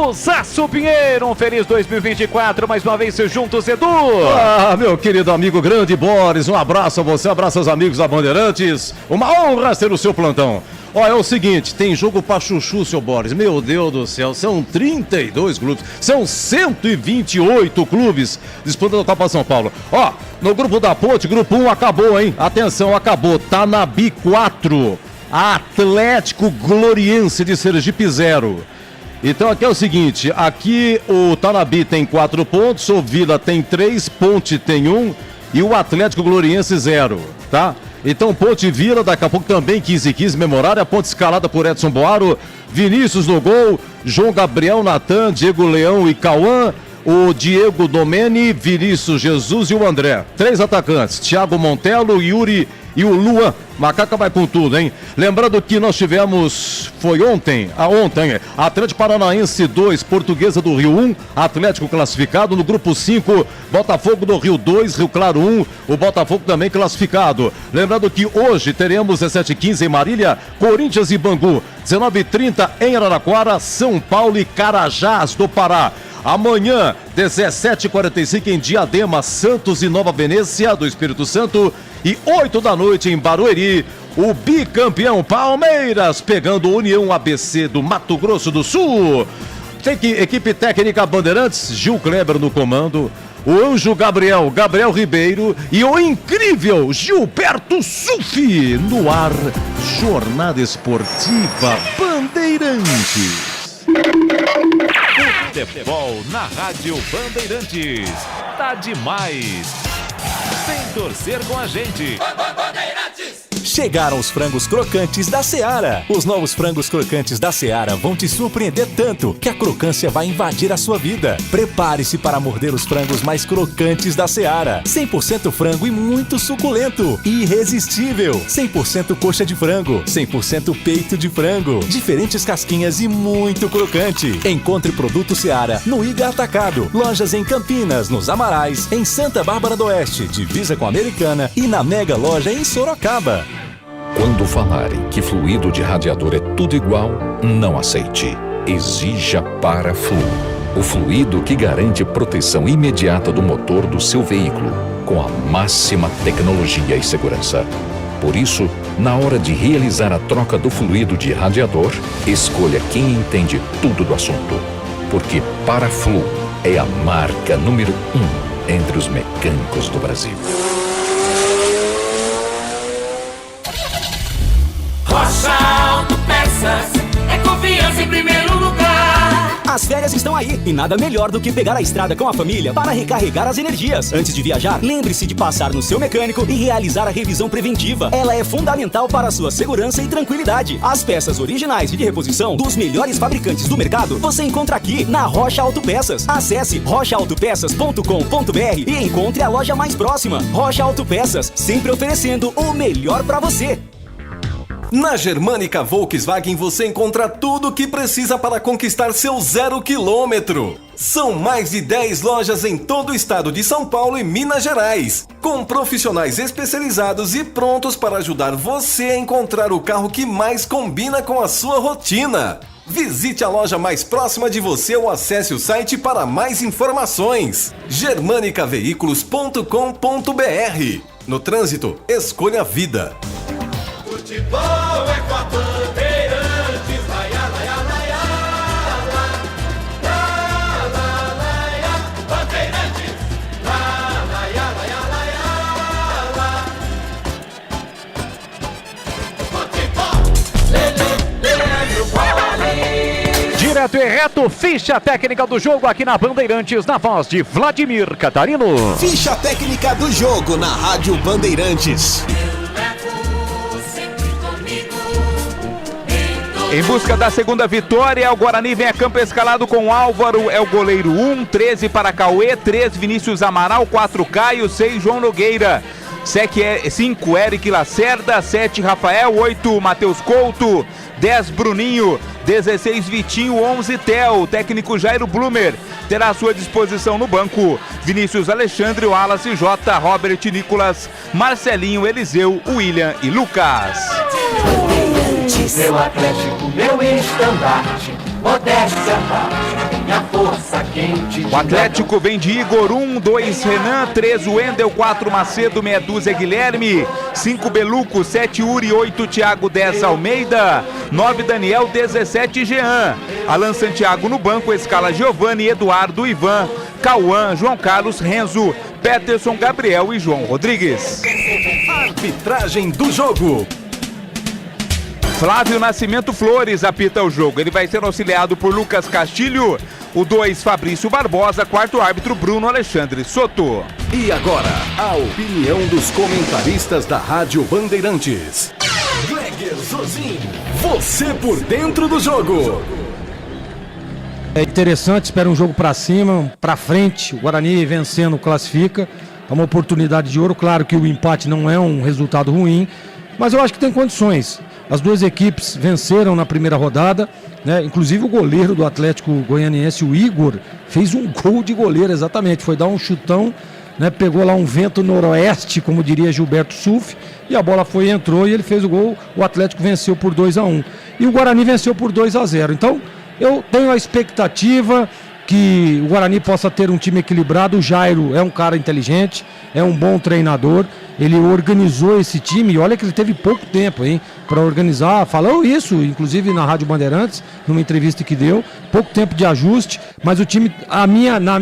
Eduzaço Pinheiro, um feliz 2024, mais uma vez juntos, Edu. Meu querido amigo grande Boris, um abraço a você, abraço aos amigos da Bandeirantes, uma honra ser o seu plantão. É o seguinte, tem jogo pra chuchu, seu Boris, meu Deus do céu, são 32 clubes, são 128 clubes disputando a Copa São Paulo. No grupo da Ponte, grupo 1 acabou, hein? Atenção, acabou, Tanabi 4, Atlético Gloriense de Sergipe 0. Então aqui é o seguinte, aqui o Tanabi tem 4 pontos, o Vila tem 3, Ponte tem 1 e o Atlético Gloriense 0, tá? Então Ponte e Vila, daqui a pouco também 15-15, memorária, a Ponte escalada por Edson Boaro, Vinícius no gol, João Gabriel, Natan, Diego Leão e Cauã, o Diego Domeni, Vinícius Jesus e o André. 3 atacantes, Thiago Montelo, Yuri e o Luan. Macaca vai com tudo, hein? Lembrando que nós tivemos, foi ontem, Atlético Paranaense 2, Portuguesa do Rio 1, Atlético classificado. No grupo 5, Botafogo do Rio 2, Rio Claro 1, o Botafogo também classificado. Lembrando que hoje teremos 17h15 em Marília, Corinthians e Bangu, 19h30 em Araraquara, São Paulo e Carajás do Pará. Amanhã, 17h45 em Diadema, Santos e Nova Venécia do Espírito Santo. E 8 da noite em Barueri, o bicampeão Palmeiras pegando o União ABC do Mato Grosso do Sul. Tem equipe técnica Bandeirantes, Gil Kleber no comando, o Anjo Gabriel Ribeiro e o incrível Gilberto Sufi no ar. Jornada Esportiva Bandeirantes. Futebol na Rádio Bandeirantes. Tá demais. Vem torcer com a gente. Bandeirantes! Chegaram os frangos crocantes da Seara. Os novos frangos crocantes da Seara vão te surpreender tanto que a crocância vai invadir a sua vida. Prepare-se para morder os frangos mais crocantes da Seara. 100% frango e muito suculento. Irresistível. 100% coxa de frango. 100% peito de frango. Diferentes casquinhas e muito crocante. Encontre produto Seara no Iga Atacado. Lojas em Campinas, nos Amarais, em Santa Bárbara do Oeste, divisa com a Americana e na Mega Loja em Sorocaba. Quando falarem que fluido de radiador é tudo igual, não aceite. Exija Paraflu, o fluido que garante proteção imediata do motor do seu veículo, com a máxima tecnologia e segurança. Por isso, na hora de realizar a troca do fluido de radiador, escolha quem entende tudo do assunto. Porque Paraflu é a marca número 1 entre os mecânicos do Brasil. Rocha Autopeças é confiança em primeiro lugar. As férias estão aí e nada melhor do que pegar a estrada com a família para recarregar as energias. Antes de viajar, lembre-se de passar no seu mecânico e realizar a revisão preventiva. Ela é fundamental para a sua segurança e tranquilidade. As peças originais e de reposição dos melhores fabricantes do mercado você encontra aqui na Rocha Autopeças. Acesse rochaautopeças.com.br e encontre a loja mais próxima. Rocha Autopeças, sempre oferecendo o melhor para você. Na Germânica Volkswagen você encontra tudo o que precisa para conquistar seu 0 km. São mais de 10 lojas em todo o estado de São Paulo e Minas Gerais, com profissionais especializados e prontos para ajudar você a encontrar o carro que mais combina com a sua rotina. Visite a loja mais próxima de você ou acesse o site para mais informações. germanicaveículos.com.br. No trânsito, escolha a vida. Futebol é com a Bandeirantes, laia, laia, laia, laia, laia, Bandeirantes, laia, laia, laia, futebol, Leandro Guarani. Direto e reto, ficha técnica do jogo aqui na Bandeirantes, na voz de Vladimir Catarino. Ficha técnica do jogo na Rádio Bandeirantes. Em busca da segunda vitória, o Guarani vem a campo escalado com Álvaro, é o goleiro 1, 13 para Cauê, 3 Vinícius Amaral, 4 Caio, 6 João Nogueira, 5 Eric Lacerda, 7 Rafael, 8 Matheus Couto, 10 Bruninho, 16 Vitinho, 11 Theo. O técnico Jairo Blumer terá à sua disposição no banco Vinícius Alexandre, Wallace J, Robert Nicolas, Marcelinho, Eliseu, William e Lucas. Meu Atlético, meu estandarte, modéstia à parte. O Atlético vem de Igor 1, 2 Renan, 3 Wendel, 4 Macedo, meia dúzia Guilherme, 5 Beluco, 7 Uri, 8 Thiago, 10 Almeida, 9 Daniel, 17 Jean. Alan Santiago no banco, escala Giovanni, Eduardo, Ivan, Cauã, João Carlos, Renzo, Peterson, Gabriel e João Rodrigues. Arbitragem do jogo. Flávio Nascimento Flores apita o jogo. Ele vai ser auxiliado por Lucas Castilho. O 2, Fabrício Barbosa. Quarto árbitro, Bruno Alexandre Soto. E agora, a opinião dos comentaristas da Rádio Bandeirantes. Gleger Zozin, você por dentro do jogo. É interessante, espera um jogo pra cima, pra frente. O Guarani vencendo classifica. É uma oportunidade de ouro. Claro que o empate não é um resultado ruim, mas eu acho que tem condições. As duas equipes venceram na primeira rodada, né? Inclusive o goleiro do Atlético Goianiense, o Igor, fez um gol de goleiro, exatamente. Foi dar um chutão, né? Pegou lá um vento noroeste, como diria Gilberto Sulf, e a bola foi, entrou e ele fez o gol. O Atlético venceu por 2-1 e o Guarani venceu por 2-0. Então eu tenho a expectativa que o Guarani possa ter um time equilibrado. O Jairo é um cara inteligente, é um bom treinador, ele organizou esse time, e olha que ele teve pouco tempo, hein, para organizar. Falou isso, inclusive na Rádio Bandeirantes, numa entrevista que deu, pouco tempo de ajuste, mas o time,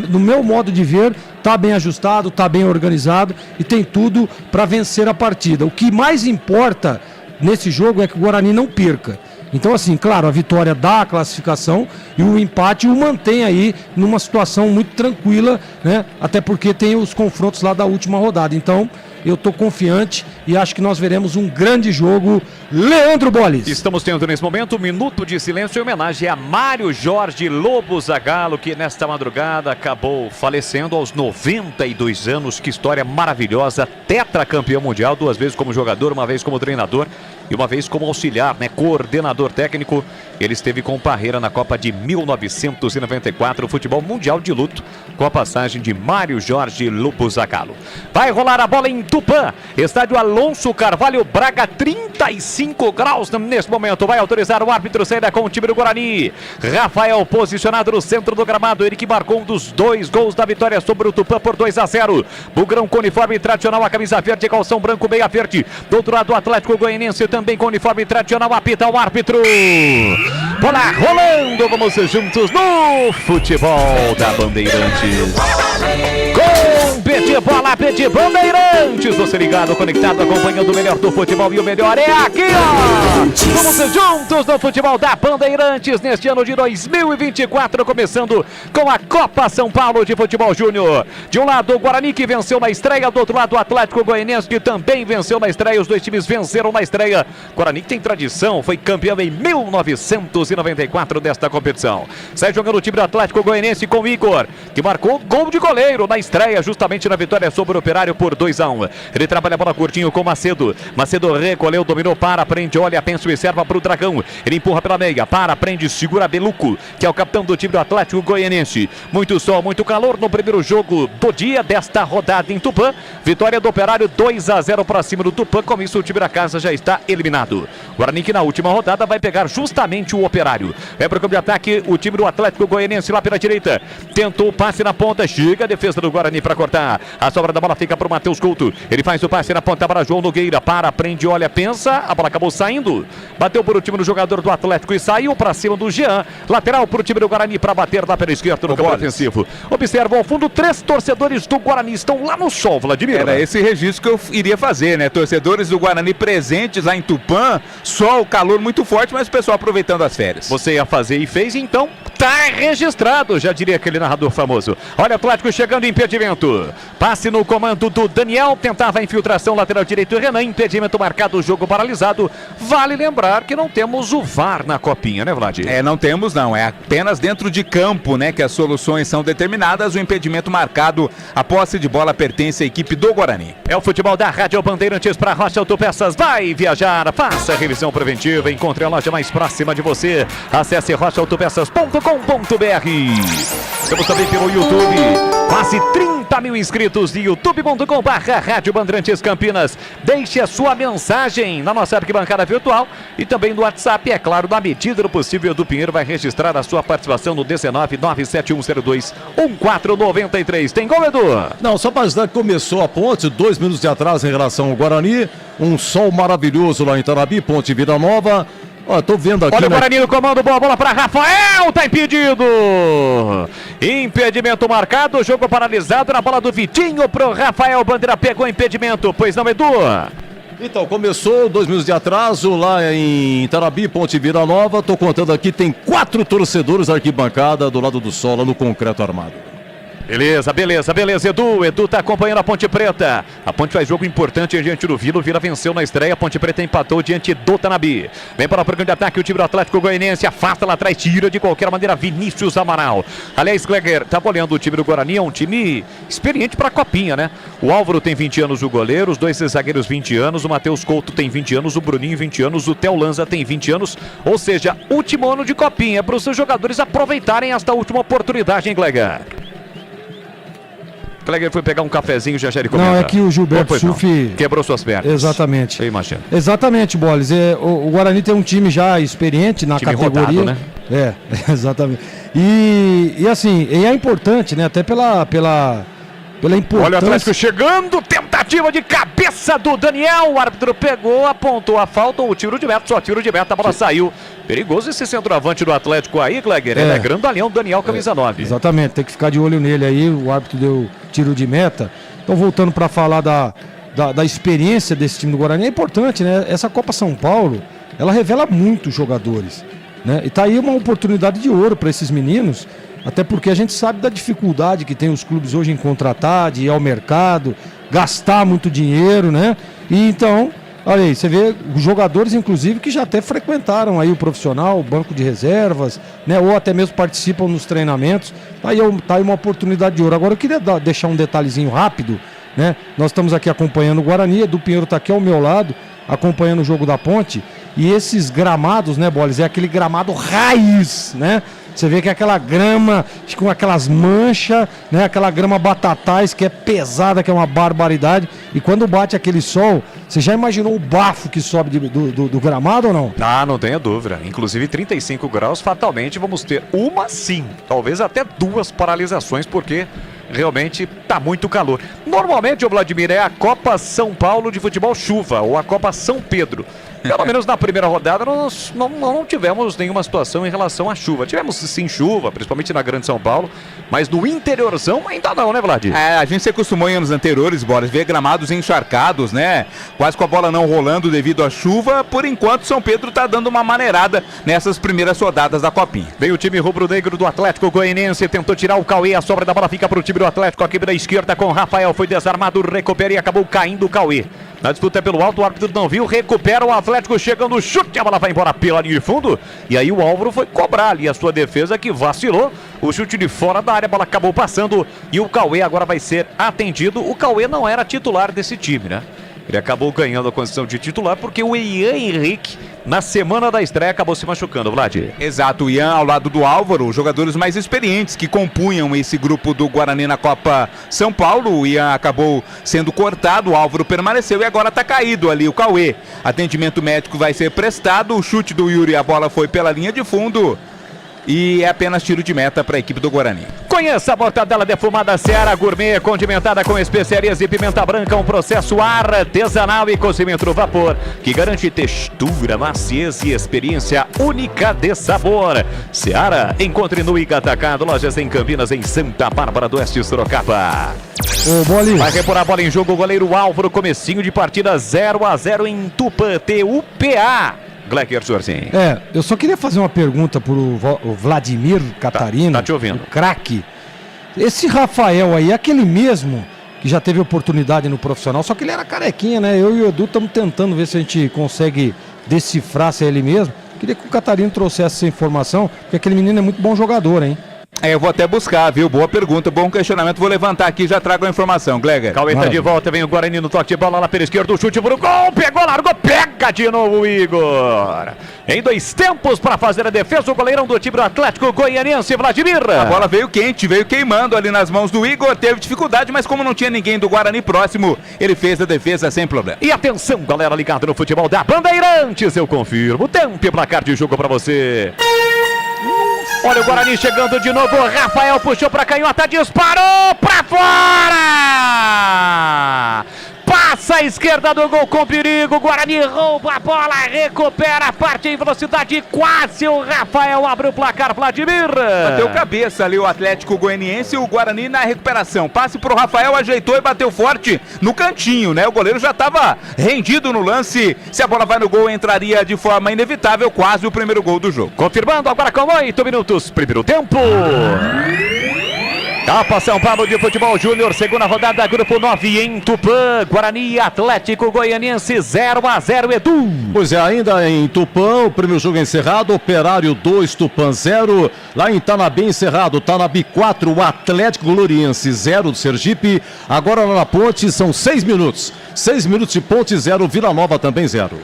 no meu modo de ver, está bem ajustado, está bem organizado e tem tudo para vencer a partida. O que mais importa nesse jogo é que o Guarani não perca. Então, assim, claro, a vitória dá a classificação e o empate o mantém aí numa situação muito tranquila, né? Até porque tem os confrontos lá da última rodada. Então, eu estou confiante e acho que nós veremos um grande jogo. Leandro Bolles. Estamos tendo nesse momento um minuto de silêncio em homenagem a Mário Jorge Lobo Zagallo, que nesta madrugada acabou falecendo aos 92 anos. Que história maravilhosa, tetracampeão mundial, 2 vezes como jogador, 1 vez como treinador e 1 vez como auxiliar, né, coordenador técnico. Ele esteve com Parreira na Copa de 1994, futebol mundial de luto, com a passagem de Mário Jorge Lobo Zagallo. Vai rolar a bola em Tupã, estádio Alonso Carvalho Braga, 35 graus nesse momento. Vai autorizar o árbitro saída com o time do Guarani. Rafael posicionado no centro do gramado, ele que marcou um dos 2 gols da vitória sobre o Tupã por 2-0. Bugrão com uniforme tradicional, a camisa verde, calção branco, meia verde. Do outro lado, o Atlético Goianiense também com uniforme tradicional, apita o árbitro. Bola rolando, vamos juntos no futebol da Bandeirantes. Com Pede Bola, Pede Bandeirantes. Você ligado, conectado, acompanhando o melhor do futebol, e o melhor é aqui, ó. Vamos juntos no futebol da Bandeirantes neste ano de 2024, começando com a Copa São Paulo de Futebol Júnior. De um lado, o Guarani, que venceu na estreia, do outro lado, o Atlético Goianiense, que também venceu na estreia. Os dois times venceram na estreia. Guarani, que tem tradição, foi campeão em 1994 desta competição. Sai jogando o time do Atlético Goianiense com o Igor, que marcou gol de goleiro na estreia, justamente na vitória sobre o Operário por 2-1. Ele trabalha a bola curtinho com Macedo. Macedo recolheu, dominou, para, prende, olha, pensa e serva para o Dragão. Ele empurra pela meia, para, prende, segura Beluco, que é o capitão do time do Atlético Goianiense. Muito sol, muito calor no primeiro jogo do dia desta rodada em Tupã. Vitória do Operário 2-0 para cima do Tupã. Com isso, o time da casa já está eliminado. Guarani, que na última rodada vai pegar justamente o Operário. É para o campo de ataque o time do Atlético Goianiense lá pela direita. Tentou o passe na ponta, chega a defesa do Guarani para cortar. A sobra da bola fica para o Matheus Couto. Ele faz o passe na ponta para João Nogueira. Para, prende, olha, pensa. A bola acabou saindo. Bateu por o time do jogador do Atlético e saiu para cima do Jean. Lateral para o time do Guarani para bater lá pela esquerda no campo defensivo. Observa ao fundo, 3 torcedores do Guarani estão lá no sol, Vladimir. Era esse registro que eu iria fazer, né? Torcedores do Guarani presentes lá em Tupã. Sol, calor muito forte, mas o pessoal aproveitando as férias. Você ia fazer e fez, então tá registrado, já diria aquele narrador famoso. Olha o Atlético chegando, impedimento. Passe no comando do Daniel, tentava a infiltração, lateral direito Renan, impedimento marcado, o jogo paralisado. Vale lembrar que não temos o VAR na copinha, né, Vlad? Não temos não, é apenas dentro de campo, né, que as soluções são determinadas. O impedimento marcado, a posse de bola pertence à equipe do Guarani. É o futebol da Rádio Bandeirantes para Rocha Autopeças. Vai viajar, faça a revisão preventiva, encontre a loja mais próxima de você. Acesse rochaautopeças.com.br. Estamos também pelo YouTube. Quase 30 mil inscritos de youtube.com/Rádio Bandeirantes Campinas. Deixe a sua mensagem na nossa arquibancada virtual e também no WhatsApp, é claro, na medida do possível. Edu Pinheiro vai registrar a sua participação no 19971021493. Tem gol, Edu? Não, só para dizer que começou a Ponte, 2 minutos de atraso em relação ao Guarani. Um sol maravilhoso lá em Itanabi, Ponte Vida Nova. Ó, tô vendo aqui. Olha o Guarani no comando, bola para Rafael, tá impedido. Impedimento marcado, jogo paralisado na bola do Vitinho pro Rafael. Bandeira pegou impedimento, pois não, Edu? Então, começou 2 minutos de atraso lá em Itanabi, Ponte Vida Nova. Tô contando aqui, tem 4 torcedores da arquibancada do lado do sol, lá no concreto armado. Beleza, Edu. Edu tá acompanhando a Ponte Preta. A Ponte faz jogo importante diante do Vila. O Vila venceu na estreia. A Ponte Preta empatou diante do Tanabi. Vem para o programa de ataque o time do Atlético Goianiense. Afasta lá atrás, tira de qualquer maneira Vinícius Amaral. Aliás, Kleger, tava olhando o time do Guarani. É um time experiente para a Copinha, né? O Álvaro tem 20 anos, o goleiro. Os 2 zagueiros 20 anos. O Matheus Couto tem 20 anos. O Bruninho 20 anos. O Theo Lanza tem 20 anos. Ou seja, último ano de Copinha. Para os seus jogadores aproveitarem esta última oportunidade, hein, Kleger? Kleger foi pegar um cafezinho, já ele comenta. Não, é que o Gilberto Sufi quebrou suas pernas. Exatamente. Eu imagino. Exatamente, Boles. O Guarani tem um time já experiente na categoria. Rodado, né? Exatamente. E assim, é importante, né? Até pela importância. Olha o Atlético chegando, tentativa de cabeça do Daniel. O árbitro pegou, apontou a falta, o tiro de meta, só tiro de meta, a bola saiu. Perigoso esse centroavante do Atlético aí, Kleger. Ele é grandalhão, Daniel, camisa 9. Exatamente, tem que ficar de olho nele aí. O árbitro deu tiro de meta. Então, voltando para falar da experiência desse time do Guarani, é importante, né? Essa Copa São Paulo, ela revela muitos jogadores, né? E tá aí uma oportunidade de ouro para esses meninos, até porque a gente sabe da dificuldade que tem os clubes hoje em contratar, de ir ao mercado, gastar muito dinheiro, né? E então, olha aí, você vê jogadores, inclusive, que já até frequentaram aí o profissional, o banco de reservas, né? Ou até mesmo participam nos treinamentos. Tá aí uma oportunidade de ouro. Agora eu queria deixar um detalhezinho rápido, né? Nós estamos aqui acompanhando o Guarani, Edu Pinheiro está aqui ao meu lado, acompanhando o jogo da Ponte. E esses gramados, né, Boles? É aquele gramado raiz, né? Você vê que é aquela grama com aquelas manchas, né? Aquela grama batatais que é pesada, que é uma barbaridade. E quando bate aquele sol, você já imaginou o bafo que sobe do gramado ou não? Ah, não tenha dúvida. Inclusive 35 graus, fatalmente vamos ter uma sim, talvez até 2 paralisações, porque realmente tá muito calor. Normalmente, o Vladimir, é a Copa São Paulo de futebol chuva, ou a Copa São Pedro. Pelo menos na primeira rodada nós não tivemos nenhuma situação em relação à chuva. Tivemos sim chuva, principalmente na Grande São Paulo, mas no interiorzão ainda não, né, Vlad? A gente se acostumou em anos anteriores, Boris, ver gramados encharcados, né? Quase com a bola não rolando devido à chuva. Por enquanto, São Pedro tá dando uma maneirada nessas primeiras rodadas da Copinha. Veio o time rubro-negro do Atlético Goianiense, tentou tirar o Cauê, a sobra da bola fica pro time do Atlético, aqui da esquerda com o Rafael, foi desarmado, recupera e acabou caindo o Cauê. Na disputa pelo alto, o árbitro não viu, recupera o Atlético, chegando o chute, a bola vai embora pela linha de fundo, e aí o Álvaro foi cobrar ali a sua defesa, que vacilou, o chute de fora da área, a bola acabou passando, e o Cauê agora vai ser atendido. O Cauê não era titular desse time, né? Ele acabou ganhando a condição de titular porque o Ian Henrique, na semana da estreia, acabou se machucando, Vlad. Exato, o Ian ao lado do Álvaro, os jogadores mais experientes que compunham esse grupo do Guarani na Copa São Paulo. O Ian acabou sendo cortado, o Álvaro permaneceu e agora está caído ali o Cauê. Atendimento médico vai ser prestado, o chute do Yuri, a bola foi pela linha de fundo. E é apenas tiro de meta para a equipe do Guarani. Conheça a mortadela defumada Seara Gourmet, condimentada com especiarias e pimenta branca, um processo artesanal e cozimento vapor, que garante textura, maciez e experiência única de sabor. Seara, encontre no Ica Atacado, lojas em Campinas, em Santa Bárbara do Oeste, Sorocaba. Vai repor a bola em jogo o goleiro Álvaro, comecinho de partida 0-0 em Tupã, TUPA. Glecker Sorsim. Eu só queria fazer uma pergunta pro Vladimir Catarino. Tá te ouvindo. O craque. Esse Rafael aí é aquele mesmo que já teve oportunidade no profissional, só que ele era carequinha, né? Eu e o Edu estamos tentando ver se a gente consegue decifrar se é ele mesmo. Queria que o Catarino trouxesse essa informação, porque aquele menino é muito bom jogador, hein? Eu vou até buscar, viu? Boa pergunta, bom questionamento. Vou levantar aqui e já trago a informação, Gleger. Cauê tá de volta, vem o Guarani no toque de bola lá pela esquerda, o chute pro gol, pegou, largou, pega de novo o Igor. Em 2 tempos para fazer a defesa, o goleirão do time do Atlético Goianiense, Vladimir. A bola veio quente, veio queimando ali nas mãos do Igor, teve dificuldade, mas como não tinha ninguém do Guarani próximo, ele fez a defesa sem problema. E atenção, galera ligada no futebol da Bandeirantes, eu confirmo, tempo e placar de jogo para você. Olha o Guarani chegando de novo, o Rafael puxou pra canhota, disparou pra fora! Passa a esquerda do gol com perigo, Guarani rouba a bola, recupera, parte em velocidade, quase o Rafael abre o placar, Vladimir. Bateu cabeça ali o Atlético Goianiense, o Guarani na recuperação. Passe pro Rafael, ajeitou e bateu forte no cantinho, né? O goleiro já estava rendido no lance. Se a bola vai no gol, entraria de forma inevitável, quase o primeiro gol do jogo. Confirmando agora com 8 minutos, primeiro tempo. Copa São Paulo de Futebol Júnior, segunda rodada, grupo 9 em Tupã, Guarani Atlético Goianiense 0-0, Edu. Pois é, ainda em Tupã, o primeiro jogo encerrado, Operário 2, Tupã 0. Lá em Tanabi encerrado, Tanabi 4, o Atlético Gloriense 0 do Sergipe. Agora lá na Ponte são 6 minutos. 6 minutos de Ponte 0, Vila Nova também 0.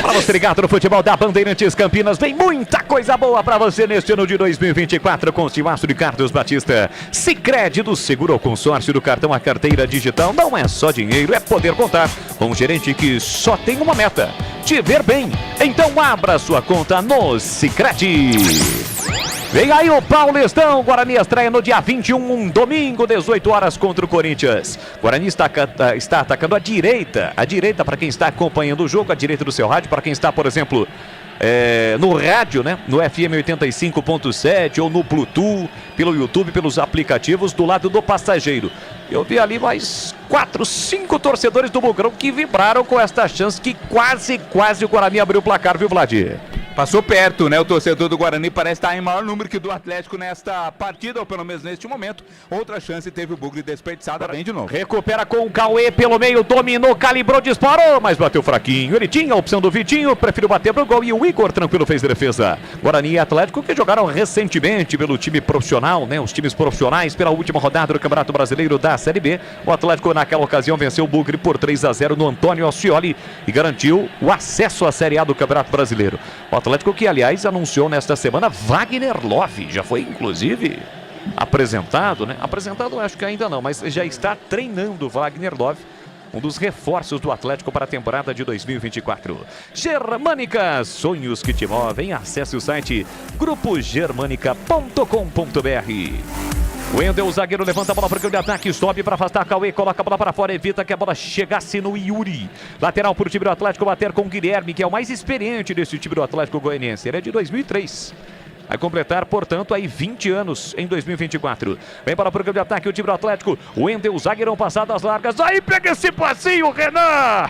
Para você ligado no futebol da Bandeirantes Campinas, vem muita coisa boa para você neste ano de 2024 com o Silastro de Carlos Batista. Sicredi do seguro ao consórcio do cartão à carteira digital não é só dinheiro, é poder contar com um gerente que só tem uma meta, te ver bem. Então abra sua conta no Sicredi. Vem aí o Paulistão, Guarani estreia no dia 21, domingo, 18 horas contra o Corinthians. Guarani está atacando a direita para quem está acompanhando o jogo, a direita do seu rádio, para quem está, por exemplo, no rádio, né? No FM 85.7 ou no Bluetooth, pelo YouTube, pelos aplicativos, do lado do passageiro. Eu vi ali mais 4, 5 torcedores do Bugrão que vibraram com esta chance que quase o Guarani abriu o placar, viu, Vladir? Passou perto, né? O torcedor do Guarani parece estar em maior número que do Atlético nesta partida, ou pelo menos neste momento. Outra chance teve o Bugre desperdiçada, bem de novo. Recupera com o Cauê pelo meio, dominou, calibrou, disparou, mas bateu fraquinho. Ele tinha a opção do Vitinho, preferiu bater pro gol e o Igor tranquilo fez a defesa. Guarani e Atlético que jogaram recentemente pelo time profissional, né? Os times profissionais pela última rodada do Campeonato Brasileiro da Série B. O Atlético naquela ocasião venceu o Bugre por 3-0 no Antônio Alcioli e garantiu o acesso à Série A do Campeonato Brasileiro. O Atlético que, aliás, anunciou nesta semana Wagner Love. Já foi, inclusive, apresentado, né? Apresentado acho que ainda não, mas já está treinando Wagner Love, um dos reforços do Atlético para a temporada de 2024. Germânica, sonhos que te movem. Acesse o site grupogermanica.com.br. Wendel, o zagueiro, levanta a bola para o campo de ataque, sobe para afastar Cauê, coloca a bola para fora, evita que a bola chegasse no Yuri. Lateral para o time do Atlético bater com o Guilherme, que é o mais experiente desse time do Atlético Goianiense. Ele é de 2003. Vai completar, portanto, aí 20 anos em 2024. Vem para o campo de ataque o time do Atlético. O Wendel, zagueirão passado às largas. Aí pega esse passinho, Renan!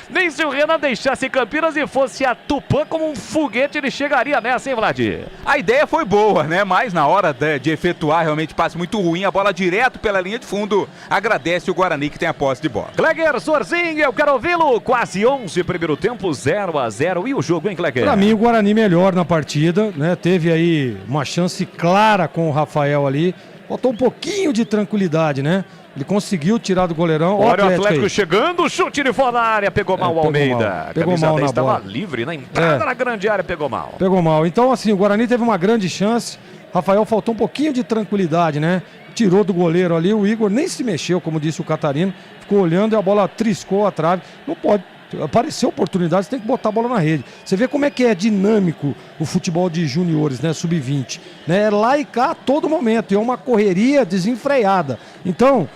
Nem se o Renan deixasse Campinas e fosse a Tupã como um foguete, ele chegaria nessa, hein, Vladir? A ideia foi boa, né? Mas na hora de efetuar, realmente passe muito ruim. A bola direto pela linha de fundo. Agradece o Guarani que tem a posse de bola. Kleger Sorzinho, eu quero ouvi-lo. Quase 11, primeiro tempo, 0-0. E o jogo, hein, Kleger? Pra mim, o Guarani melhor na partida. Né, teve aí uma chance clara com o Rafael ali, faltou um pouquinho de tranquilidade, né? Ele conseguiu tirar do goleirão. Olha o Atlético chegando, chute de fora da área, pegou mal o Almeida. Pegou mal na estava bola. livre, na entrada na grande área, pegou mal. Pegou mal. Então, assim, o Guarani teve uma grande chance. Rafael faltou um pouquinho de tranquilidade, né? Tirou do goleiro ali, o Igor nem se mexeu, como disse o Catarino, ficou olhando e a bola triscou a trave. Não pode. Apareceu oportunidade, você tem que botar a bola na rede. Você vê como é que é dinâmico o futebol de juniores, né? Sub-20. Né? É lá e cá a todo momento. É uma correria desenfreada. Então,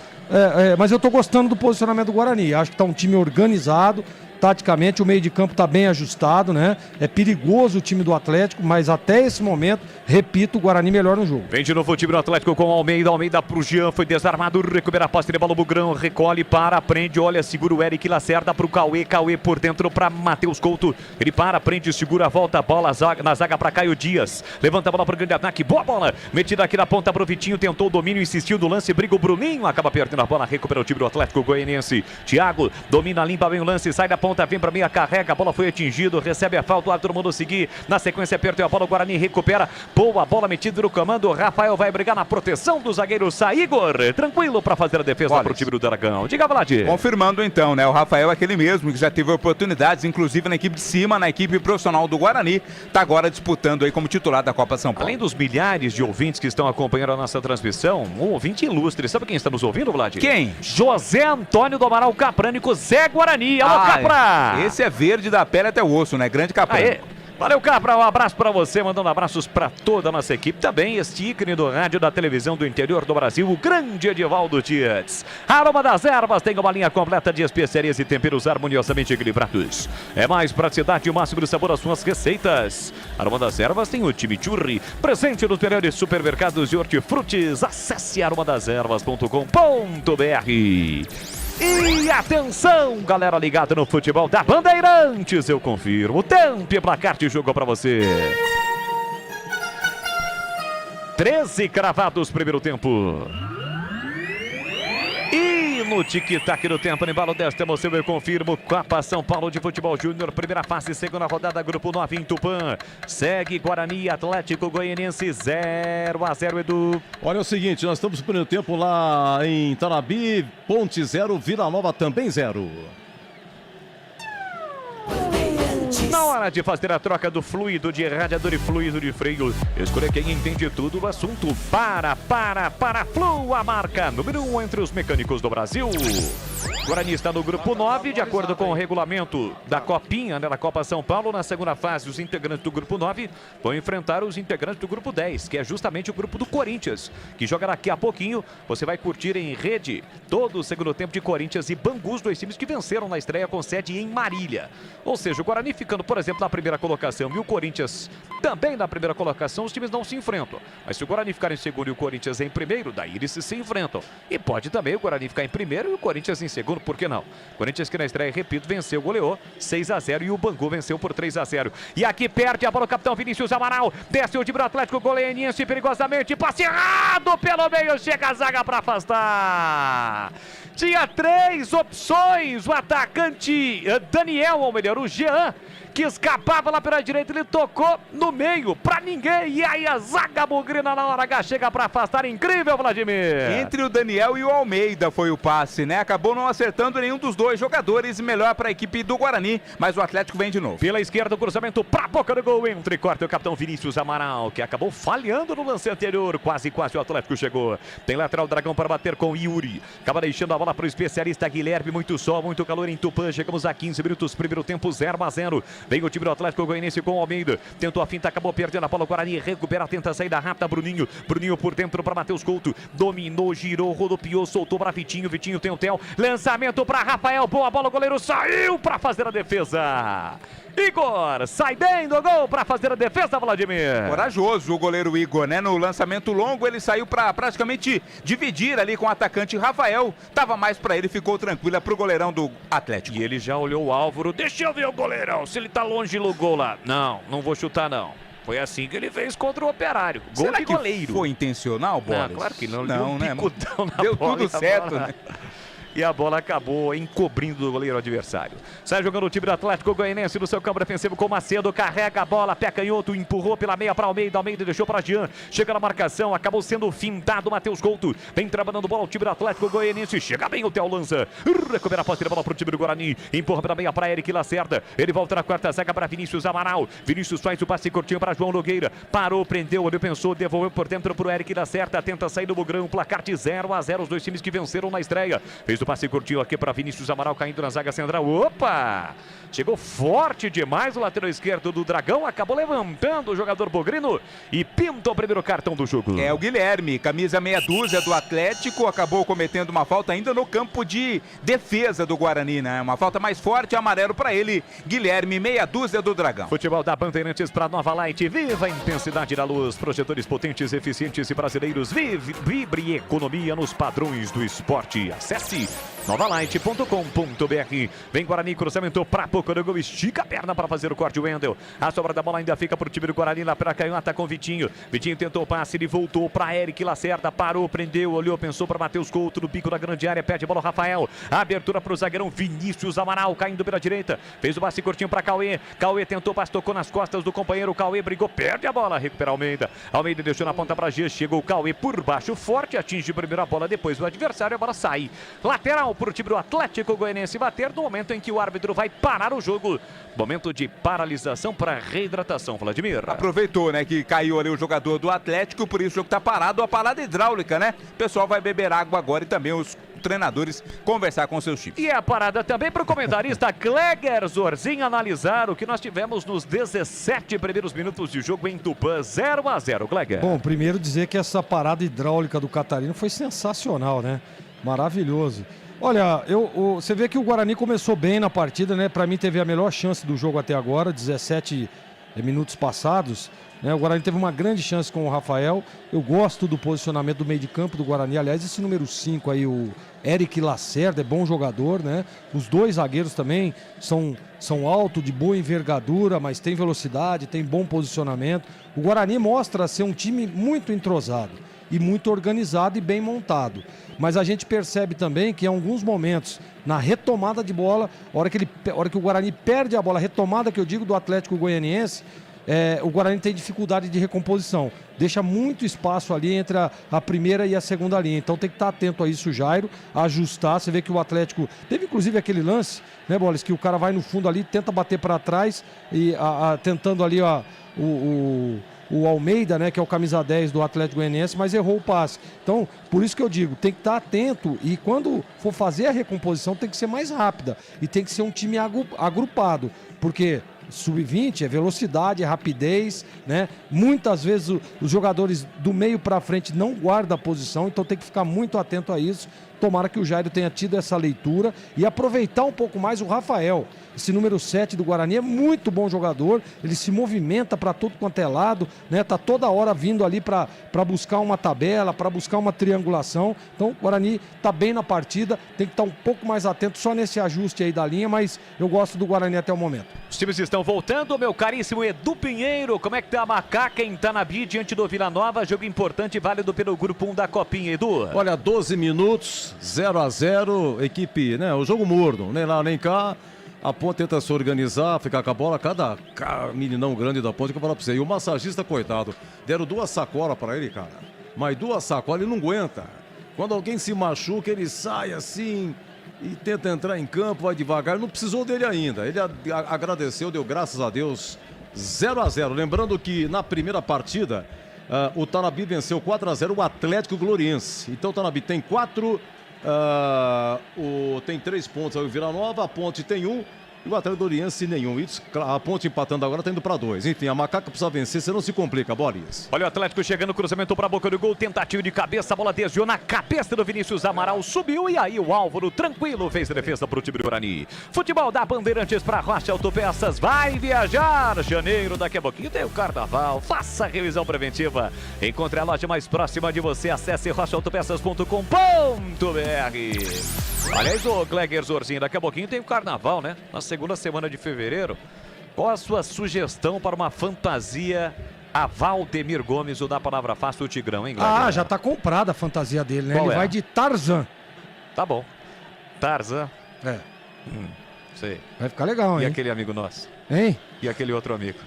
mas eu tô gostando do posicionamento do Guarani. Acho que tá um time organizado. Taticamente, o meio de campo está bem ajustado, né? É perigoso o time do Atlético, mas até esse momento, repito, o Guarani melhor no jogo. Vem de novo o time do Atlético com o Almeida. Almeida pro Jean, foi desarmado, recupera a posse de bola, o Bugrão recolhe, para, prende, olha, segura o Eric Lacerda pro Cauê. Cauê por dentro para Matheus Couto. Ele para, prende, segura, volta a bola na zaga para Caio Dias. Levanta a bola pro grande ataque, boa bola. Metida aqui na ponta pro Vitinho, tentou o domínio, insistiu no lance, briga o Bruninho, acaba perdendo a bola, recupera o time do Atlético Goianiense. Thiago domina, limpa bem o lance, sai da ponta, vem pra meia, carrega, a bola foi atingida, recebe a falta, o árbitro mandou seguir. Na sequência, perdeu a bola, o Guarani recupera. Boa bola metida no comando. O Rafael vai brigar na proteção do zagueiro Igor. Tranquilo pra fazer a defesa pro time do Dragão. Diga, Vlad. Confirmando então, né? O Rafael é aquele mesmo que já teve oportunidades, inclusive na equipe de cima, na equipe profissional do Guarani. Tá agora disputando aí como titular da Copa São Paulo. Além dos milhares de ouvintes que estão acompanhando a nossa transmissão, um ouvinte ilustre. Sabe quem está nos ouvindo, Vlad? Quem? José Antônio do Amaral Caprânico, Zé Guarani. Alô, Capra! Esse é verde da pele até o osso, né? Grande Caprânico. Valeu, Capra, um abraço pra você, mandando abraços pra toda a nossa equipe. Também este ícone do rádio, da televisão do interior do Brasil, o grande Edivaldo Tietz. Aroma das Ervas tem uma linha completa de especiarias e temperos harmoniosamente equilibrados. É mais praticidade e o máximo de sabor às suas receitas. Aroma das Ervas tem o chimichurri, presente nos melhores supermercados de hortifrutis. Acesse aromadeservas.com.br. E atenção, galera ligada no futebol da Bandeirantes, eu confirmo. Tempo e placar de jogo pra você. 13 cravados, primeiro tempo. E no tic-tac do tempo, no embalo desta emoção, eu confirmo. Copa São Paulo de Futebol Júnior, primeira fase, segunda rodada, grupo 9 em Tupã. Segue Guarani, Atlético Goianiense 0-0, Edu. Olha, é o seguinte, nós estamos no primeiro tempo lá em Tanabi, Ponte 0, Vila Nova também 0. Na hora de fazer a troca do fluido de radiador e fluido de freio, escolha quem entende tudo do assunto. Para Flu, a marca número 1 entre os mecânicos do Brasil. Guarani está no grupo 9, de acordo com o regulamento da Copinha, né, da Copa São Paulo. Na segunda fase, os integrantes do grupo 9 vão enfrentar os integrantes do grupo 10, que é justamente o grupo do Corinthians, que joga daqui a pouquinho. Você vai curtir em rede todo o segundo tempo de Corinthians e Bangu, os dois times que venceram na estreia com sede em Marília. Ou seja, o Guarani ficando, por exemplo, na primeira colocação e o Corinthians também na primeira colocação, os times não se enfrentam. Mas se o Guarani ficar em segundo e o Corinthians em primeiro, daí eles se enfrentam. E pode também o Guarani ficar em primeiro e o Corinthians em segundo, por que não? Corinthians que na estreia, repito, venceu, goleou 6-0 e o Bangu venceu por 3-0. E aqui perde a bola o capitão Vinícius Amaral, desce o time do Atlético Goianiense perigosamente, passe errado pelo meio, chega a zaga para afastar. Tinha 3 opções, o atacante Daniel, ou melhor, o Jean, que escapava lá pela direita, ele tocou no meio, pra ninguém, e aí a zaga bugrina na hora H chega pra afastar, incrível, Vladimir! Entre o Daniel e o Almeida foi o passe, né? Acabou não acertando nenhum dos dois jogadores, melhor pra equipe do Guarani, mas o Atlético vem de novo. Pela esquerda, o cruzamento pra boca do gol, entre corta o capitão Vinícius Amaral, que acabou falhando no lance anterior, quase o Atlético chegou. Tem lateral Dragão para bater com Yuri, acaba deixando a bola pro especialista Guilherme, muito sol, muito calor em Tupã, chegamos a 15 minutos, primeiro tempo 0-0. Vem o time do Atlético Goianiense com o Almeida. Tentou a finta, acabou perdendo a bola. O Guarani recupera, tenta a saída rápida. Bruninho por dentro para Matheus Couto. Dominou, girou, rodopiou, soltou para Vitinho. Vitinho tem o Theo. Lançamento para Rafael. Boa bola, o goleiro saiu para fazer a defesa. Igor sai bem do gol para fazer a defesa, Vladimir. Corajoso o goleiro Igor, né? No lançamento longo ele saiu para praticamente dividir ali com o atacante Rafael. Tava mais para ele, ficou tranquila pro goleirão do Atlético. E ele já olhou o Álvaro. Deixa eu ver o goleirão, se ele tá longe do gol lá. Não vou chutar não. Foi assim que ele fez contra o Operário. Gol Será de goleiro. Foi intencional, Boris? Não, claro que não. Não, né? Deu bola, tudo certo, né? E a bola acabou encobrindo o goleiro adversário. Sai jogando o time do Atlético Goianiense no seu campo defensivo com Macedo. Carrega a bola, pé canhoto, empurrou pela meia para Almeida. Almeida deixou para Jean. Chega na marcação, acabou sendo findado Matheus Couto. Vem trabalhando bola o time do Atlético Goianiense. Chega bem o Theo lança. Recupera a posse de bola para o time do Guarani. Empurra pela meia para Eric Lacerda. Ele volta na quarta zaga para Vinícius Amaral. Vinícius faz o passe curtinho para João Nogueira. Parou, prendeu, olhou, pensou, devolveu por dentro para o Eric Lacerda. Tenta sair do Bugrão. Placar de 0-0. Os dois times que venceram na estreia. Fez o passe curtinho aqui para Vinícius Amaral, caindo na zaga central. Opa! Chegou forte demais o lateral esquerdo do Dragão, acabou levantando o jogador Bogrino e pinta o primeiro cartão do jogo. É o Guilherme, camisa meia dúzia do Atlético, acabou cometendo uma falta ainda no campo de defesa do Guarani, né? Uma falta mais forte, amarelo para ele, Guilherme, meia dúzia do Dragão. Futebol da Bandeirantes para Nova Light, viva a intensidade da luz, projetores potentes, eficientes e brasileiros, vibre economia nos padrões do esporte. Acesse novalight.com.br. Vem Guarani, cruzamento pra pouco do gol, estica a perna para fazer o corte, o Wendel. A sobra da bola ainda fica pro time do Guarani, lá pra canhota com o Vitinho. Vitinho tentou o passe, ele voltou pra Eric Lacerda, parou, prendeu, olhou, pensou pra Matheus Couto no bico da grande área, pede a bola o Rafael. A abertura pro zagueirão Vinícius Amaral, caindo pela direita. Fez o passe curtinho pra Cauê. Cauê tentou, passe, tocou nas costas do companheiro. Cauê brigou, perde a bola, recupera Almeida. Almeida deixou na ponta pra Gia, chegou o Cauê por baixo, forte, atinge primeiro a bola, depois o adversário, a bola sai. Lateral pro time do Atlético Goianiense bater no momento em que o árbitro vai parar o jogo. Momento de paralisação para reidratação, Vladimir. Aproveitou, né, que caiu ali o jogador do Atlético, por isso o jogo tá parado, a parada hidráulica, né? O pessoal vai beber água agora e também os treinadores conversar com seus times. E a parada também para o comentarista Cleger Zorzinho analisar o que nós tivemos nos 17 primeiros minutos de jogo em Tupã, 0-0, Cleger. Bom, primeiro dizer que essa parada hidráulica do Catarino foi sensacional, né? Maravilhoso. Olha, você vê que o Guarani começou bem na partida, né? Para mim teve a melhor chance do jogo até agora, 17 minutos passados, né? O Guarani teve uma grande chance com o Rafael. Eu gosto do posicionamento do meio de campo do Guarani. Aliás, esse número 5 aí, o Eric Lacerda, é bom jogador, né? Os dois zagueiros também são altos, de boa envergadura, mas tem velocidade, tem bom posicionamento. O Guarani mostra ser um time muito entrosado e muito organizado e bem montado. Mas a gente percebe também que em alguns momentos, na retomada de bola, a hora que o Guarani perde a bola, a retomada que eu digo do Atlético Goianiense, o Guarani tem dificuldade de recomposição. Deixa muito espaço ali entre a primeira e a segunda linha. Então tem que estar atento a isso, Jairo, a ajustar. Você vê que o Atlético... Teve inclusive aquele lance, né, Boles, que o cara vai no fundo ali, tenta bater para trás, e tentando ali o Almeida, né, que é o camisa 10 do Atlético Goianiense, mas errou o passe. Então, por isso que eu digo, tem que estar atento e quando for fazer a recomposição tem que ser mais rápida e tem que ser um time agrupado, porque sub-20 é velocidade, é rapidez, né? Muitas vezes os jogadores do meio para frente não guardam a posição, então tem que ficar muito atento a isso. Tomara que o Jairo tenha tido essa leitura e aproveitar um pouco mais o Rafael. Esse número 7 do Guarani é muito bom jogador, ele se movimenta para todo quanto é lado, né? Tá toda hora vindo ali para buscar uma tabela, para buscar uma triangulação. Então o Guarani tá bem na partida, tem que estar um pouco mais atento só nesse ajuste aí da linha, mas eu gosto do Guarani até o momento. Os times estão voltando, meu caríssimo Edu Pinheiro. Como é que tá a Macaca em Tanabi diante do Vila Nova? Jogo importante e válido pelo grupo 1 da Copinha, Edu. Olha, 12 minutos, 0-0, equipe, né? O jogo morno, nem lá nem cá. A Ponte tenta se organizar, ficar com a bola, cada meninão grande da Ponte que eu falo pra você. E o massagista, coitado, deram 2 sacolas pra ele, cara. Mas 2 sacolas ele não aguenta. Quando alguém se machuca, ele sai assim e tenta entrar em campo, vai devagar. Não precisou dele ainda. Ele agradeceu, deu graças a Deus. 0-0. Lembrando que na primeira partida, o Tanabi venceu 4-0 o Atlético Gloriense. Então o Tanabi tem 4... tem 3 pontos aí o Vila Nova, a Ponte tem 1 e o Atlético Goianiense nenhum. Isso, a Ponte empatando agora, tá indo pra 2. Enfim, a Macaca precisa vencer, senão se complica, Boris. Olha o Atlético chegando, cruzamento pra boca do gol, tentativa de cabeça, a bola desviou na cabeça do Vinícius Amaral, subiu e aí o Álvaro tranquilo fez a defesa pro time do Guarani. Futebol da Bandeirantes pra Rocha Autopeças, vai viajar, janeiro, daqui a pouquinho tem o Carnaval, faça a revisão preventiva, encontre a loja mais próxima de você, acesse rochaautopeças.com.br. Aliás, ô Cleger Zorzinho, daqui a pouquinho tem o Carnaval, né? Na segunda semana de fevereiro. Qual a sua sugestão para uma fantasia a Valdemir Gomes, o da palavra fácil, o Tigrão, hein, Cleger? Já tá comprada a fantasia dele, né? Qual Ele é? vai de Tarzan. Tá bom. Tarzan. É. Sei. Vai ficar legal, E hein? aquele amigo nosso? Hein? E aquele outro amigo?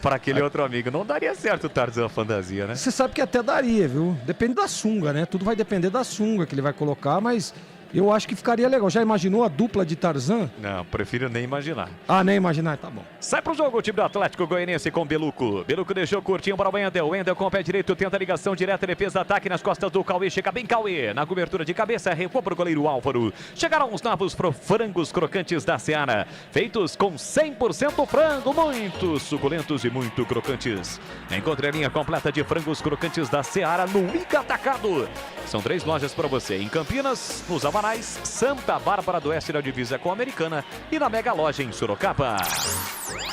Para aquele outro amigo. Não daria certo o Tarzan fantasia, né? Você sabe que até daria, viu? Depende da sunga, né? Tudo vai depender da sunga que ele vai colocar, mas eu acho que ficaria legal. Já imaginou a dupla de Tarzan? Não, prefiro nem imaginar. Nem imaginar, tá bom. Sai pro jogo o time do Atlético Goianiense com Beluco. Beluco deixou curtinho para o Wendel. Wendel com o pé direito, tenta a ligação direta, defesa, ataque nas costas do Cauê. Chega bem Cauê. Na cobertura de cabeça, recuou pro goleiro Álvaro. Chegaram os novos frangos crocantes da Seara. Feitos com 100% frango, muito suculentos e muito crocantes. Encontre a linha completa de frangos crocantes da Seara no Ica Atacado. São 3 lojas para você. Em Campinas, nos Amaral, Moraes, Santa Bárbara do Oeste, na divisa com a Americana, e na Mega Loja em Sorocaba.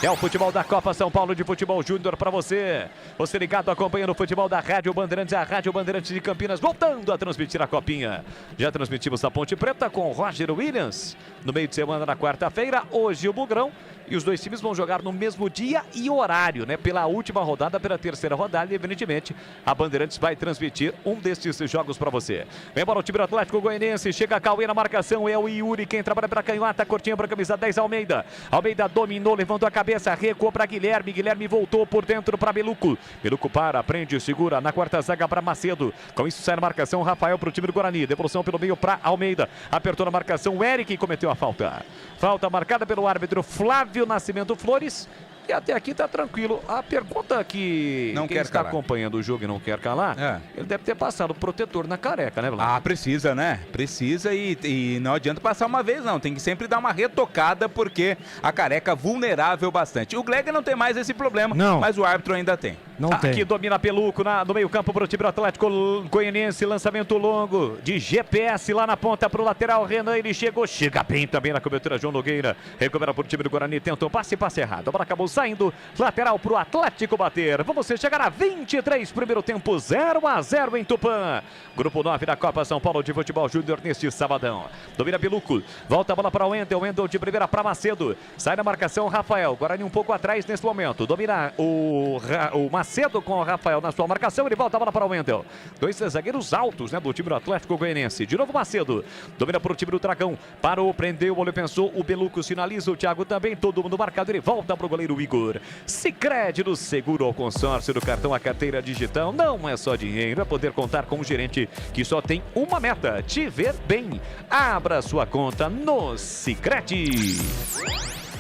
É o futebol da Copa São Paulo de Futebol Júnior para você. Você ligado acompanhando o futebol da Rádio Bandeirantes, a Rádio Bandeirantes de Campinas, voltando a transmitir a Copinha. Já transmitimos a Ponte Preta com o Roger Williams no meio de semana na quarta-feira. Hoje o Bugrão. E os dois times vão jogar no mesmo dia e horário, né? Pela última rodada, pela terceira rodada. E, evidentemente, a Bandeirantes vai transmitir um destes jogos para você. Vem para o time do Atlético Goianiense. Chega a Cauê na marcação. É o Yuri quem trabalha para canhota. Cortinha para a camisa 10, Almeida. Almeida dominou, levantou a cabeça, recuou para Guilherme. Guilherme voltou por dentro para Beluco. Beluco para, prende, segura na quarta zaga para Macedo. Com isso sai na marcação Rafael para o time do Guarani. Devolução pelo meio para Almeida. Apertou na marcação o Eric, cometeu a falta. Falta marcada pelo árbitro Flávio Nascimento Flores. E até aqui tá tranquilo. A pergunta que não quem quer está calar. acompanhando o jogo e não quer calar, ele deve ter passado o protetor na careca, né, Vlad? Ah, precisa, né? Precisa e não adianta passar uma vez, não. Tem que sempre dar uma retocada, porque a careca vulnerável bastante. O Gleger não tem mais esse problema, mas o árbitro ainda tem. Aqui domina Peluco no meio campo pro time do Atlético Goianiense. Lançamento longo de GPS lá na ponta pro lateral Renan. Ele chega bem também na cobertura João Nogueira. Recupera pro time do Guarani, tentou passe errado. A bola acabou saindo, lateral pro Atlético bater. Vamos chegar a 23, primeiro tempo 0-0 em Tupã. Grupo 9 da Copa São Paulo de Futebol Júnior neste sabadão. Domina Peluco, volta a bola para o Wendel de primeira para Macedo. Sai na marcação Rafael, Guarani um pouco atrás nesse momento. Domina o Macedo com o Rafael na sua marcação, ele volta a bola para o Wendel. Dois zagueiros altos, né, do time do Atlético Goianiense. De novo Macedo, domina para o time do Dragão. Parou, prendeu, o olho pensou, o Beluco sinaliza, o Thiago também, todo mundo marcado, ele volta para o goleiro Igor. Sicredi do seguro ao consórcio do cartão a carteira digital. Não é só dinheiro, é poder contar com um gerente que só tem uma meta, te ver bem. Abra sua conta no Sicredi.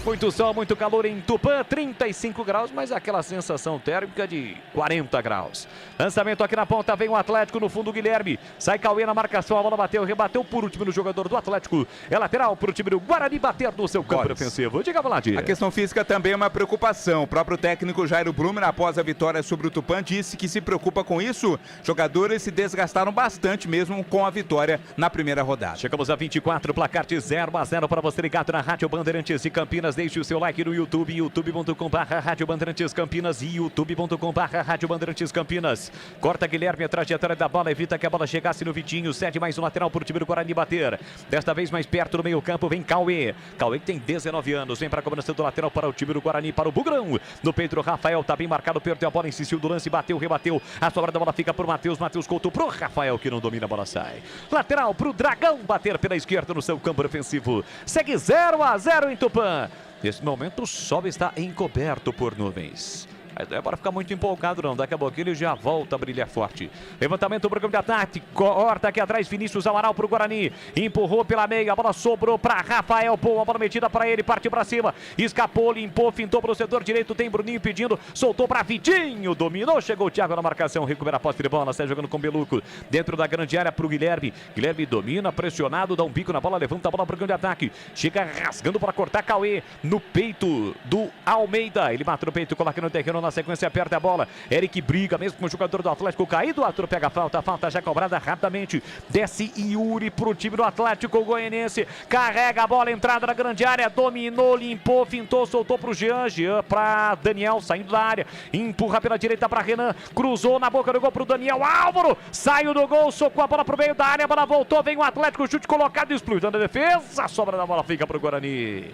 Muito sol, muito calor em Tupã, 35 graus, mas aquela sensação térmica de 40 graus. Lançamento aqui na ponta, vem o Atlético no fundo, Guilherme. Sai Cauê na marcação, a bola bateu, rebateu por último no jogador do Atlético. É lateral para o time do Guarani bater no seu campo defensivo. Diga, Vlad. A questão física também é uma preocupação. O próprio técnico Jairo Blumer, após a vitória sobre o Tupã, disse que se preocupa com isso. Jogadores se desgastaram bastante mesmo com a vitória na primeira rodada. Chegamos a 24, placar de 0-0 para você ligado na Rádio Bandeirantes de Campinas. Deixe o seu like no YouTube, youtube.com/Rádio Bandeirantes Campinas e youtube.com/Rádio Bandeirantes Campinas. Corta Guilherme, a trajetória da bola, evita que a bola chegasse no Vitinho, cede mais um lateral para o time do Guarani bater. Desta vez mais perto do meio campo, vem Cauê. Cauê que tem 19 anos, vem para a cobrança do lateral para o time do Guarani, para o Bugrão. No peito, Rafael tá bem marcado, perdeu a bola, insistiu do lance, bateu, rebateu. A sobra da bola fica por Matheus Couto pro Rafael, que não domina, a bola sai. Lateral para o Dragão bater pela esquerda no seu campo ofensivo. Segue 0-0 em Tupã. Nesse momento o sol está encoberto por nuvens. Mas não é para ficar muito empolgado não, daqui a pouco ele já volta a brilhar forte. Levantamento do programa de ataque, corta aqui atrás, Vinícius Amaral para o Guarani. Empurrou pela meia, a bola sobrou para Rafael, boa bola metida para ele, partiu para cima. Escapou, limpou, fintou para o setor direito, tem Bruninho pedindo, soltou para Vitinho, dominou, chegou o Thiago na marcação, recupera a posse de bola, sai jogando com Beluco. Dentro da grande área para o Guilherme. Guilherme domina, pressionado, dá um bico na bola, levanta a bola para o programa de ataque. Chega rasgando para cortar Cauê no peito do Almeida. Ele mata no peito, coloca no terreno, na sequência aperta a bola. Eric briga mesmo com o jogador do Atlético caído. Arthur pega a falta já cobrada rapidamente. Desce Yuri pro time do Atlético Goianiense. Carrega a bola, entrada na grande área. Dominou, limpou, fintou, soltou pro Jean. Jean pra Daniel, saindo da área. Empurra pela direita pra Renan. Cruzou na boca do gol pro Daniel. Álvaro saiu do gol, socou a bola pro meio da área. A bola voltou, vem o Atlético, chute colocado, explodindo a defesa. A sobra da bola fica pro Guarani.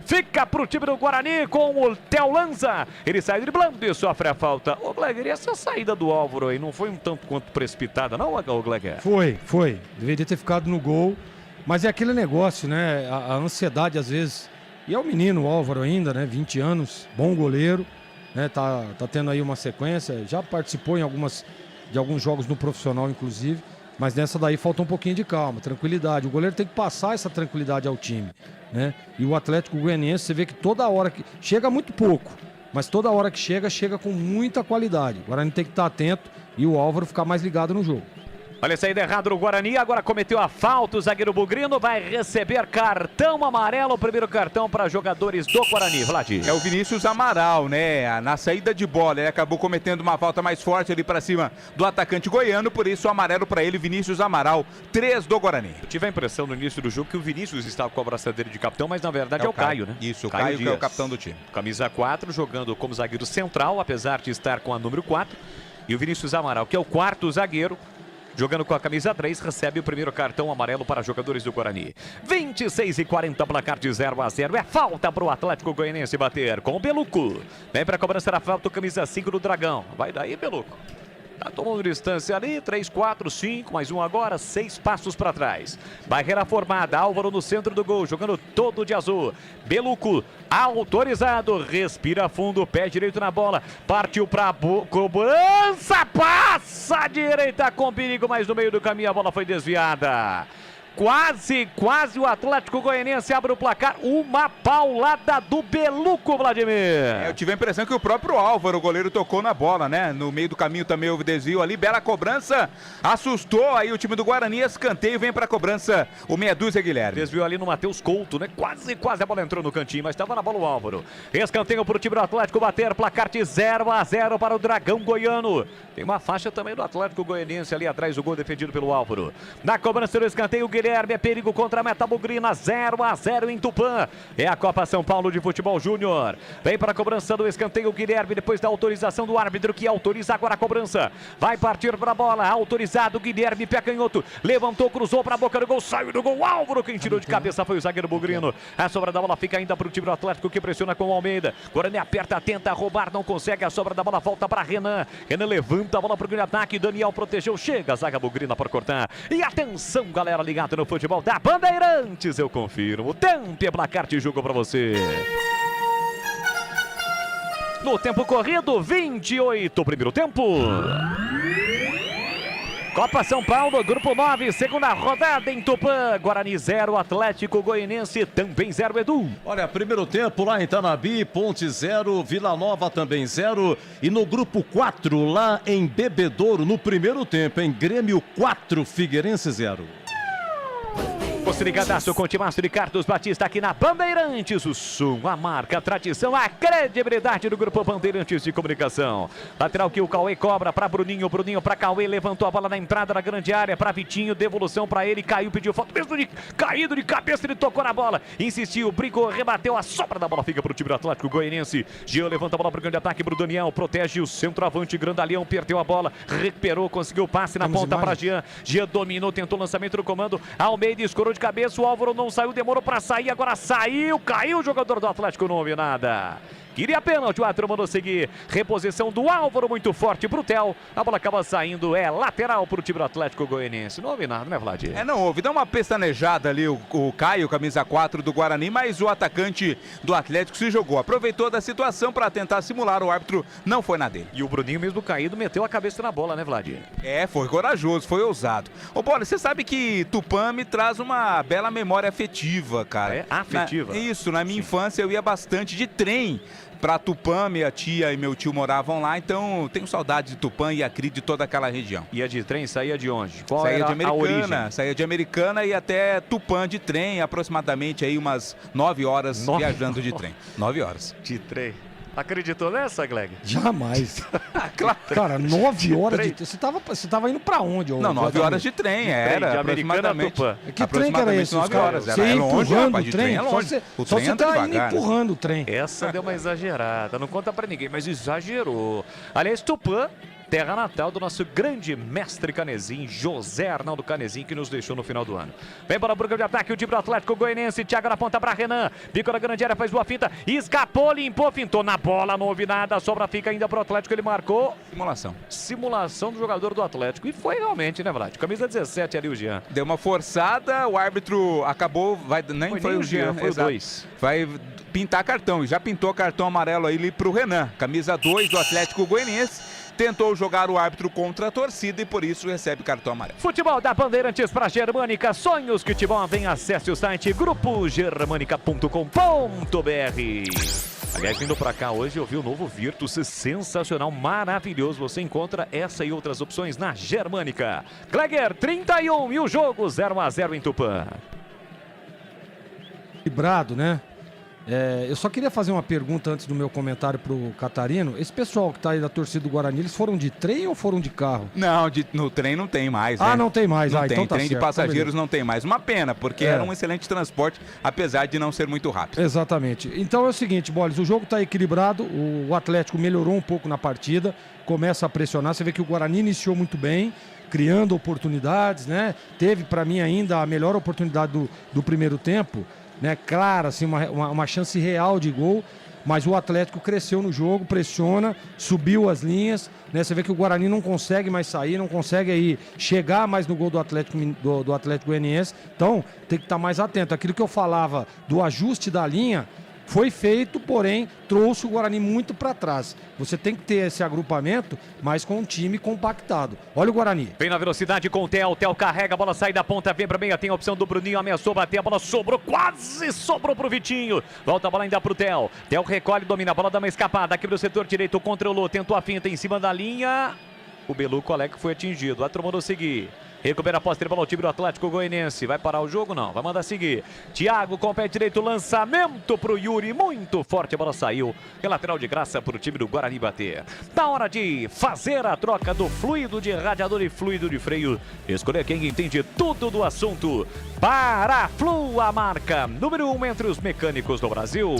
Fica pro time do Guarani com o Theo Lanza. Ele sai driblando e sofre a falta. Ô, Gleger, e essa saída do Álvaro aí não foi um tanto quanto precipitada, não, ô, Gleger? Foi. Deveria ter ficado no gol. Mas é aquele negócio, né? A ansiedade às vezes. E é o menino, o Álvaro ainda, né? 20 anos, bom goleiro, né? Tá tendo aí uma sequência. Já participou de alguns jogos no profissional, inclusive. Mas nessa daí falta um pouquinho de calma, tranquilidade. O goleiro tem que passar essa tranquilidade ao time, né? E o Atlético Goianiense, você vê que toda hora que... Chega muito pouco, mas toda hora que chega com muita qualidade. O Guarani tem que estar atento e o Álvaro ficar mais ligado no jogo. Olha, saída errada do Guarani, agora cometeu a falta, o zagueiro Bugrino vai receber cartão amarelo, o primeiro cartão para jogadores do Guarani, Vladir. É o Vinícius Amaral, né? Na saída de bola, ele acabou cometendo uma falta mais forte ali para cima do atacante goiano, por isso o amarelo para ele, Vinícius Amaral, 3 do Guarani. Eu tive a impressão no início do jogo que o Vinícius estava com a braçadeira de capitão, mas na verdade é o Caio, né? Isso, o Caio que é o capitão do time. Camisa 4, jogando como zagueiro central, apesar de estar com a número 4. E o Vinícius Amaral, que é o quarto zagueiro, jogando com a camisa 3, recebe o primeiro cartão amarelo para jogadores do Guarani. 26:40, placar de 0-0. É falta para o Atlético Goianiense bater com o Beluco. Vem para a cobrança da falta, camisa 5 do Dragão. Vai daí, Beluco. Tá tomando distância ali, 3, 4, 5, mais um agora, 6 passos para trás. Barreira formada, Álvaro no centro do gol, jogando todo de azul. Beluco, autorizado, respira fundo, pé direito na bola, partiu para cobrança, passa à direita com perigo, mas no meio do caminho a bola foi desviada. Quase o Atlético Goianiense abre o placar. Uma paulada do Beluco, Vladimir. Eu tive a impressão que o próprio Álvaro, o goleiro, tocou na bola, né? No meio do caminho também houve desvio ali. Bela cobrança. Assustou aí o time do Guarani. Escanteio, vem pra cobrança o meia dúzia, Guilherme. Desviou ali no Matheus Couto, né? Quase a bola entrou no cantinho, mas estava na bola o Álvaro. Escanteio pro time do Atlético bater. Placar de 0-0 para o Dragão Goiano. Tem uma faixa também do Atlético Goianiense ali atrás, o gol defendido pelo Álvaro. Na cobrança do escanteio, Guilherme, é perigo contra a meta Bugrina, 0-0 em Tupã. É a Copa São Paulo de Futebol Júnior. Vem para a cobrança do escanteio, Guilherme, depois da autorização do árbitro, que autoriza agora a cobrança. Vai partir para a bola, autorizado, Guilherme, pé canhoto, levantou, cruzou para a boca do gol, saiu do gol, Álvaro, quem tirou de cabeça foi o zagueiro Bugrino. A sobra da bola fica ainda para o time do Atlético, que pressiona com o Almeida. Guarani aperta, tenta roubar, não consegue, a sobra da bola volta para Renan. Renan levanta a bola para o grande ataque, Daniel protegeu, chega a zaga Bugrina para cortar. E atenção, galera ligada no futebol da Bandeirantes, eu confirmo. O tempo é placar de jogo para você. No tempo corrido, 28, primeiro tempo. Copa São Paulo, Grupo 9, segunda rodada em Tupã. Guarani 0, Atlético Goianiense também 0, Edu. Olha, primeiro tempo lá em Tanabi, Ponte 0, Vila Nova também 0. E no Grupo 4, lá em Bebedouro, no primeiro tempo, em Grêmio 4, Figueirense 0. Você ligadaço com o Timaço de Carlos Batista aqui na Bandeirantes, o som, a marca, a tradição, a credibilidade do Grupo Bandeirantes de Comunicação. Lateral que o Cauê cobra para Bruninho, Bruninho para Cauê, levantou a bola na entrada da grande área para Vitinho, devolução para ele, caiu, pediu falta, mesmo caído de cabeça, ele tocou na bola, insistiu, brigou, rebateu, a sobra da bola fica para o time do Atlético Goianiense. Jean levanta a bola para o grande ataque para o Daniel, protege o centroavante, Grandalhão, perdeu a bola, recuperou, conseguiu o passe na ponta para Jean. Jean dominou, tentou o lançamento do comando, Almeida escorou de cabeça, o Álvaro não saiu, demorou para sair, agora saiu, caiu o jogador do Atlético, não houve nada. Queria pênalti, o árbitro mandou seguir. Reposição do Álvaro, muito forte pro Theo. A bola acaba saindo, é lateral pro time do Atlético Goianiense. Não houve nada, né, Vladir? Não houve. Dá uma pestanejada ali o Caio, camisa 4 do Guarani, mas o atacante do Atlético se jogou. Aproveitou da situação para tentar simular, o árbitro não foi na dele. E o Bruninho, mesmo caído, meteu a cabeça na bola, né, Vladir? Foi corajoso, foi ousado. Ô, Bola, você sabe que Tupã me traz uma bela memória afetiva, cara. Afetiva? Isso, na minha infância eu ia bastante de trem pra Tupã, minha tia e meu tio moravam lá, então tenho saudade de Tupã e Acri, de toda aquela região. Ia de trem, saía de onde? Qual saía era de Americana, a origem? Saía de Americana e até Tupã de trem, aproximadamente aí umas 9 horas viajando de trem. 9 horas. De trem. Acreditou nessa, Gleg? Jamais. Claro. Cara, 9 horas de trem. Você tava indo pra onde? Não, 9 horas de trem, era. De Americana a Tupã. Que trem que era esse? 9 horas. Você ia empurrando o trem? O Só trem você anda tá indo devagar, empurrando o trem. Essa deu uma exagerada. Não conta pra ninguém, mas exagerou. Aliás, Tupã, terra natal do nosso grande mestre Canezinho, José Arnaldo Canezinho, que nos deixou no final do ano. Vem para o bloco de ataque, o time do Atlético Goianiense, Thiago na ponta para Renan, bico na grande área, faz boa finta, escapou, limpou, fintou na bola, não houve nada, a sobra fica ainda para o Atlético, ele marcou. Simulação do jogador do Atlético, e foi realmente, né, Vlad? Camisa 17 ali o Jean. Deu uma forçada, o árbitro acabou, nem foi o Jean, foi o 2. Vai pintar cartão, e já pintou cartão amarelo aí pro Renan, camisa 2 do Atlético Goianiense. Tentou jogar o árbitro contra a torcida e por isso recebe cartão amarelo. Futebol da Bandeirantes para Germânica. Sonhos que te movem. Acesse o site grupogermanica.com.br. Aliás, vindo pra cá hoje, eu vi o novo Virtus, sensacional, maravilhoso. Você encontra essa e outras opções na Germânica. Kleger, 31 e o jogo 0-0 em Tupã. Equilibrado, né? Eu só queria fazer uma pergunta antes do meu comentário pro Catarino. Esse pessoal que tá aí da torcida do Guarani, eles foram de trem ou foram de carro? Não, no trem não tem mais, né? Ah, não tem mais. Não tem, então tá trem certo. de passageiros não tem mais. Uma pena, porque era um excelente transporte, apesar de não ser muito rápido. Exatamente. Então é o seguinte, Boles, o jogo tá equilibrado, o Atlético melhorou um pouco na partida, começa a pressionar, você vê que o Guarani iniciou muito bem, criando oportunidades, né? Teve para mim ainda a melhor oportunidade do primeiro tempo, né? Claro, assim, uma chance real de gol, mas o Atlético cresceu no jogo, pressiona, subiu as linhas, né? Você vê que o Guarani não consegue mais sair, não consegue aí chegar mais no gol do Atlético Goianiense, então tem que estar mais atento. Aquilo que eu falava do ajuste da linha foi feito, porém trouxe o Guarani muito para trás. Você tem que ter esse agrupamento, mas com um time compactado. Olha o Guarani. Vem na velocidade com o Theo carrega, a bola sai da ponta, vem para meia, tem a opção do Bruninho, ameaçou bater, a bola sobrou, quase sobrou pro Vitinho. Volta a bola ainda pro Theo. Theo recolhe, domina a bola, dá uma escapada aqui pro setor direito, controlou, tentou a finta em cima da linha. O Belu Colega foi atingido, a turma mandou seguir. Recupera a posse de bola o time do Atlético Goianiense. Vai parar o jogo? Não. Vai mandar seguir. Thiago com o pé direito. Lançamento pro Yuri. Muito forte. A bola saiu. É lateral de graça pro time do Guarani bater. Tá hora de fazer a troca do fluido de radiador e fluido de freio. Escolher quem entende tudo do assunto. Paraflu, a marca número 1 entre os mecânicos do Brasil.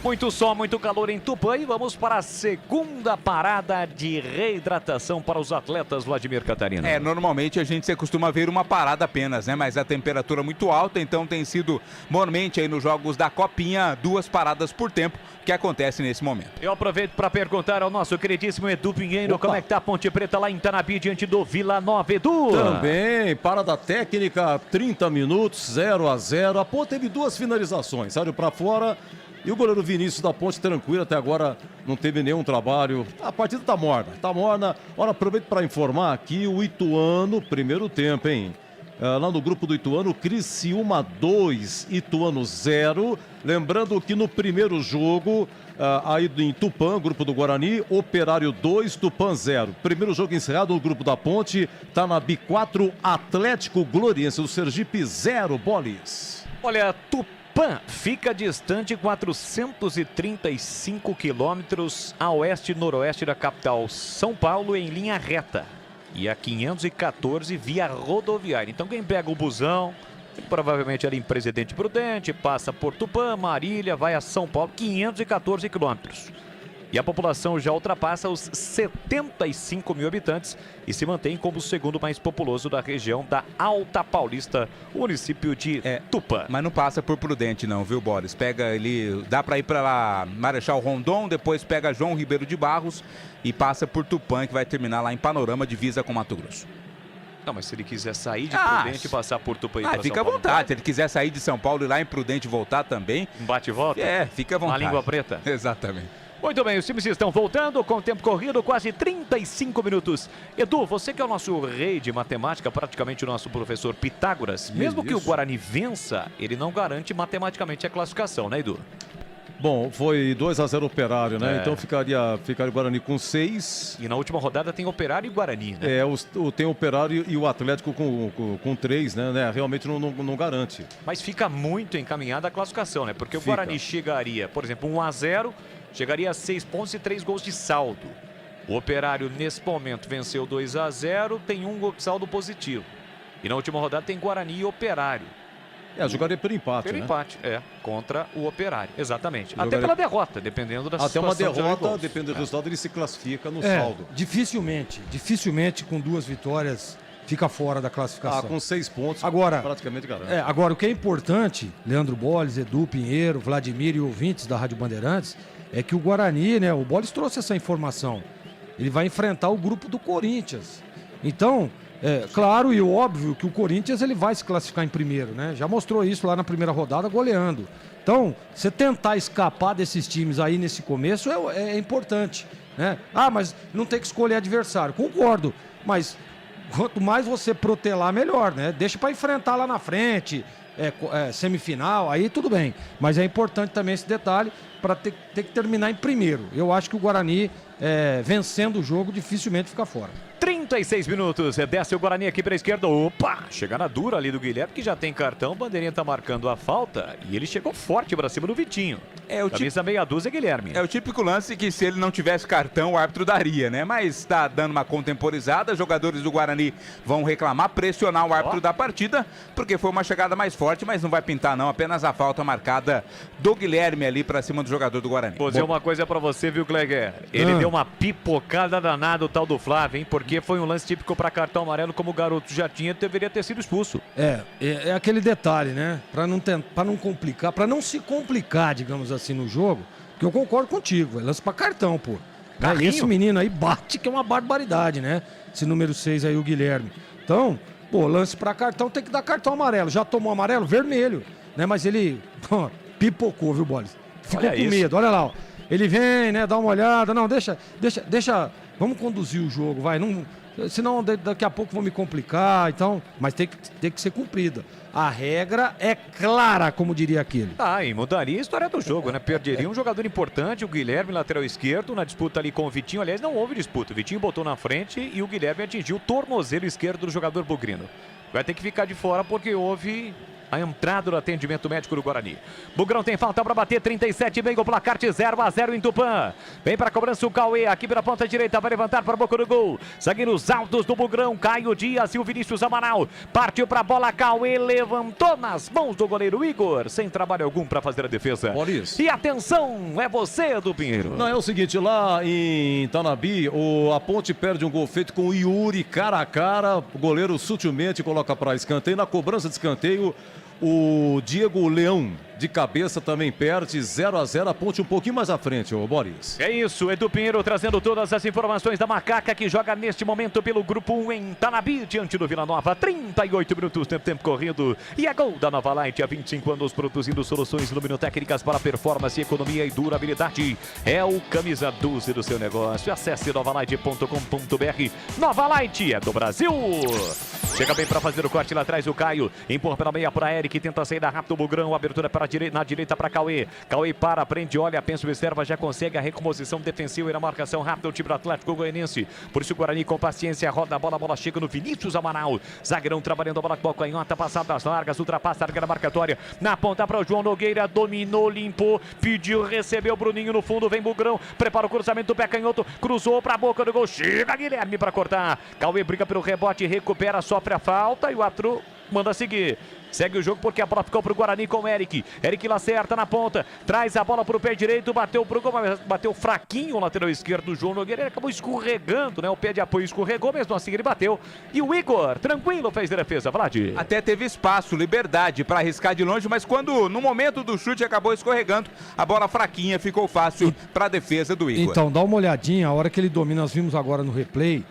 Muito sol, muito calor em Tupã e vamos para a segunda parada de reidratação para os atletas, Vladimir Catarino. Normalmente a gente se costuma ver uma parada apenas, né? Mas a temperatura é muito alta, então tem sido normalmente aí nos jogos da Copinha 2 paradas por tempo que acontece nesse momento. Eu aproveito para perguntar ao nosso queridíssimo Edu Pinheiro, como é que tá a Ponte Preta lá em Tanabi diante do Vila Nova, Edu? Também, parada técnica, 30 minutos, 0-0. A Ponte teve 2 finalizações, saiu para fora. E o goleiro Vinícius da Ponte tranquilo, até agora não teve nenhum trabalho. A partida tá morna. Olha, aproveito para informar aqui o Ituano, primeiro tempo, hein? Lá no grupo do Ituano, Criciúma 2, Ituano 0. Lembrando que no primeiro jogo, aí em Tupã, grupo do Guarani, Operário 2, Tupã 0. Primeiro jogo encerrado no grupo da Ponte, Tanabi 4, Atlético Gloriense do Sergipe 0, Boles. Olha, Tupã fica distante 435 quilômetros a oeste-noroeste da capital São Paulo em linha reta. E a 514 via rodoviária. Então quem pega o busão, provavelmente ali em Presidente Prudente, passa por Tupã, Marília, vai a São Paulo, 514 quilômetros. E a população já ultrapassa os 75 mil habitantes e se mantém como o segundo mais populoso da região da Alta Paulista, o município de Tupã. Mas não passa por Prudente não, viu, Boris? Pega ali, dá para ir para lá Marechal Rondon, depois pega João Ribeiro de Barros e passa por Tupã, que vai terminar lá em Panorama, divisa com Mato Grosso. Não, mas se ele quiser sair de Prudente e passar por Tupã e fica à vontade. Se ele quiser sair de São Paulo e ir lá em Prudente e voltar também. Um bate e volta? Fica à vontade. Uma língua preta? Exatamente. Muito bem, os times estão voltando com o tempo corrido, quase 35 minutos. Edu, você que é o nosso rei de matemática, praticamente o nosso professor Pitágoras, mesmo que o Guarani vença, ele não garante matematicamente a classificação, né, Edu? Bom, foi 2-0 Operário, né? Então ficaria o Guarani com 6. E na última rodada tem Operário e Guarani, né? Tem Operário e o Atlético com 3, né? Realmente não garante. Mas fica muito encaminhada a classificação, né? Porque o Guarani chegaria, por exemplo, 1-0, chegaria a 6 pontos e 3 gols de saldo. O Operário, nesse momento, venceu 2-0, tem 1 gol de saldo positivo. E na última rodada tem Guarani e Operário. Jogaria pelo empate, Pelo empate, contra o Operário, exatamente. Até pela derrota, dependendo da situação. Até uma derrota, dependendo do resultado, ele se classifica no saldo. Dificilmente com 2 vitórias fica fora da classificação. Com 6 pontos, agora, praticamente garante. Agora, o que é importante, Leandro Boles, Edu Pinheiro, Vladimir e ouvintes da Rádio Bandeirantes, é que o Guarani, né, o Boles trouxe essa informação, ele vai enfrentar o grupo do Corinthians. Então, claro e óbvio que o Corinthians ele vai se classificar em primeiro, né? Já mostrou isso lá na primeira rodada, goleando. Então, você tentar escapar desses times aí nesse começo é importante, né? Mas não tem que escolher adversário. Concordo, mas quanto mais você protelar, melhor, né? Deixa para enfrentar lá na frente, semifinal, aí tudo bem. Mas é importante também esse detalhe para ter que terminar em primeiro. Eu acho que o Guarani, vencendo o jogo, dificilmente fica fora. 36 minutos, desce o Guarani aqui para a esquerda, opa, chegada dura ali do Guilherme, que já tem cartão, o bandeirinha tá marcando a falta, e ele chegou forte para cima do Vitinho. Camisa meia dúzia, Guilherme. É o típico lance que se ele não tivesse cartão, o árbitro daria, né? Mas tá dando uma contemporizada, jogadores do Guarani vão reclamar, pressionar o árbitro da partida, porque foi uma chegada mais forte, mas não vai pintar não, apenas a falta marcada do Guilherme ali para cima do jogador do Guarani. Vou dizer uma coisa para você, viu, Cleguer? Ele deu uma pipocada danada, o tal do Flávio, hein? Porque foi um lance típico para cartão amarelo, como o garoto já tinha, deveria ter sido expulso. É aquele detalhe, né? Para não complicar, para não se complicar, digamos assim, no jogo, que eu concordo contigo, é lance para cartão, pô. E esse menino aí bate, que é uma barbaridade, né? Esse número 6 aí, o Guilherme. Então, pô, lance para cartão, tem que dar cartão amarelo. Já tomou amarelo? Vermelho, né? Mas ele pipocou, viu, Boris? Ficou com medo, olha lá, ó. Ele vem, né, dá uma olhada, não, deixa, vamos conduzir o jogo, vai, não, senão daqui a pouco vão me complicar, então, mas tem que ser cumprida. A regra é clara, como diria aquele. E mudaria a história do jogo, né? Perderia um jogador importante, o Guilherme, lateral esquerdo, na disputa ali com o Vitinho. Aliás, não houve disputa, o Vitinho botou na frente e o Guilherme atingiu o tornozelo esquerdo do jogador bugrino. Vai ter que ficar de fora porque houve a entrada do atendimento médico do Guarani. Bugrão tem falta para bater, 37,5, o placar de 0-0 em Tupã. Vem para a cobrança o Cauê, aqui pela ponta direita, vai levantar para a boca do gol. Zagueiros altos do Bugrão, Caio Dias e o Vinícius Amaral. Partiu para a bola, Cauê levantou nas mãos do goleiro Igor, sem trabalho algum para fazer a defesa. Boris. E atenção, é você, do Pinheiro. Não, é o seguinte, lá em Tanabi, a Ponte perde um gol feito com o Yuri, cara a cara. O goleiro sutilmente coloca para escanteio. Na cobrança de escanteio, o Diego Leão de cabeça também perde, 0-0, a Ponte um pouquinho mais à frente, ô Boris. É isso, Edu Pinheiro trazendo todas as informações da Macaca, que joga neste momento pelo Grupo 1 em Tanabi, diante do Vila Nova, 38 minutos, tempo corrido, e é gol da Nova Light, há 25 anos produzindo soluções luminotécnicas para performance, economia e durabilidade. É o camisa 12 do seu negócio. Acesse novalight.com.br. Nova Light é do Brasil. Chega bem para fazer o corte lá atrás, o Caio empurra pela meia para Eric, tenta sair rápido o Bugrão, abertura para na direita para Cauê. Cauê para, prende, olha, pensa, observa, já consegue a recomposição defensiva e a marcação rápida do time do Atlético Goianiense. Por isso o Guarani com paciência roda a bola chega no Vinícius Amaral. Zagueirão trabalhando a bola com a canhota, passada das largas, ultrapassa a larga marcatória. Na ponta para o João Nogueira, dominou, limpou, pediu, recebeu o Bruninho no fundo, vem Bugrão, prepara o cruzamento do pé canhoto, cruzou para a boca do gol, chega Guilherme para cortar. Cauê briga pelo rebote, recupera, sofre a falta e o Atru manda seguir. Segue o jogo porque a bola ficou pro Guarani com o Eric. Eric lá acerta na ponta, traz a bola pro pé direito, bateu pro gol, mas bateu fraquinho o lateral esquerdo do João Nogueira. Ele acabou escorregando, né? O pé de apoio escorregou, mesmo assim ele bateu. E o Igor, tranquilo, fez defesa, Vlad. Até teve espaço, liberdade para arriscar de longe, mas quando no momento do chute acabou escorregando, a bola fraquinha ficou fácil para a defesa do Igor. Então, dá uma olhadinha, a hora que ele domina, nós vimos agora no replay.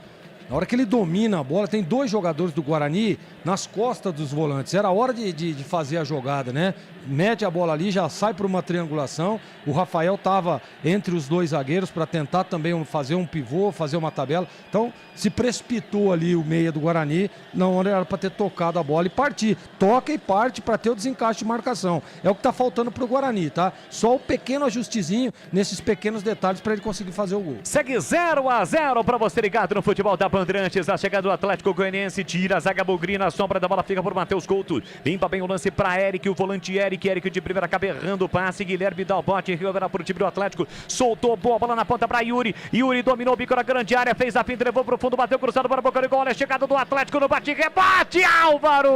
Na hora que ele domina a bola, tem dois jogadores do Guarani nas costas dos volantes. Era hora de fazer a jogada, né? Mete a bola ali, já sai para uma triangulação. O Rafael estava entre os dois zagueiros para tentar também fazer um pivô, fazer uma tabela. Então, se precipitou ali o meia do Guarani. Não era para ter tocado a bola e partir. Toca e parte para ter o desencaixe de marcação. É o que está faltando para o Guarani, tá? Só o pequeno ajustezinho nesses pequenos detalhes para ele conseguir fazer o gol. Segue 0-0 para você ligado no futebol da Bandeirantes. A chegada do Atlético Goianiense, tira a zaga bugrina, a sombra da bola fica por Matheus Couto. Limpa bem o lance para Eric, o volante Eric de primeira acaba errando o passe. Guilherme dá o bote, recupera para o time do Atlético. Soltou boa bola na ponta para Yuri. Yuri dominou o bico na grande área, fez a finta, levou para o fundo, bateu cruzado para a boca do gol. É chegada do Atlético no bate-rebate, Álvaro!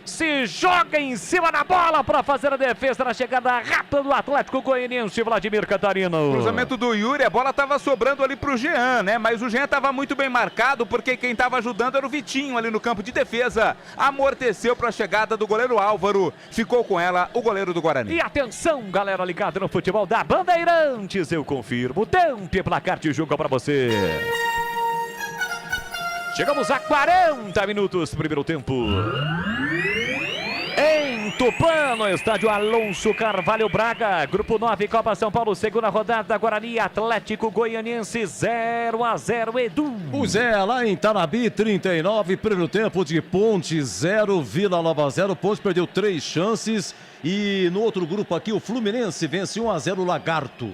Se joga em cima da bola para fazer a defesa na chegada rápida do Atlético Goianiense, Vladimir Catarino. Cruzamento do Yuri, a bola estava sobrando ali pro Jean, né? Mas o Jean estava muito bem marcado porque quem estava ajudando era o Vitinho ali no campo de defesa. Amorteceu para a chegada do goleiro Álvaro. Ficou com ela o goleiro do Guarani. E atenção, galera ligada no futebol da Bandeirantes, eu confirmo. Tempo e placar de jogo para você. Chegamos a 40 minutos, primeiro tempo. Em Tupã, no estádio Alonso Carvalho Braga. Grupo 9, Copa São Paulo, segunda rodada, Guarani Atlético Goianiense 0-0, Edu. O Zé, lá em Tanabi, 39, primeiro tempo de Ponte 0, Vila Nova 0. Ponte perdeu 3 chances. E no outro grupo aqui, o Fluminense vence 1-0 o Lagarto.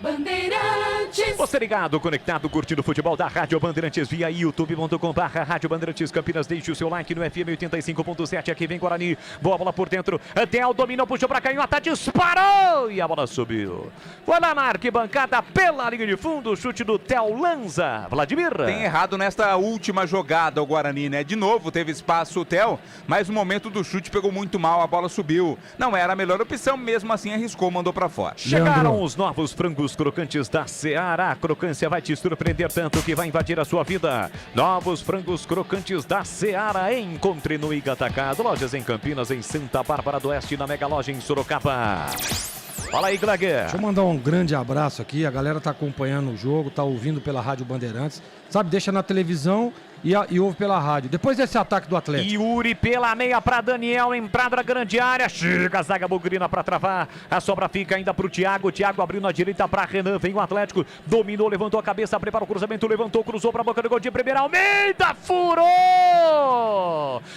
Bandeirantes. Você ligado, conectado, curtindo o futebol da Rádio Bandeirantes via youtube.com/Rádio Bandeirantes Campinas. Deixe o seu like no FM 85.7. Aqui vem Guarani. Boa bola por dentro. Theo dominou, puxou pra canhota, disparou e a bola subiu. Foi lá na arquibancada pela linha de fundo. Chute do Theo Lanza. Vladimir. Tem errado nesta última jogada o Guarani, né? De novo teve espaço o Theo, mas no momento do chute pegou muito mal, a bola subiu. Não era a melhor opção, mesmo assim arriscou, mandou pra fora. Chegaram os novos frangos crocantes da Seara. A crocância vai te surpreender tanto que vai invadir a sua vida. Novos frangos crocantes da Seara. Encontre no Iga Atacado. Lojas em Campinas, em Santa Bárbara do Oeste, na Mega Loja em Sorocaba. Fala aí, Glaguer. Deixa eu mandar um grande abraço aqui. A galera tá acompanhando o jogo, tá ouvindo pela Rádio Bandeirantes. Sabe, deixa na televisão e ouve pela rádio. Depois desse ataque do Atlético. Yuri pela meia para Daniel, entrada na grande área. Chega a zaga bugrina para travar. A sobra fica ainda para o Thiago. Thiago abriu na direita para Renan. Vem o Atlético. Dominou, levantou a cabeça, prepara o cruzamento. Levantou, cruzou para a boca do gol de primeira. Almeida furou!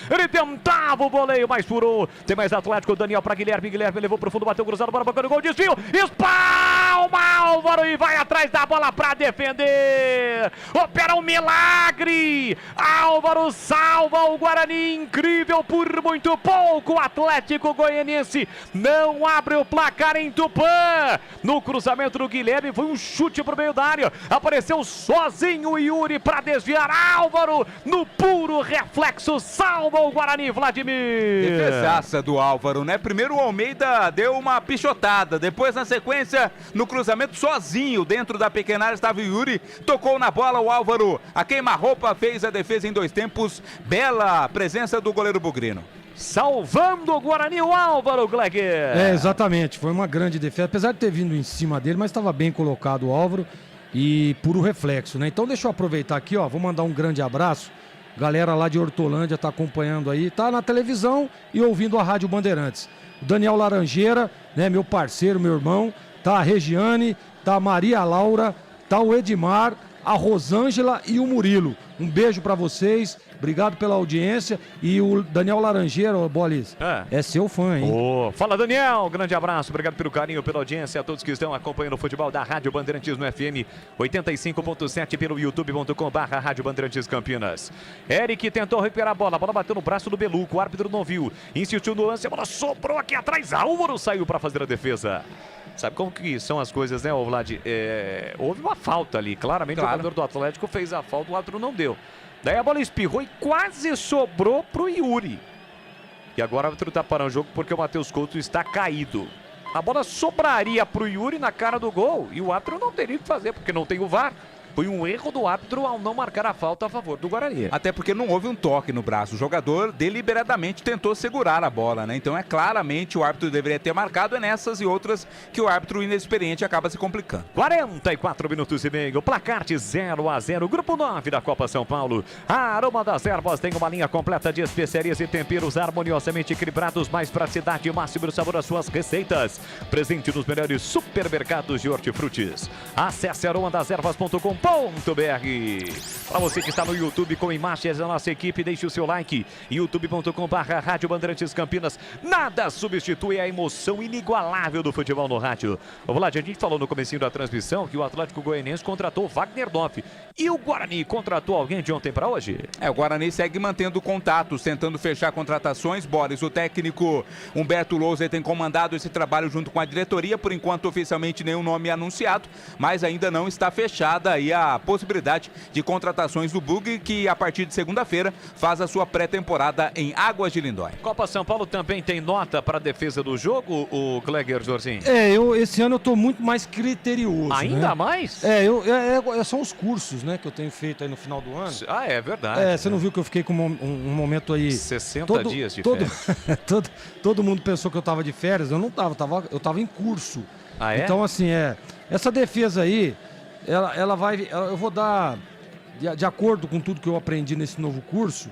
Ele tentava o voleio, mas furou. Tem mais Atlético. Daniel para Guilherme. Guilherme levou para o fundo, bateu cruzado para a boca do gol. Desvio. Espalma Álvaro e vai atrás da bola para defender. Opera um milagre. Álvaro salva o Guarani, incrível por muito pouco. O Atlético Goianiense não abre o placar em Tupã. No cruzamento do Guilherme foi um chute pro meio da área. Apareceu sozinho o Yuri para desviar. Álvaro no puro reflexo salva o Guarani, Vladimir. Defesaça do Álvaro, né? Primeiro o Almeida deu uma pichotada, depois na sequência no cruzamento sozinho dentro da pequena área estava o Yuri, tocou na bola o Álvaro. A queima-roupa fez a defesa em 2 tempos. Bela presença do goleiro bugrino. Salvando o Guarani, o Álvaro, Gleguer. Exatamente. Foi uma grande defesa. Apesar de ter vindo em cima dele, mas estava bem colocado o Álvaro e puro reflexo, né? Então deixa eu aproveitar aqui, ó. Vou mandar um grande abraço. Galera lá de Hortolândia tá acompanhando aí. Tá na televisão e ouvindo a Rádio Bandeirantes. O Daniel Laranjeira, né? Meu parceiro, meu irmão. Tá a Regiane, tá a Maria Laura, tá o Edmar, a Rosângela e o Murilo. Um beijo pra vocês, obrigado pela audiência. E o Daniel Laranjeira, Bolis, é seu fã, hein? Fala, Daniel, grande abraço, obrigado pelo carinho, pela audiência, a todos que estão acompanhando o futebol da Rádio Bandeirantes no FM 85.7 pelo youtube.com/Rádio Bandeirantes Campinas. Eric tentou recuperar a bola bateu no braço do Beluco, o árbitro não viu, insistiu no lance, a bola sobrou aqui atrás, Álvaro saiu pra fazer a defesa. Sabe como que são as coisas, né, Vlad? Houve uma falta ali, claramente o jogador do Atlético fez a falta, o árbitro não deu. Daí a bola espirrou e quase sobrou pro Yuri. E agora o árbitro tá parando o jogo porque o Matheus Couto está caído. A bola sobraria pro Yuri na cara do gol e o árbitro não teria o que fazer porque não tem o VAR. Foi um erro do árbitro ao não marcar a falta a favor do Guarani. Até porque não houve um toque no braço. O jogador deliberadamente tentou segurar a bola, né? Então claramente o árbitro deveria ter marcado nessas e outras que o árbitro inexperiente acaba se complicando. 44 minutos e meio, placar de 0-0, grupo 9 da Copa São Paulo. A Aroma das Ervas tem uma linha completa de especiarias e temperos harmoniosamente equilibrados, mais praticidade e máximo sabor às suas receitas. Presente nos melhores supermercados de hortifrutis. Acesse aromadeservas.com.br. Para você que está no YouTube com imagens da nossa equipe, deixe o seu like. youtube.com/Rádio Bandeirantes Campinas. Nada substitui a emoção inigualável do futebol no rádio. Vlad, a gente falou no comecinho da transmissão que o Atlético Goianiense contratou Wagner Doff. E o Guarani contratou alguém de ontem para hoje? O Guarani segue mantendo contatos, tentando fechar contratações. Boris, o técnico Humberto Louser tem comandado esse trabalho junto com a diretoria. Por enquanto, oficialmente, nenhum nome anunciado, mas ainda não está fechada aí a possibilidade de contratações do Bug, que a partir de segunda-feira faz a sua pré-temporada em Águas de Lindóia. Copa São Paulo também tem nota para a defesa do jogo, o Gleguer Jorginho? Esse ano eu tô muito mais criterioso. Ainda mais? São os cursos, né, que eu tenho feito aí no final do ano. É verdade. Você não viu que eu fiquei com um momento aí... 60 dias de férias. Todo mundo pensou que eu tava de férias, eu não tava, eu tava em curso. Então, assim, essa defesa aí, ela vai... Eu vou dar, de acordo com tudo que eu aprendi nesse novo curso,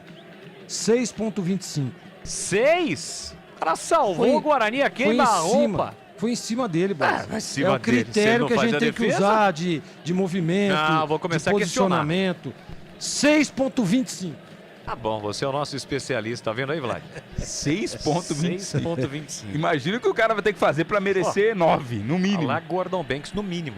6,25. 6? O cara salvou o Guarani a queima-roupa. Foi em cima dele, Boris. É o critério que a gente tem que usar de movimento, vou começar de posicionamento. 6,25. Tá bom, você é o nosso especialista, tá vendo aí, Vlad? 6,25. Imagina o que o cara vai ter que fazer pra merecer 9, no mínimo. Lá Gordon Banks, no mínimo.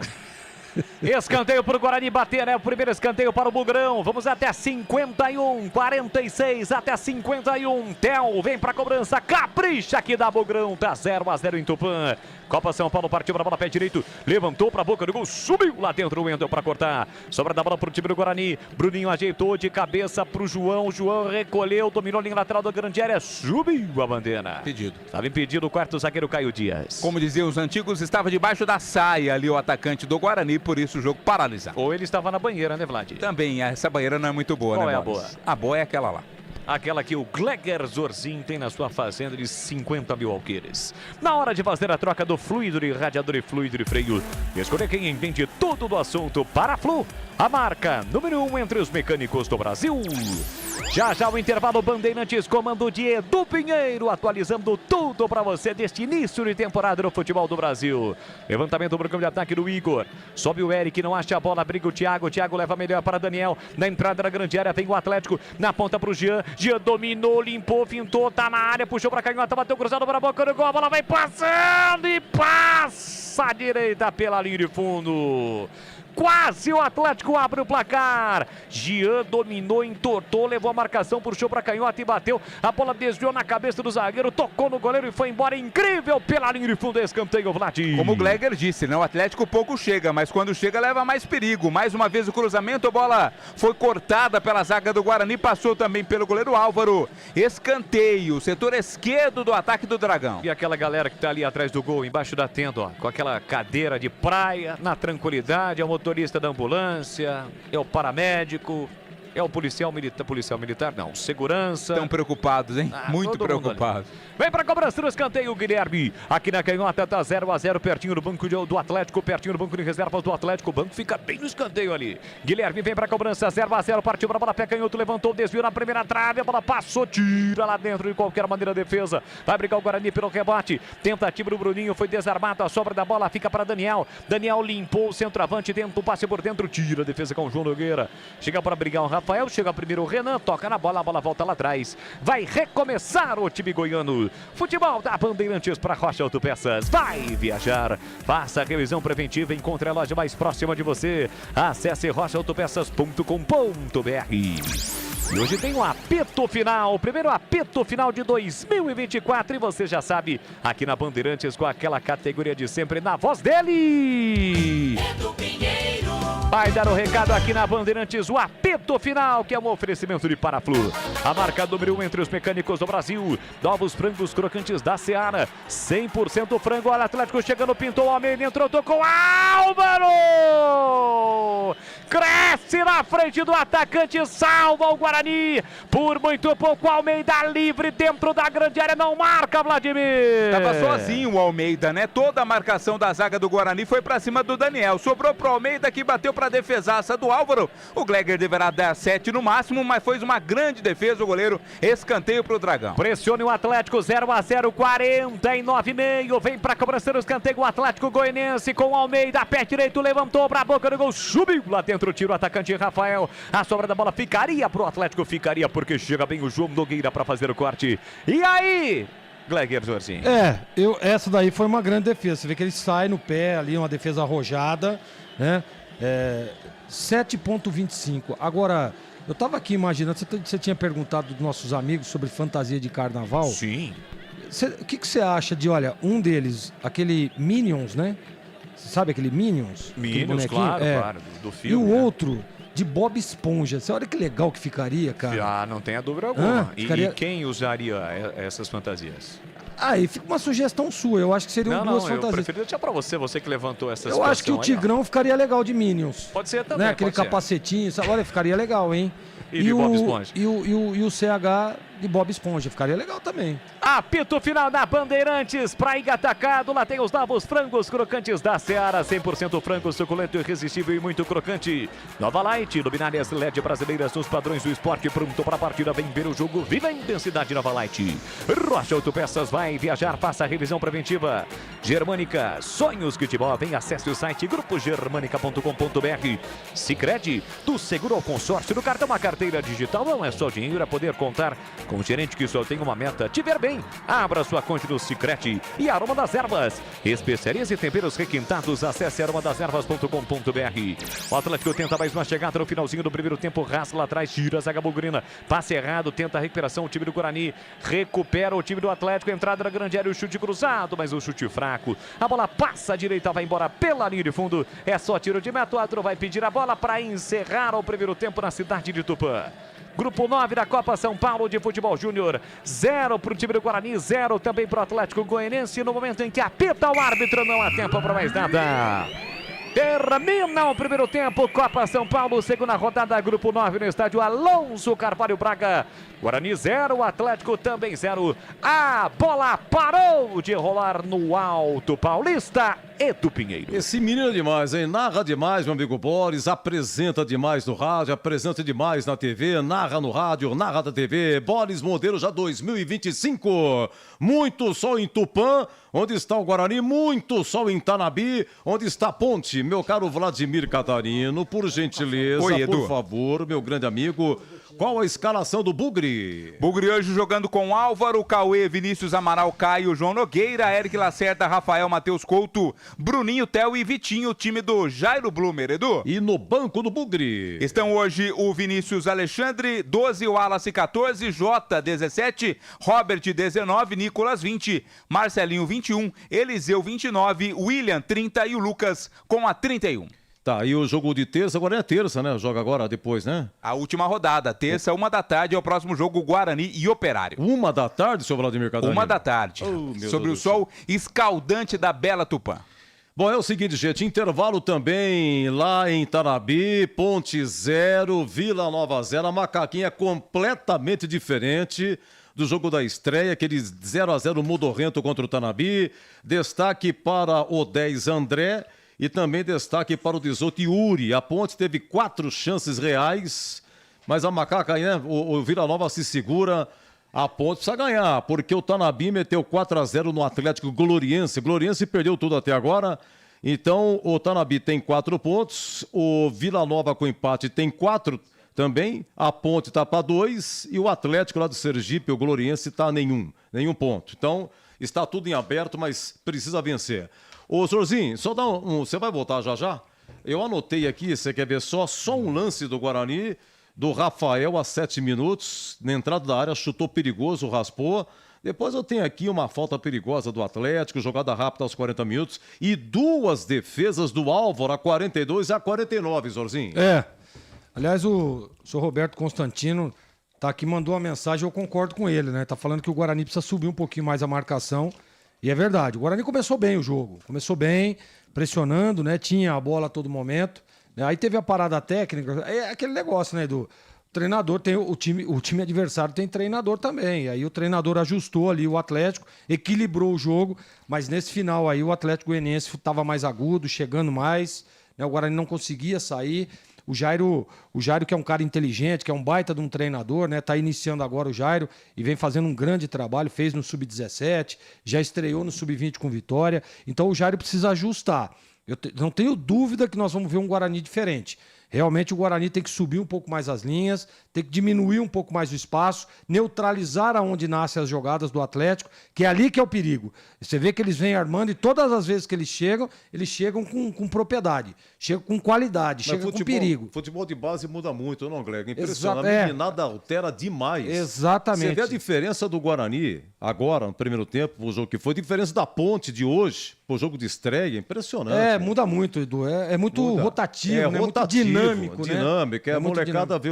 Escanteio pro Guarani bater, né? O primeiro escanteio para o Bugrão. Vamos até 51, 46 até 51. Theo vem pra cobrança, capricha aqui da Bugrão. Tá 0-0 em Tupã. Copa São Paulo partiu pra bola, pé direito. Levantou pra boca do gol, subiu lá dentro o Wendel pra cortar. Sobra da bola pro time do Guarani. Bruninho ajeitou de cabeça pro João. João recolheu, dominou a linha lateral da grande área. Subiu a bandeira. Impedido. Estava impedido o quarto zagueiro Caio Dias. Como diziam os antigos, estava debaixo da saia ali o atacante do Guarani, por isso o jogo paralisado. Ou ele estava na banheira, né, Vlad? Também, essa banheira não é muito boa, Qual né, é a Boris? boa? A boa é aquela lá. Aquela que o Gleger Zorzin tem na sua fazenda de 50 mil alqueires. Na hora de fazer a troca do fluido de radiador e fluido de freio, escolher quem entende tudo do assunto. Paraflu, a marca número 1 entre os mecânicos do Brasil. Já o intervalo, Bandeirantes, comando de Edu Pinheiro, atualizando tudo para você deste início de temporada no futebol do Brasil. Levantamento pro campo de ataque do Igor. Sobe o Eric, não acha a bola, briga o Thiago. Thiago leva melhor para Daniel. Na entrada da grande área vem o Atlético. Na ponta pro Jean. Jean dominou, limpou, fintou, tá na área, puxou pra canhota, bateu cruzado para a boca do gol. A bola vai passando e passa à direita pela linha de fundo. Quase o Atlético abre o placar. Jean dominou, entortou, levou a marcação, puxou para canhota e bateu. A bola desviou na cabeça do zagueiro, tocou no goleiro e foi embora. Incrível pela linha de fundo, escanteio, Vlad. Como o Gleger disse, né? O Atlético pouco chega, mas quando chega leva mais perigo. Mais uma vez o cruzamento, a bola foi cortada pela zaga do Guarani, passou também pelo goleiro Álvaro. Escanteio, setor esquerdo do ataque do Dragão. E aquela galera que tá ali atrás do gol, embaixo da tenda, ó, com aquela cadeira de praia, na tranquilidade, é o motorista da ambulância, é o paramédico, é o policial militar não, segurança. Estão preocupados, hein? Muito preocupados. Vem pra cobrança no escanteio, Guilherme. Aqui na canhota tá 0-0, pertinho do banco do Atlético, pertinho do banco de reservas do Atlético. O banco fica bem no escanteio ali. Guilherme vem pra cobrança, 0-0, partiu pra bola, pé canhoto, levantou, desviou na primeira trave, a bola passou, tira lá dentro de qualquer maneira a defesa. Vai brigar o Guarani pelo rebote. Tentativa do Bruninho, foi desarmado, a sobra da bola fica para Daniel. Daniel limpou o centroavante, tenta o passe por dentro, tira a defesa com o João Nogueira. Chega para brigar o Rafael, chega primeiro o Renan, toca na bola, a bola volta lá atrás. Vai recomeçar o time goiano. Futebol da Bandeirantes para Rocha Autopeças. Vai viajar, faça a revisão preventiva, encontre a loja mais próxima de você. Acesse rochaautopeças.com.br. E hoje tem o apito final, o primeiro apito final de 2024. E você já sabe, aqui na Bandeirantes, com aquela categoria de sempre, na voz dele. Edu Pinheiro. Vai dar o recado aqui na Bandeirantes, o apito final, que é um oferecimento de Paraflu. A marca número 1 entre os mecânicos do Brasil. Novos frangos crocantes da Seara. 100% frango. Olha, Atlético chegando, pintou o Almeida, entrou, tocou Álvaro! Cresce na frente do atacante, salva o Guarani. Por muito pouco, Almeida livre dentro da grande área, não marca, Vladimir. Tava sozinho o Almeida, né? Toda a marcação da zaga do Guarani foi pra cima do Daniel. Sobrou pro Almeida, que bateu pra defesaça do Álvaro. O Gleger deverá dar 7 no máximo, mas foi uma grande defesa o goleiro. Escanteio pro Dragão. Pressione o Atlético, 0-0, 49,5. Vem pra cobrança do escanteio o Atlético Goianiense com o Almeida. Pé direito, levantou pra boca do gol, subiu lá dentro, tira o atacante Rafael. A sobra da bola ficaria pro Atlético, ficaria porque chega bem o João Nogueira pra fazer o corte. E aí, Gleger Zorzin? Essa daí foi uma grande defesa. Você vê que ele sai no pé ali, uma defesa arrojada, né? 7,25. Agora, eu tava aqui imaginando, você tinha perguntado dos nossos amigos sobre fantasia de carnaval. Sim. O que você acha de, olha, um deles, aquele Minions, né? Você sabe aquele Minions? Minions, claro, do filme. E o outro, de Bob Esponja. Você olha que legal que ficaria, cara. Não tenha dúvida alguma. Ficaria... E quem usaria essas fantasias? Aí fica uma sugestão sua, eu acho que seriam duas fantasias. Eu prefiro deixar pra você que levantou essa situação. Eu acho que o Tigrão ficaria legal de Minions. Pode ser também, né? Aquele capacetinho, olha, ficaria legal, hein? E de Bob Esponja. E o CH de Bob Esponja. Ficaria legal também. Apito final da Bandeirantes para Atacado. Lá tem os novos frangos crocantes da Seara. 100% frango suculento, irresistível e muito crocante. Nova Light, luminárias LED brasileiras nos padrões do esporte. Pronto para a partida, vem ver o jogo. Viva a intensidade Nova Light. Rocha Autopeças vai viajar, faça a revisão preventiva. Germânica, sonhos que te movem. Acesse o site grupogermanica.com.br. Sicredi, do seguro ao consórcio, do cartão à carteira digital. Não é só dinheiro, é poder contar com gerente que só tem uma meta, te ver bem. Abra sua conta no Sicredi. E Aroma das Ervas, especiarias e temperos requintados. Acesse aromadeservas.com.br. O Atlético tenta mais uma chegada no finalzinho do primeiro tempo. Rasca lá atrás, tira a zaga bugrina. Passe errado, tenta a recuperação. O time do Guarani recupera o time do Atlético. Entrada na grande área, o chute cruzado, mas o chute fraco. A bola passa à direita, vai embora pela linha de fundo. É só tiro de meta. O Atro vai pedir a bola para encerrar o primeiro tempo na cidade de Tupã. Grupo 9 da Copa São Paulo de Futebol Júnior. 0 para o time do Guarani, 0 também para o Atlético Goianiense. No momento em que apita o árbitro, não há tempo para mais nada. Termina o primeiro tempo, Copa São Paulo, segunda rodada, Grupo 9 no estádio Alonso Carvalho Braga. Guarani 0, Atlético também 0. A bola parou de rolar no Alto Paulista. Edu Pinheiro. Esse menino é demais, hein? Narra demais, meu amigo Boris, apresenta demais no rádio, apresenta demais na TV, narra no rádio, narra na TV. Boris modelo já 2025. Muito sol em Tupã, onde está o Guarani, muito sol em Tanabi, onde está a Ponte. Meu caro Vladimir Catarino, por gentileza, oi, Edu, por favor, meu grande amigo, qual a escalação do Bugre? Bugre hoje jogando com Álvaro, Cauê, Vinícius Amaral, Caio, João Nogueira, Eric Lacerda, Rafael, Matheus Couto, Bruninho, Theo e Vitinho, o time do Jairo Blumer, Edu. E no banco do Bugre estão hoje o Vinícius Alexandre, 12, o Wallace 14, Jota 17, Robert 19, Nicolas 20, Marcelinho 21, Eliseu 29, William 30 e o Lucas com a 31. Tá, e o jogo de terça, agora é terça, né? Joga agora, depois, né? A última rodada, terça, 1h é o próximo jogo, Guarani e Operário. 1h, seu Vladimir Catarino? 1h, sobre o sol escaldante da Bela Tupã. Bom, é o seguinte, gente, intervalo também lá em Tanabi, Ponte 0, Vila Nova 0, a macaquinha completamente diferente do jogo da estreia, aquele 0-0 mudorrento contra o Tanabi. Destaque para o 10 André e também destaque para o 18 Yuri. A Ponte teve 4 chances reais, mas a macaca, né, o Vila Nova se segura. A Ponte precisa ganhar, porque o Tanabi meteu 4-0 no Atlético Gloriense. Gloriense perdeu tudo até agora. Então, o Tanabi tem 4 pontos. O Vila Nova com empate tem 4 também. A Ponte está para 2. E o Atlético lá do Sergipe, o Gloriense, está nenhum ponto. Então, está tudo em aberto, mas precisa vencer. Ô, Zorzinho, só dá você vai voltar já? Eu anotei aqui, você quer ver só um lance do Guarani, do Rafael a 7 minutos, na entrada da área, chutou perigoso, raspou. Depois eu tenho aqui uma falta perigosa do Atlético, jogada rápida aos 40 minutos e 2 defesas do Álvaro a 42 e a 49, Zorzinho. Aliás, o senhor Roberto Constantino tá aqui, mandou uma mensagem, eu concordo com ele, né? Tá falando que o Guarani precisa subir um pouquinho mais a marcação. E é verdade, o Guarani começou bem o jogo, começou bem, pressionando, né? Tinha a bola a todo momento. Aí teve a parada técnica, é aquele negócio, né, Edu? O treinador tem o time adversário tem treinador também. Aí o treinador ajustou ali o Atlético, equilibrou o jogo, mas nesse final aí o Atlético Goianiense estava mais agudo, chegando mais, né? O Guarani não conseguia sair. O Jairo, que é um cara inteligente, que é um baita de um treinador, né? Tá iniciando agora o Jairo e vem fazendo um grande trabalho, fez no Sub-17, já estreou no Sub-20 com vitória. Então o Jairo precisa ajustar. Eu não tenho dúvida que nós vamos ver um Guarani diferente. Realmente o Guarani tem que subir um pouco mais as linhas, tem que diminuir um pouco mais o espaço, neutralizar aonde nascem as jogadas do Atlético, que é ali que é o perigo. Você vê que eles vêm armando e todas as vezes que eles chegam com propriedade, chegam com qualidade, chegam com perigo. Futebol de base muda muito, não, Greg? Impressionante. A meninada altera demais. Exatamente. Você vê a diferença do Guarani agora, no primeiro tempo, o jogo que foi, a diferença da Ponte de hoje, pro jogo de estreia, impressionante. Muda muito, Edu. É muito rotativo, né? Muito dinâmico, né? A molecada vê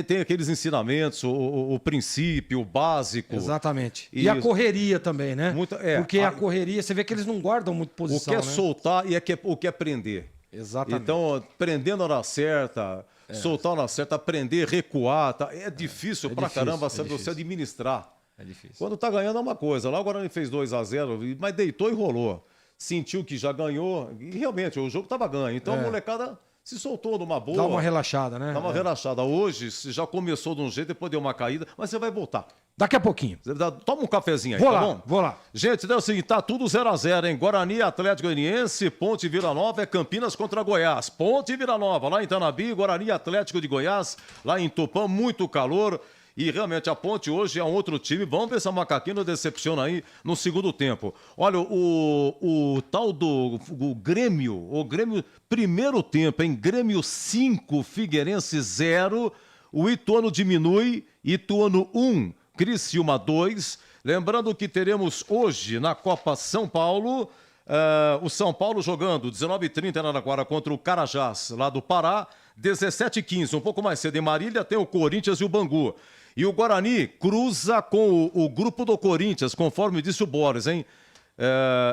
tem aqueles ensinamentos, o princípio, o básico. Exatamente. E a correria também, né? Porque a correria, você vê que eles não guardam muito posição, o que é soltar e o que é prender. Exatamente. Então, prendendo a hora certa, soltar na certa, aprender, recuar. Tá? É difícil pra caramba você administrar. É difícil. Quando tá ganhando é uma coisa. Lá agora ele fez 2-0, mas deitou e rolou. Sentiu que já ganhou. E realmente, o jogo tava ganho. Então a molecada se soltou numa boa. Dá uma relaxada, né? Dá uma relaxada. Hoje, já começou de um jeito, depois deu uma caída, mas você vai voltar. Daqui a pouquinho. Toma um cafezinho aí, Vou bom? lá. Gente, é o seguinte, tá tudo 0-0, hein? Guarani, Atlético Goianiense, Ponte Vila Nova, é Campinas contra Goiás. Ponte Vila Nova, lá em Tanabi, Guarani, Atlético de Goiás, lá em Tupã, muito calor. E realmente a Ponte hoje é um outro time. Vamos ver se a Macaquinha não decepciona aí no segundo tempo. Olha, o tal do Grêmio, primeiro tempo, hein? Grêmio 5, Figueirense 0. O Ituano diminui, Ituano 1, Criciúma 2. Lembrando que teremos hoje na Copa São Paulo, o São Paulo jogando 19h30 em Araraquara contra o Carajás, lá do Pará. 17h15, um pouco mais cedo em Marília, tem o Corinthians e o Bangu. E o Guarani cruza com o grupo do Corinthians, conforme disse o Boris, hein?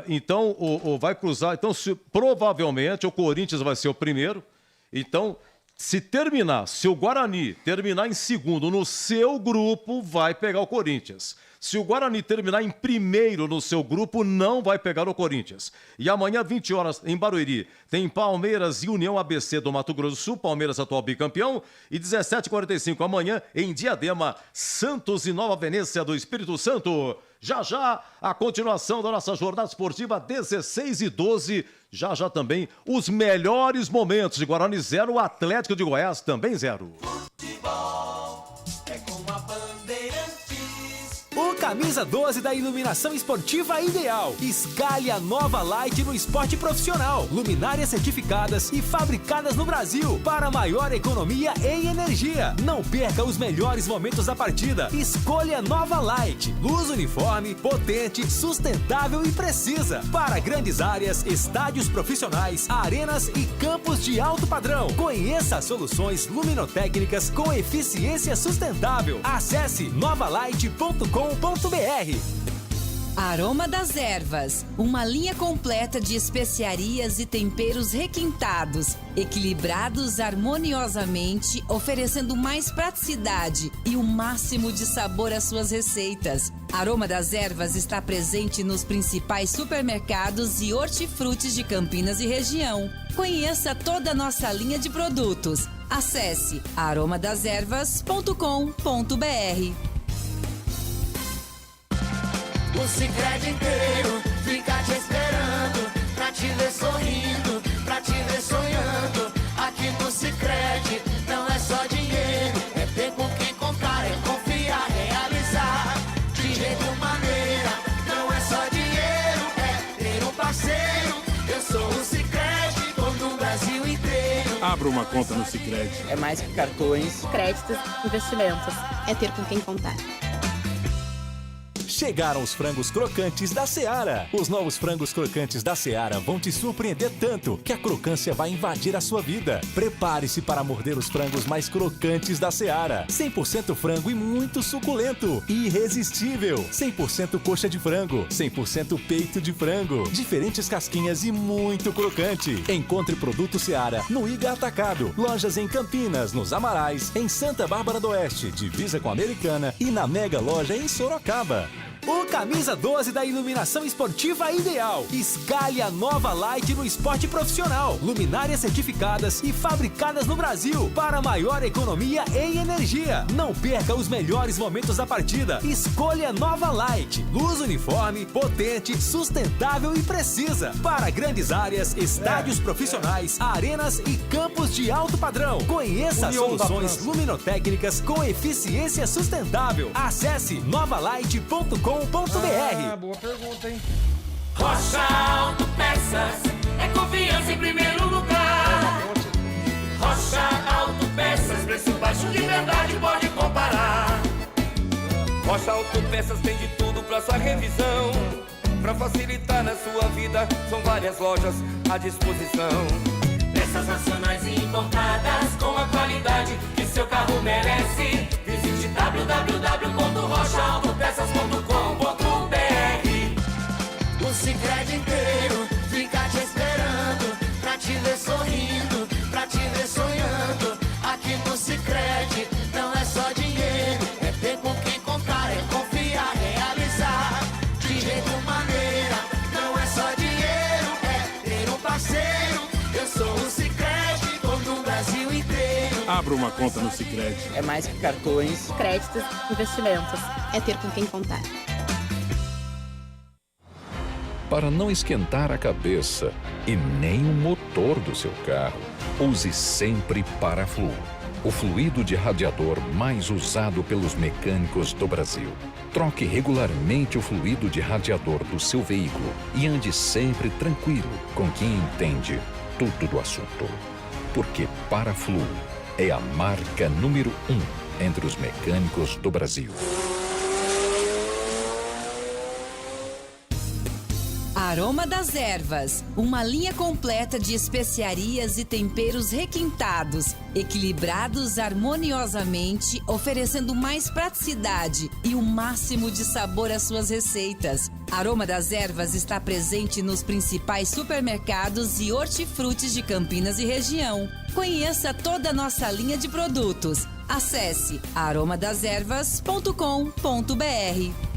Então, vai cruzar. Então, provavelmente o Corinthians vai ser o primeiro. Então, se o Guarani terminar em segundo no seu grupo, vai pegar o Corinthians. Se o Guarani terminar em primeiro no seu grupo, não vai pegar o Corinthians. E amanhã, 20 horas, em Barueri, tem Palmeiras e União ABC do Mato Grosso do Sul, Palmeiras atual bicampeão. E 17h45 amanhã, em Diadema, Santos e Nova Venécia do Espírito Santo. Já, a continuação da nossa jornada esportiva, 16h12. Já também, os melhores momentos de Guarani 0, Atlético de Goiás também 0. Futebol é com a Bandeirantes. O camisa 12 da iluminação esportiva ideal. Escale a nova Light no esporte profissional. Luminárias certificadas e fabricadas no Brasil para maior economia em energia. Não perca os melhores momentos da partida. Escolha nova Light. Luz uniforme, potente, sustentável e precisa. Para grandes áreas, estádios profissionais, arenas e campos de alto padrão. Conheça as soluções luminotécnicas com eficiência sustentável. Acesse novalight.com.br. Aroma das Ervas, uma linha completa de especiarias e temperos requintados, equilibrados harmoniosamente, oferecendo mais praticidade e o máximo de sabor às suas receitas. Aroma das Ervas está presente nos principais supermercados e hortifrutis de Campinas e região. Conheça toda a nossa linha de produtos. Acesse aromadeservas.com.br. O Sicredi inteiro fica te esperando, pra te ver sorrindo, pra te ver sonhando. Aqui no Sicredi não é só dinheiro, é ter com quem contar, é confiar, realizar. De jeito maneira, não é só dinheiro, é ter um parceiro. Eu sou o Sicredi, tô no Brasil inteiro. Abra uma conta no Sicredi. É mais que cartões, créditos, investimentos. É ter com quem contar. Chegaram os frangos crocantes da Seara. Os novos frangos crocantes da Seara vão te surpreender tanto que a crocância vai invadir a sua vida. Prepare-se para morder os frangos mais crocantes da Seara. 100% frango e muito suculento. Irresistível. 100% coxa de frango. 100% peito de frango. Diferentes casquinhas e muito crocante. Encontre produto Seara no Iga Atacado. Lojas em Campinas, nos Amarais, em Santa Bárbara do Oeste, divisa com a Americana e na Mega Loja em Sorocaba. O camisa 12 da iluminação esportiva ideal. Escale a nova Light no esporte profissional. Luminárias certificadas e fabricadas no Brasil para maior economia em energia. Não perca os melhores momentos da partida. Escolha nova Light. Luz uniforme, potente, sustentável e precisa. Para grandes áreas, estádios profissionais, arenas e campos de alto padrão. Conheça as soluções luminotécnicas com eficiência sustentável. Acesse novalight.com.br. Boa pergunta, hein? Rocha Autopeças é confiança em primeiro lugar. Rocha Autopeças, preço baixo de verdade, pode comparar. Rocha Autopeças tem de tudo pra sua revisão. Pra facilitar na sua vida, são várias lojas à disposição. Peças nacionais e importadas com a qualidade que seu carro merece. Visite www.rochaautopeças.com.br. O Sicredi inteiro fica te esperando, pra te ver sorrindo, pra te ver sonhando. Aqui abra uma conta no Sicredi. É mais que cartões, créditos, investimentos. É ter com quem contar. Para não esquentar a cabeça e nem o motor do seu carro, use sempre Paraflu, o fluido de radiador mais usado pelos mecânicos do Brasil. Troque regularmente o fluido de radiador do seu veículo e ande sempre tranquilo com quem entende tudo do assunto. Porque Paraflu é a marca número 1 entre os mecânicos do Brasil. Aroma das Ervas, uma linha completa de especiarias e temperos requintados, equilibrados harmoniosamente, oferecendo mais praticidade e o máximo de sabor às suas receitas. Aroma das Ervas está presente nos principais supermercados e hortifrutis de Campinas e região. Conheça toda a nossa linha de produtos. Acesse aromadeservas.com.br.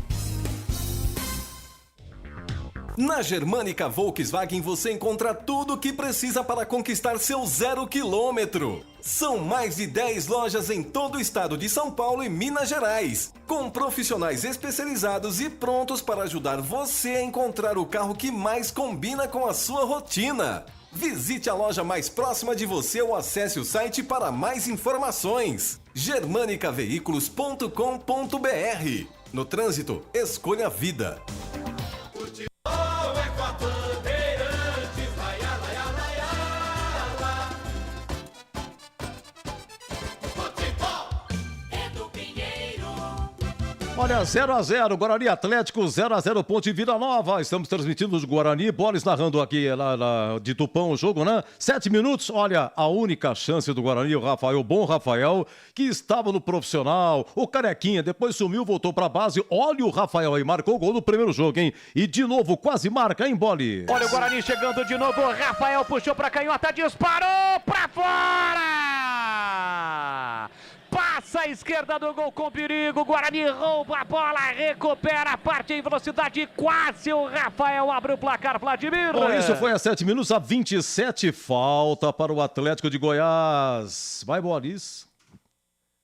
Na Germânica Volkswagen você encontra tudo o que precisa para conquistar seu 0 km. São mais de 10 lojas em todo o estado de São Paulo e Minas Gerais, com profissionais especializados e prontos para ajudar você a encontrar o carro que mais combina com a sua rotina. Visite a loja mais próxima de você ou acesse o site para mais informações. germanicaveículos.com.br. No trânsito, escolha a vida. Olha, 0x0, Guarani Atlético, 0x0, Ponte Vila Nova. Estamos transmitindo de Guarani, Boris narrando aqui lá de Tupão o jogo, né? 7 minutos, olha, a única chance do Guarani, o Rafael, bom Rafael, que estava no profissional, o Carequinha, depois sumiu, voltou pra base. Olha o Rafael aí, marcou o gol no primeiro jogo, hein? E de novo, quase marca, hein, Boris? Olha o Guarani chegando de novo, o Rafael puxou pra canhota, disparou pra fora! Passa a esquerda do gol com perigo, Guarani rouba a bola, recupera, parte em velocidade, quase o Rafael abre o placar, Vladimir. Bom, isso foi a 7 minutos, a 27, falta para o Atlético de Goiás. Vai, Boris.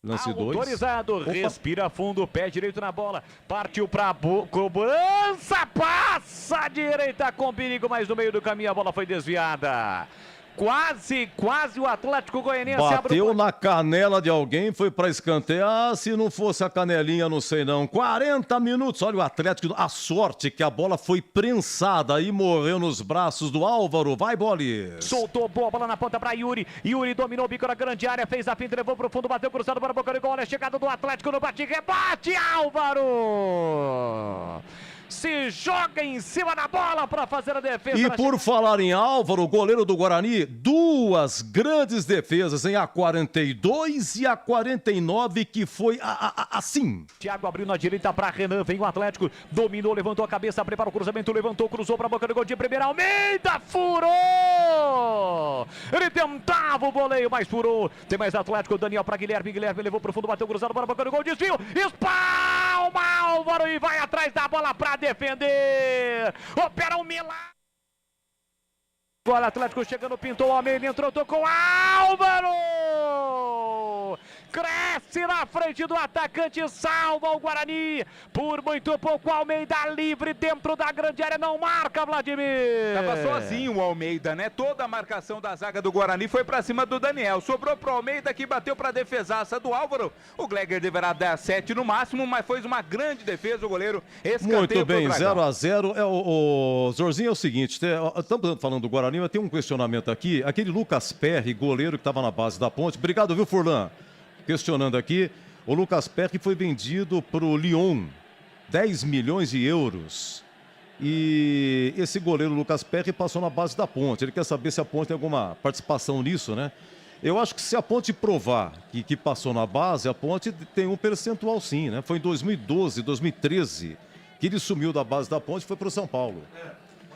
Lance 2. Autorizado, respira fundo, pé direito na bola, partiu pra cobrança, passa a direita com perigo, mas no meio do caminho a bola foi desviada. Quase o Atlético Goianiense bateu na canela de alguém, foi pra escanteio. Ah, se não fosse a canelinha, não sei não. 40 minutos, olha o Atlético, a sorte que a bola foi prensada e morreu nos braços do Álvaro. Vai, Bolis. Soltou boa bola na ponta pra Yuri. Yuri dominou o bico na grande área, fez a finta, levou pro fundo, bateu cruzado para a boca do gol. Olha a chegada do Atlético no bate-rebate, Álvaro! Se joga em cima da bola para fazer a defesa. E por falar em Álvaro, o goleiro do Guarani, duas grandes defesas, em a 42 e a 49, que foi assim. Thiago abriu na direita para Renan, vem o Atlético, dominou, levantou a cabeça, prepara o cruzamento, levantou, cruzou para a boca do gol de primeira, Almeida, furou! Ele tentava o voleio, mas furou. Tem mais Atlético, Daniel para Guilherme levou pro fundo, bateu cruzado para a boca do gol, desvio, espalma Álvaro e vai atrás da bola para defender, opera um milagre. Agora Atlético chegando, pintou o Almeida, entrou, tocou Álvaro! Cresce na frente do atacante, salva o Guarani. Por muito pouco, Almeida livre dentro da grande área, não marca, Vladimir. Tava sozinho o Almeida, né? Toda a marcação da zaga do Guarani foi pra cima do Daniel. Sobrou pro Almeida, que bateu pra defesaça do Álvaro. O Gleger deverá dar 7 no máximo, mas foi uma grande defesa o goleiro. Muito bem, 0x0. O Zorzinho, é o seguinte, estamos falando do Guarani, mas tem um questionamento aqui. Aquele Lucas Perry, goleiro que estava na base da Ponte. Obrigado, viu, Furlan? Questionando aqui, o Lucas Perry foi vendido para o Lyon, 10 milhões de euros. E esse goleiro Lucas Perry passou na base da Ponte. Ele quer saber se a Ponte tem alguma participação nisso, né? Eu acho que se a Ponte provar que passou na base, a Ponte tem um percentual sim, né? Foi em 2012, 2013 que ele sumiu da base da Ponte e foi para o São Paulo.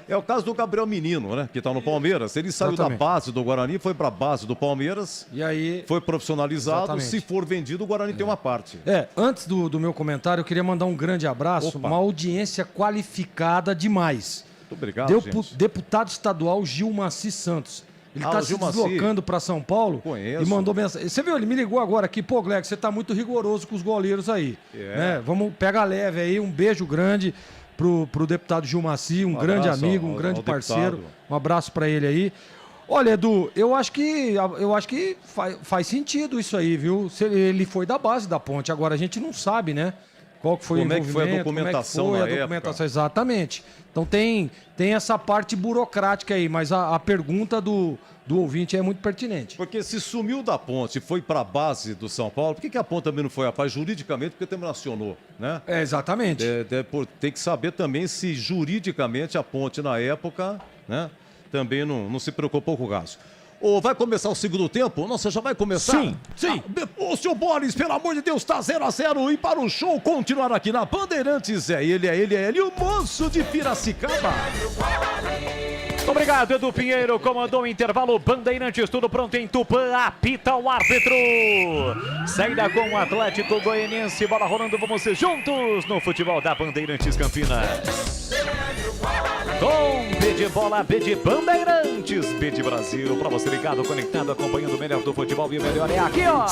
É o caso do Gabriel Menino, né? Que está no Palmeiras. Ele saiu da base do Guarani, foi para a base do Palmeiras. E aí foi profissionalizado. Exatamente. Se for vendido, o Guarani tem uma parte. Antes do meu comentário, eu queria mandar um grande abraço. Uma audiência qualificada demais. Muito obrigado, gente. Deputado estadual Gilmaci Santos. Ele tá se deslocando para São Paulo. Conheço. E mandou mensagem. Você viu, ele me ligou agora aqui, pô, Gleck, você tá muito rigoroso com os goleiros aí. Né? Vamos, pega leve aí, um beijo grande pro deputado Gilmaci, um grande amigo, um grande parceiro. Deputado. Um abraço para ele aí. Olha, Edu, eu acho que faz sentido isso aí, viu? Ele foi da base da Ponte, agora a gente não sabe, né? Qual que foi o envolvimento, como é que foi a documentação na época. Exatamente. Então tem essa parte burocrática aí, mas a pergunta do ouvinte é muito pertinente. Porque se sumiu da Ponte e foi para a base do São Paulo, por que a Ponte também não foi atrás juridicamente? Porque também acionou, né? Exatamente. Tem que saber também se juridicamente a Ponte na época, né, também não se preocupou com o caso. Vai começar o segundo tempo? Nossa, já vai começar? Sim. Ô, senhor Boris, pelo amor de Deus, tá 0-0. E para o show continuar aqui na Bandeirantes, ele, o moço de Piracicaba. Muito obrigado, Edu Pinheiro. Comandou o intervalo Bandeirantes, tudo pronto em Tupã. Apita o árbitro. Saída com o Atlético Goianiense. Bola rolando, vamos ser juntos no futebol da Bandeirantes Campinas. Com B de bola, B de Bandeirantes, B de Brasil. Pra você ligado, conectado, acompanhando o melhor do futebol. E o melhor é aqui, ó.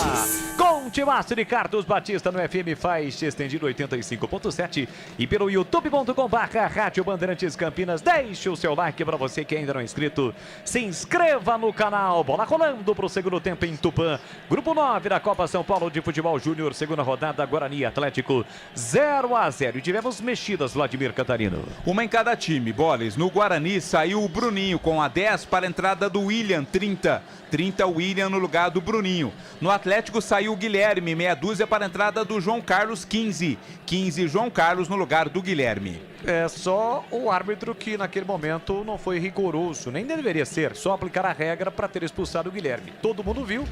Com Timaço de Carlos Batista no FM Faixa estendido 85.7 e pelo youtube.com/Rádio Bandeirantes Campinas. Deixe o seu like pra você que ainda não é inscrito. Se inscreva no canal. Bola rolando pro segundo tempo em Tupã. Grupo 9 da Copa São Paulo de Futebol Júnior. Segunda rodada, Guarani Atlético 0-0. E tivemos mexidas, Vladimir Catarino. Uma em cada time, Boris. No Guarani saiu o Bruninho com a 10 para a entrada do William, 30 William no lugar do Bruninho. No Atlético saiu o Guilherme, meia dúzia para a entrada do João Carlos, 15 João Carlos no lugar do Guilherme. É só o árbitro que naquele momento não foi rigoroso, nem deveria ser, só aplicar a regra para ter expulsado o Guilherme. Todo mundo viu.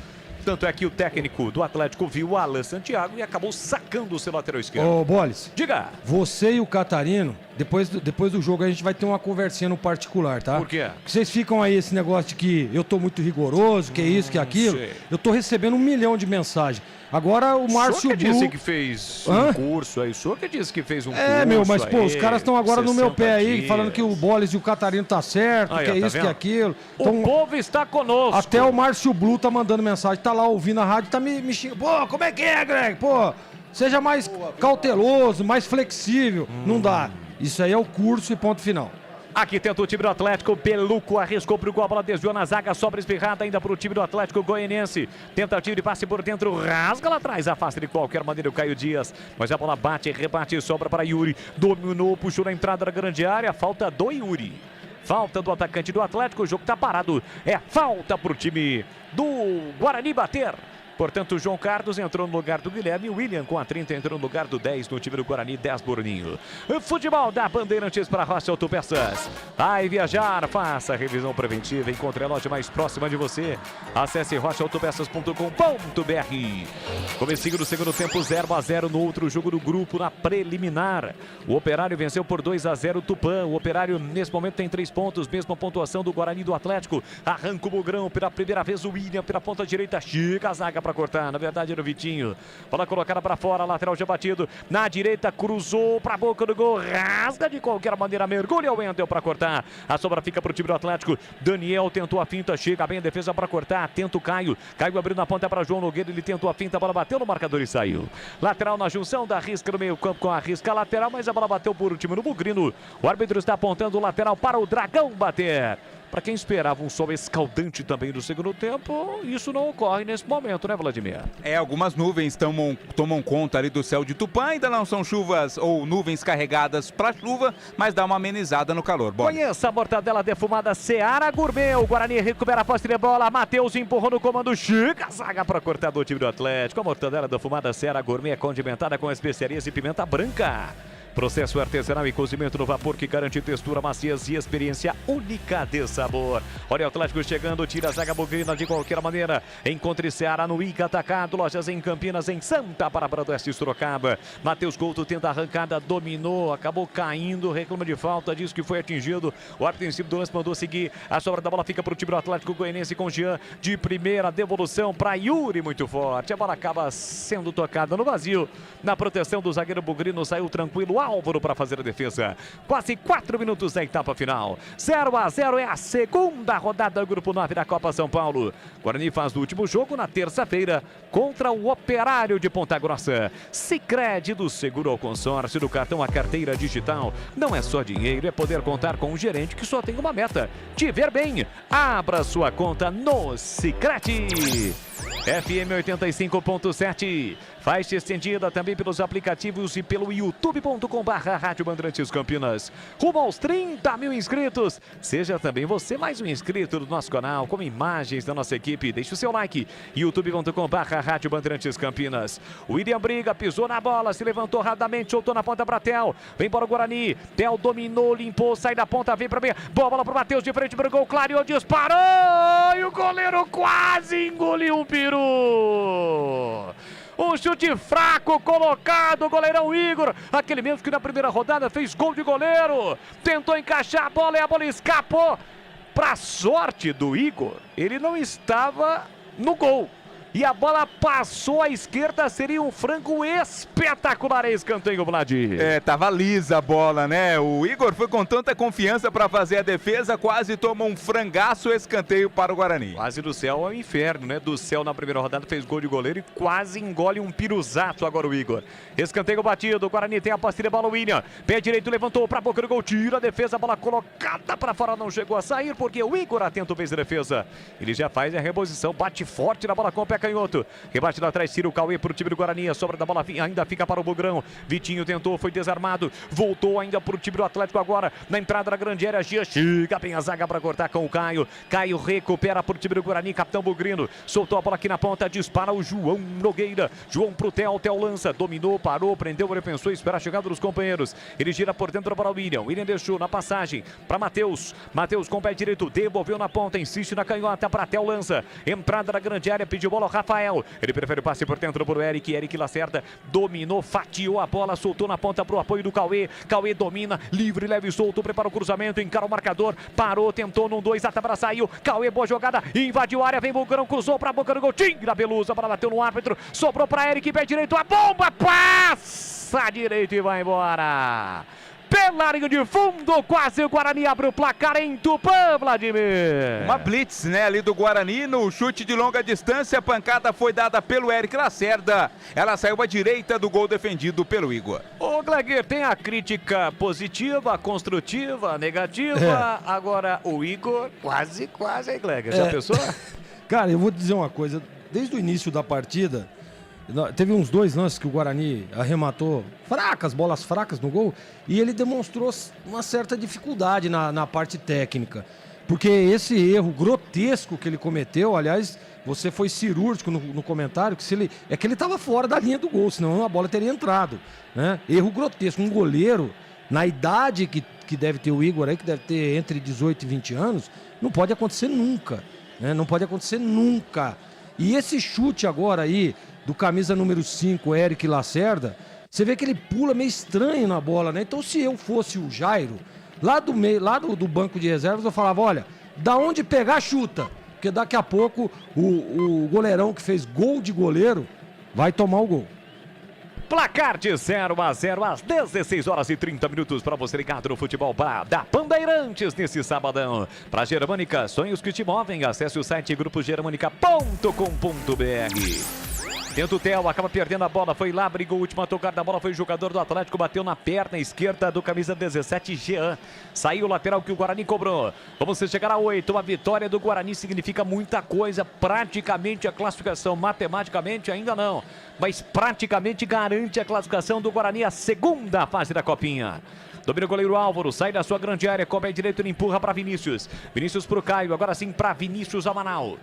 Tanto é que o técnico do Atlético viu o Alan Santiago e acabou sacando o seu lateral esquerdo. Ô, Bolis. Diga. Você e o Catarino, depois do jogo a gente vai ter uma conversinha no particular, tá? Por quê? Porque vocês ficam aí esse negócio de que eu tô muito rigoroso, que é isso, que é aquilo. Sei. Eu tô recebendo 1 milhão de mensagens. Agora o Márcio Blue... disse que fez um curso aí. O senhor que disse que fez um curso. Mas pô, os caras estão agora no meu pé aí, dias. falando que o Bolis e o Catarino tá certo, aí, que é tá isso, vendo? que é aquilo. Então, o povo está conosco. Até o Márcio Blue tá mandando mensagem, tá lá ouvindo a rádio, tá me xingando. Pô, como é que é, Greg? Pô, seja mais cauteloso, mais flexível. Não dá. Isso aí é o curso e ponto final. Aqui tenta o time do Atlético, Beluco arriscou pro gol, a bola desviou na zaga, sobra espirrada ainda pro time do Atlético Goianiense. Tentativa de passe por dentro, rasga lá atrás, afasta de qualquer maneira o Caio Dias. Mas a bola bate, rebate, sobra para Yuri. Dominou, puxou na entrada da grande área, falta do Yuri. Falta do atacante do Atlético, o jogo tá parado. É falta pro time do Guarani bater. Portanto, o João Carlos entrou no lugar do Guilherme. O William, com a 30, entrou no lugar do 10 no time do Guarani, 10 Bruninho. Futebol da Bandeirantes para Rocha Autopeças. Vai viajar, faça a revisão preventiva. Encontre a loja mais próxima de você. Acesse rochaautopeças.com.br. Comecinho do segundo tempo, 0-0 no outro jogo do grupo, na preliminar. O Operário venceu por 2-0 o Tupã. O Operário, nesse momento, tem 3 pontos. Mesma pontuação do Guarani e do Atlético. Arranca o Bugrão pela primeira vez. O William pela ponta direita. Chega a zaga para cortar, na verdade era o Vitinho. Bola colocada para fora, lateral já batido. Na direita, cruzou para a boca do gol. Rasga de qualquer maneira, mergulha o Wendel para cortar. A sobra fica para o time do Atlético. Daniel tentou a finta, chega bem a defesa para cortar. Tenta o Caio. Caio abriu na ponta para João Nogueira. Ele tentou a finta, a bola bateu no marcador e saiu. Lateral na junção da Risca no meio campo com a Risca lateral, mas a bola bateu por último no Bugrino. O árbitro está apontando o lateral para o Dragão bater. Para quem esperava um sol escaldante também no segundo tempo, isso não ocorre nesse momento, né, Vladimir? Algumas nuvens tomam conta ali do céu de Tupã. Ainda não são chuvas ou nuvens carregadas para chuva, mas dá uma amenizada no calor. Bora. Conheça a mortadela defumada Seara Gourmet. O Guarani recupera a posse de bola. Matheus empurrou no comando. Chega a zaga para cortar do time do Atlético. A mortadela defumada Seara Gourmet é condimentada com especiarias e pimenta branca. Processo artesanal e cozimento no vapor que garante textura, maciez e experiência única de sabor. Olha o Atlético chegando, tira a zaga bovina de qualquer maneira. Encontre Seara no Ica Atacado, lojas em Campinas, em Santa Bárbara do Oeste, Sorocaba. Matheus Couto tenta a arrancada, dominou, acabou caindo, reclama de falta, diz que foi atingido. O árbitro em cima do lance mandou seguir. A sobra da bola fica para o time do Atlético Goianiense com Jean de primeira, devolução para Yuri, muito forte. A bola acaba sendo tocada no vazio. Na proteção do zagueiro Bugrino, saiu tranquilo. Álvaro para fazer a defesa. Quase 4 minutos da etapa final. 0-0 é a segunda rodada do Grupo 9 da Copa São Paulo. Guarani faz o último jogo na terça-feira contra o Operário de Ponta Grossa. Sicredi, do seguro ao consórcio, do cartão à carteira digital. Não é só dinheiro, é poder contar com um gerente que só tem uma meta: te ver bem. Abra sua conta no Sicredi. FM 85.7. Faixa estendida também pelos aplicativos e pelo youtube.com/Rádio Bandeirantes Campinas. Rumo aos 30 mil inscritos. Seja também você mais um inscrito do nosso canal, com imagens da nossa equipe. Deixe o seu like. youtube.com/Rádio Bandeirantes Campinas. William Briga pisou na bola, se levantou rapidamente, soltou na ponta para Theo. Vem para o Guarani. Theo dominou, limpou, sai da ponta, vem para mim. Boa bola para o Matheus, de frente para o gol, clareou, disparou. E o goleiro quase engoliu o peru. Um chute fraco colocado, o goleirão Igor, aquele mesmo que na primeira rodada fez gol de goleiro, tentou encaixar a bola e a bola escapou. Pra sorte do Igor, ele não estava no gol. E a bola passou à esquerda, seria um frango espetacular, é escanteio, Vlad. Tava lisa a bola, né? O Igor foi com tanta confiança para fazer a defesa, quase tomou um frangaço, escanteio para o Guarani. Quase do céu ao inferno, né? Do céu na primeira rodada fez gol de goleiro e quase engole um piruzato agora o Igor. Escanteio batido, o Guarani tem a pastilha, bola, o William. Pé direito, levantou para a boca do gol, tira a defesa, a bola colocada para fora, não chegou a sair porque o Igor atento fez a defesa. Ele já faz a reposição, bate forte na bola com o pé canhoto. Rebate lá atrás, tira o Cauê para o time do Guarani. A sobra da bola ainda fica para o Bugrão. Vitinho tentou, foi desarmado. Voltou ainda para o time do Atlético agora. Na entrada da grande área, Gia chega bem a zaga para cortar com o Caio. Caio recupera para o time do Guarani. Capitão Bugrino soltou a bola aqui na ponta. Dispara o João Nogueira. João pro Theo. Theo lança, dominou, parou, prendeu, repensou, espera a chegada dos companheiros. Ele gira por dentro para o William. William deixou na passagem para Matheus. Matheus com o pé direito, devolveu na ponta, insiste na canhota para Theo lança. Entrada da grande área, pediu bola ao Rafael. Ele prefere o passe por dentro para o Eric. Eric Lacerda dominou, fatiou a bola, soltou na ponta para o apoio do Cauê. Cauê domina, livre, leve e solto, prepara o cruzamento, encara o marcador, parou, tentou num 2, a tabela saiu. Cauê, boa jogada, invadiu a área, vem Bugrão, cruzou para a boca do gol, tira a Belusa, a bola bateu no árbitro, sobrou para Eric, pé direito, a bomba passa à direita e vai embora. Pela linha de fundo, quase o Guarani abre o placar em Tupã, Vladimir. Uma blitz, né, ali do Guarani, no chute de longa distância, a pancada foi dada pelo Eric Lacerda. Ela saiu à direita do gol defendido pelo Igor. Ô, Gleguer, tem a crítica positiva, construtiva, negativa. Agora o Igor, quase, hein, Gleguer? Já pensou? Cara, eu vou te dizer uma coisa. Desde o início da partida, teve uns 2 lances que o Guarani arrematou bolas fracas no gol, e ele demonstrou uma certa dificuldade na parte técnica. Porque esse erro grotesco que ele cometeu, aliás, você foi cirúrgico no comentário, que ele estava fora da linha do gol, senão a bola teria entrado, né? Erro grotesco. Um goleiro, na idade que deve ter o Igor aí, que deve ter entre 18 e 20 anos, não pode acontecer nunca, né? Não pode acontecer nunca. E esse chute agora aí, do camisa número 5, Eric Lacerda, você vê que ele pula meio estranho na bola, né? Então, se eu fosse o Jairo, lá do banco de reservas, eu falava, olha, da onde pegar, chuta. Porque daqui a pouco o goleirão que fez gol de goleiro vai tomar o gol. Placar de 0-0 às 16 horas e 30 minutos para você ligado no futebol da Bandeirantes nesse sabadão. Para Germânica, sonhos que te movem. Acesse o site grupogermanica.com.br. Tenta o Theo, acaba perdendo a bola, foi lá, brigou, última tocada da bola, foi o jogador do Atlético, bateu na perna esquerda do camisa 17, Jean. Saiu o lateral que o Guarani cobrou. Vamos chegar a 8, a vitória do Guarani significa muita coisa, praticamente a classificação, matematicamente ainda não, mas praticamente garante a classificação do Guarani, a segunda fase da Copinha. Domina o goleiro Álvaro, sai da sua grande área, com o pé direito, ele empurra para Vinícius. Vinícius para o Caio, agora sim para Vinícius Amanal.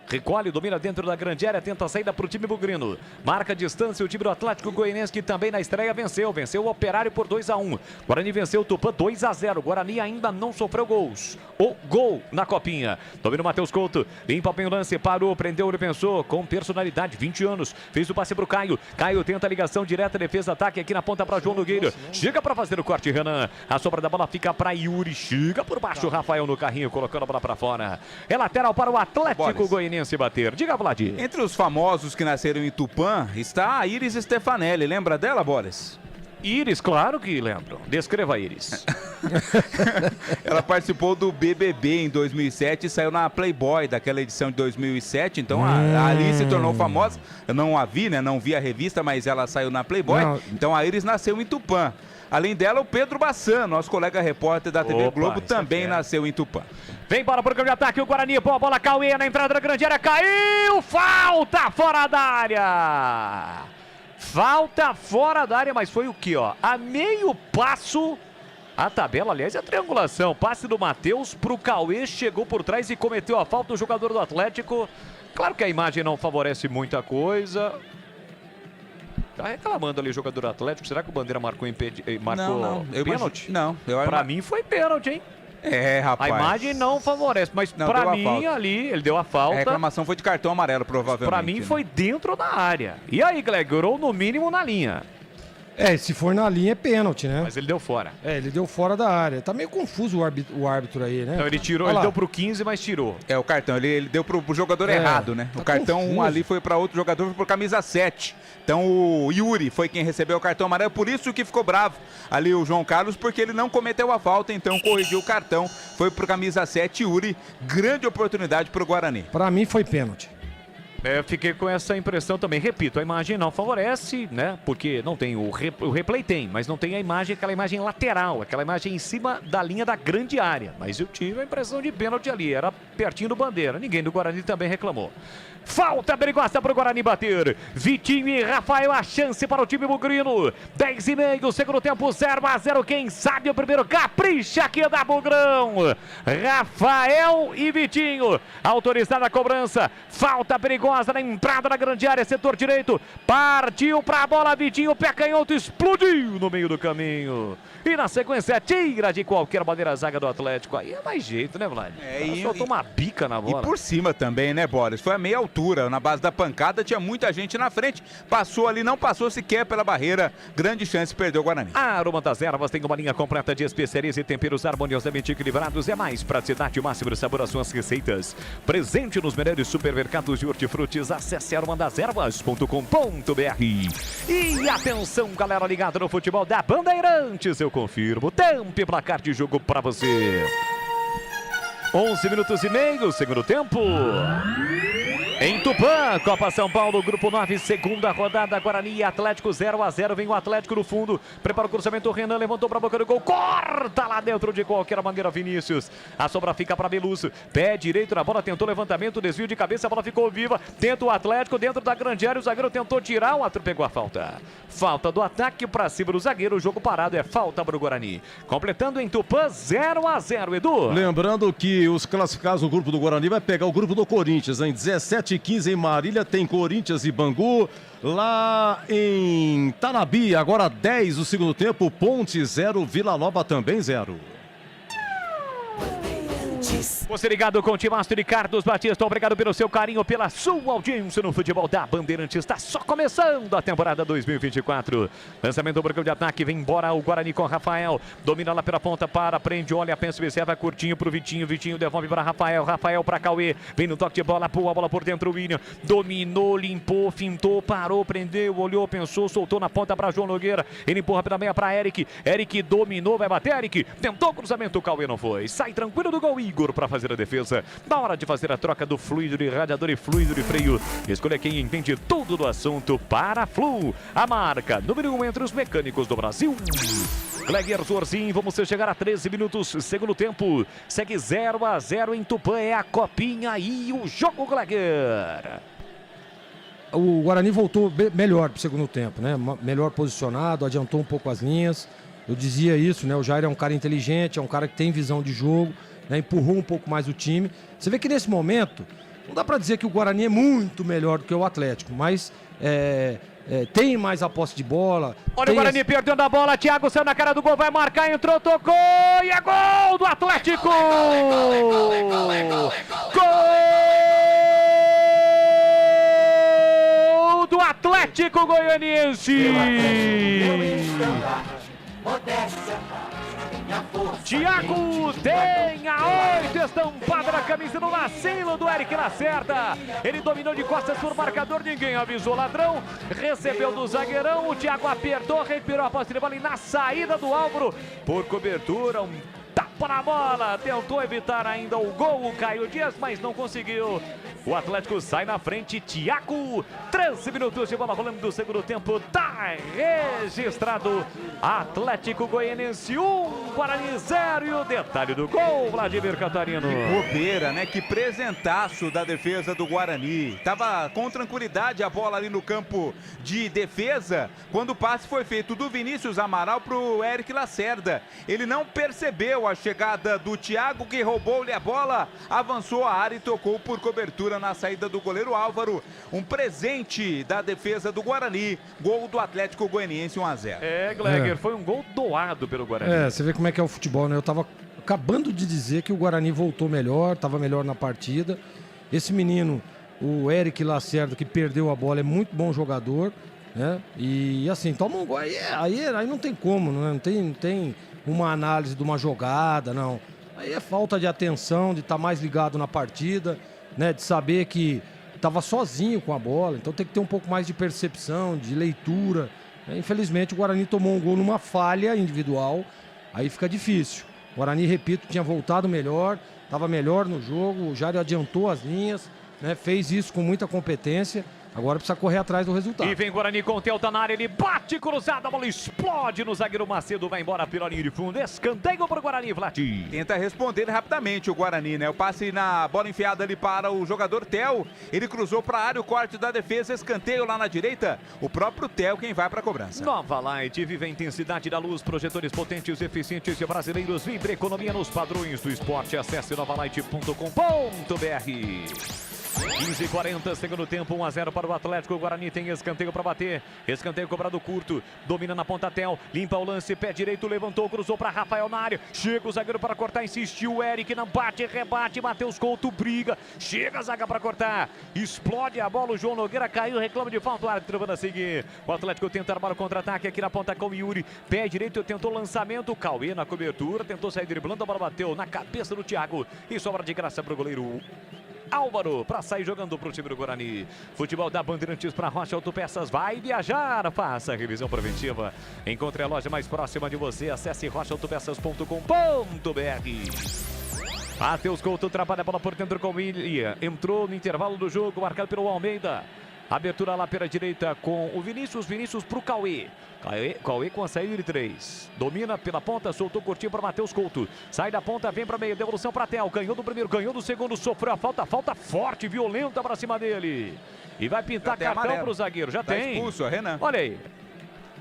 Recolhe, domina dentro da grande área, tenta a saída para o time bugrino. Marca a distância o time do Atlético Goianiense, que também na estreia venceu o Operário por 2-1. Guarani venceu o Tupã 2-0. Guarani ainda não sofreu gols. O gol na Copinha. Domina o Matheus Couto, limpa bem o lance, parou, prendeu, ele pensou, com personalidade, 20 anos. Fez o passe para o Caio. Caio tenta a ligação direta, defesa, ataque aqui na ponta para João Nogueira. Chega para fazer o corte, Renan. A sobra da bola fica para Yuri. Chega por baixo o Rafael no carrinho, colocando a bola para fora. É lateral para o Atlético Goianiense bater. Diga, Vlad. Entre os famosos que nasceram em Tupã está a Iris Stefanelli. Lembra dela, Boris? Iris, claro que lembro. Descreva a Iris. Ela participou do BBB em 2007 e saiu na Playboy daquela edição de 2007. Então ali se tornou famosa. Eu não a vi, né? Não vi a revista, mas ela saiu na Playboy. Não. Então a Iris nasceu em Tupã. Além dela, o Pedro Bassan, nosso colega repórter da TV Globo, também nasceu em Tupã. Vem para o programa de ataque, o Guarani, bola Cauê na entrada da grande área, caiu, falta fora da área. Falta fora da área, mas foi o que, ó? A meio passo, a tabela, aliás, é a triangulação. Passe do Matheus pro Cauê, chegou por trás e cometeu a falta do jogador do Atlético. Claro que a imagem não favorece muita coisa. Tá reclamando ali o jogador do Atlético. Será que o Bandeira marcou pênalti? Não. Pra mim foi pênalti, hein? É, rapaz. A imagem não favorece, mas não, pra mim ali, ele deu a falta. A reclamação foi de cartão amarelo, provavelmente. Pra mim foi dentro da área. E aí, Gleger, ou no mínimo na linha. Se for na linha é pênalti, né? Mas ele deu fora. Ele deu fora da área. Tá meio confuso o árbitro aí, né? Não, ele tirou, ele deu pro 15, mas tirou. O cartão, ele deu pro jogador errado, né? Tá o cartão confuso. ali foi pra outro jogador, foi por camisa 7. Então o Yuri foi quem recebeu o cartão amarelo, por isso que ficou bravo ali o João Carlos, porque ele não cometeu a falta, então corrigiu o cartão, foi pro camisa 7, Yuri, grande oportunidade pro Guarani. Pra mim foi pênalti. Eu fiquei com essa impressão também. Repito, a imagem não favorece, né? Porque não tem o replay tem, mas não tem a imagem, aquela imagem lateral, aquela imagem em cima da linha da grande área. Mas eu tive a impressão de pênalti ali, era pertinho do Bandeira. Ninguém do Guarani também reclamou. Falta perigosa para o Guarani bater. Vitinho e Rafael, a chance para o time bugrino. 10:30, segundo tempo, 0-0. Quem sabe o primeiro capricha aqui da Bugrão. Rafael e Vitinho. Autorizada a cobrança. Falta perigosa na entrada da grande área, setor direito. Partiu para a bola, Vitinho, pé canhoto, explodiu no meio do caminho. E na sequência, tira de qualquer maneira a zaga do Atlético. Aí é mais jeito, né, Vlad? Soltou uma bica na bola. E por cima também, né, Boris? Foi a meia altura. Na base da pancada tinha muita gente na frente. Passou ali, não passou sequer pela barreira. Grande chance, perdeu o Guarani. A Aroma das Ervas tem uma linha completa de especiarias e temperos harmoniosamente equilibrados. É mais praticidade, o máximo de sabor às suas receitas. Presente nos melhores supermercados de hortifrutis. Acesse aromandaservas.com.br. E atenção, galera ligada no futebol da Bandeirantes, eu confirmo. Tempo e placar de jogo pra você. 11 minutos e meio, segundo tempo. Em Tupã, Copa São Paulo, Grupo 9, segunda rodada, Guarani e Atlético 0-0, vem o Atlético no fundo, prepara o cruzamento, o Renan levantou para a boca do gol, corta lá dentro de qualquer maneira, Vinícius, a sobra fica para Belusso, pé direito na bola, tentou levantamento, desvio de cabeça, a bola ficou viva, tenta o Atlético dentro da grande área, o zagueiro tentou tirar, o outro pegou a falta. Falta do ataque para cima do zagueiro, o jogo parado, é falta para o Guarani. Completando em Tupã, 0-0, Edu. Lembrando que os classificados no grupo do Guarani vai pegar o grupo do Corinthians, em 17h15 em Marília, tem Corinthians e Bangu. Lá em Tanabi, agora 10 do segundo tempo, Ponte 0, Vila Nova também 0. Você ligado com o Timaster e Carlos Batista, obrigado pelo seu carinho, pela sua audiência no futebol da Bandeirantes. Está só começando a temporada 2024. Lançamento do bloco de ataque, vem embora o Guarani com Rafael. Domina lá pela ponta, prende, olha, pensa, observa, curtinho pro Vitinho. Vitinho devolve para Rafael, Rafael para Cauê. Vem no toque de bola, pula a bola por dentro, o William. Dominou, limpou, fintou, parou, prendeu, olhou, pensou, soltou na ponta para João Nogueira. Ele empurra pela meia para Eric. Eric dominou, vai bater, Eric. Tentou o cruzamento, o Cauê não foi. Sai tranquilo do gol, Igor, para fazer a defesa. Na hora de fazer a troca do fluido de radiador e fluido de freio, escolha quem entende tudo do assunto. Para Flu, a marca número 1 entre os mecânicos do Brasil. Gleger Zorzin, vamos chegar a 13 minutos, segundo tempo. Segue 0-0 em Tupã, é a copinha e o jogo, Gleger. O Guarani voltou melhor pro segundo tempo, né? Melhor posicionado, adiantou um pouco as linhas. Eu dizia isso, né? O Jair é um cara inteligente, é um cara que tem visão de jogo, né? Empurrou um pouco mais o time. Você vê que nesse momento, não dá para dizer que o Guarani é muito melhor do que o Atlético, mas tem mais a posse de bola. Olha o Guarani perdendo a bola, Thiago saiu na cara do gol, vai marcar, entrou, tocou e é gol do Atlético! Gol do Atlético Goianiense! Thiago tem a 8 estampada na camisa do vacilo do Eric Lacerda. Ele dominou de costas por marcador, ninguém avisou ladrão. Recebeu do zagueirão, o Thiago apertou, retirou a posse de bola e na saída do Álvaro, por cobertura, um tapa na bola. Tentou evitar ainda o gol, o Caio Dias, mas não conseguiu. O Atlético sai na frente, Thiago. 13 minutos de bola rolando do segundo tempo. Tá registrado. Atlético Goianiense 1, Guarani 0. E o detalhe do gol, Vladimir Catarino. Que bobeira, né? Que presentaço da defesa do Guarani. Tava com tranquilidade a bola ali no campo de defesa, quando o passe foi feito do Vinícius Amaral pro Eric Lacerda. Ele não percebeu a chegada do Thiago, que roubou-lhe a bola, avançou a área e tocou por cobertura na saída do goleiro Álvaro. Um presente da defesa do Guarani. Gol do Atlético Goianiense 1-0. Gleger, foi um gol doado pelo Guarani. Você vê como é que é o futebol, né? Eu tava acabando de dizer que o Guarani voltou melhor, tava melhor na partida. Esse menino, o Eric Lacerda, que perdeu a bola, é muito bom jogador, né? E assim, toma um gol, aí não tem como, né? Não tem uma análise de uma jogada, não. Aí é falta de atenção, de estar mais ligado na partida, né, de saber que estava sozinho com a bola, então tem que ter um pouco mais de percepção, de leitura. Infelizmente o Guarani tomou um gol numa falha individual, aí fica difícil. O Guarani, repito, tinha voltado melhor, estava melhor no jogo, o Jário adiantou as linhas, né, fez isso com muita competência. Agora precisa correr atrás do resultado. E vem Guarani com o Telta na área, ele bate cruzado, a bola explode no zagueiro Macedo, vai embora pela linha de fundo, escanteio para o Guarani, Vlad. Tenta responder rapidamente o Guarani, né? O passe na bola enfiada ali para o jogador Theo, ele cruzou para a área, o corte da defesa, escanteio lá na direita, o próprio Theo quem vai para a cobrança. Nova Light, vive a intensidade da luz, projetores potentes, eficientes e brasileiros, vibre economia nos padrões do esporte, acesse novalight.com.br. 15:40, segundo tempo, 1-0 para o Atlético. O Guarani tem escanteio para bater. Escanteio cobrado curto. Domina na ponta Tel. Limpa o lance. Pé direito. Levantou. Cruzou para Rafael na área. Chega o zagueiro para cortar. Insistiu o Eric. Não bate. Rebate. Matheus Couto briga. Chega a zaga para cortar. Explode a bola. O João Nogueira caiu. Reclama de falta. O árbitro vai seguir. O Atlético tenta armar o contra-ataque aqui na ponta com o Yuri. Pé direito. Tentou lançamento. Cauê na cobertura. Tentou sair driblando. A bola bateu na cabeça do Thiago. E sobra de graça para o goleiro Álvaro, para sair jogando para o time do Guarani. Futebol da Bandeirantes para Rocha Autopeças. Vai viajar, faça a revisão preventiva. Encontre a loja mais próxima de você. Acesse rochaautopeças.com.br. Matheus Couto trabalha a bola por dentro com o William. Entrou no intervalo do jogo, marcado pelo Almeida. Abertura lá pela direita com o Vinícius para o Cauê. Cauê com a saída de 3. Domina pela ponta, soltou curtinho para Matheus Couto. Sai da ponta, vem para meio, devolução para Theo. Ganhou do primeiro, ganhou do segundo, sofreu a falta forte, violenta para cima dele. E vai pintar cartão para o zagueiro, já tem. Expulso, Renan. Olha aí.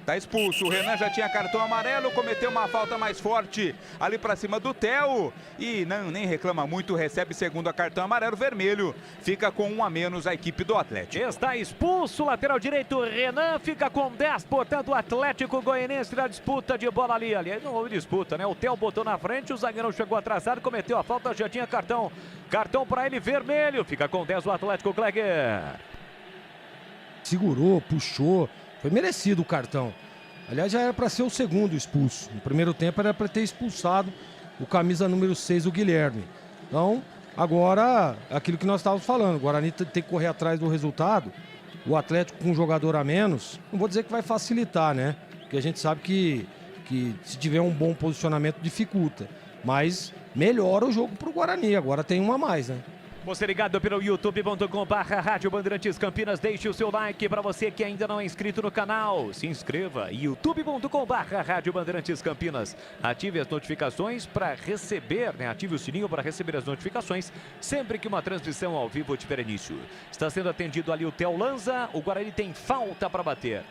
Tá expulso, o Renan já tinha cartão amarelo, cometeu uma falta mais forte ali pra cima do Theo e nem reclama muito, recebe segundo a cartão amarelo, vermelho, fica com 1 a menos a equipe do Atlético. Está expulso, lateral direito, Renan fica com 10, portanto o Atlético Goianiense na disputa de bola ali, não houve disputa, né? O Theo botou na frente, o zagueiro chegou atrasado, cometeu a falta, já tinha cartão pra ele, vermelho, fica com 10 o Atlético, Kleger. Segurou, puxou. Foi merecido o cartão. Aliás, já era para ser o segundo expulso. No primeiro tempo era para ter expulsado o camisa número 6, o Guilherme. Então, agora, aquilo que nós estávamos falando. O Guarani tem que correr atrás do resultado. O Atlético com um jogador a menos, não vou dizer que vai facilitar, né? Porque a gente sabe que se tiver um bom posicionamento dificulta. Mas melhora o jogo para o Guarani. Agora tem um a mais, né? Você ligado pelo youtube.com/Rádio Bandeirantes Campinas, deixe o seu like para você que ainda não é inscrito no canal. Se inscreva, youtube.com/Rádio Bandeirantes Campinas. Ative as notificações para receber, ative o sininho para receber as notificações sempre que uma transmissão ao vivo tiver início. Está sendo atendido ali o Theo Lanza, o Guarani tem falta para bater.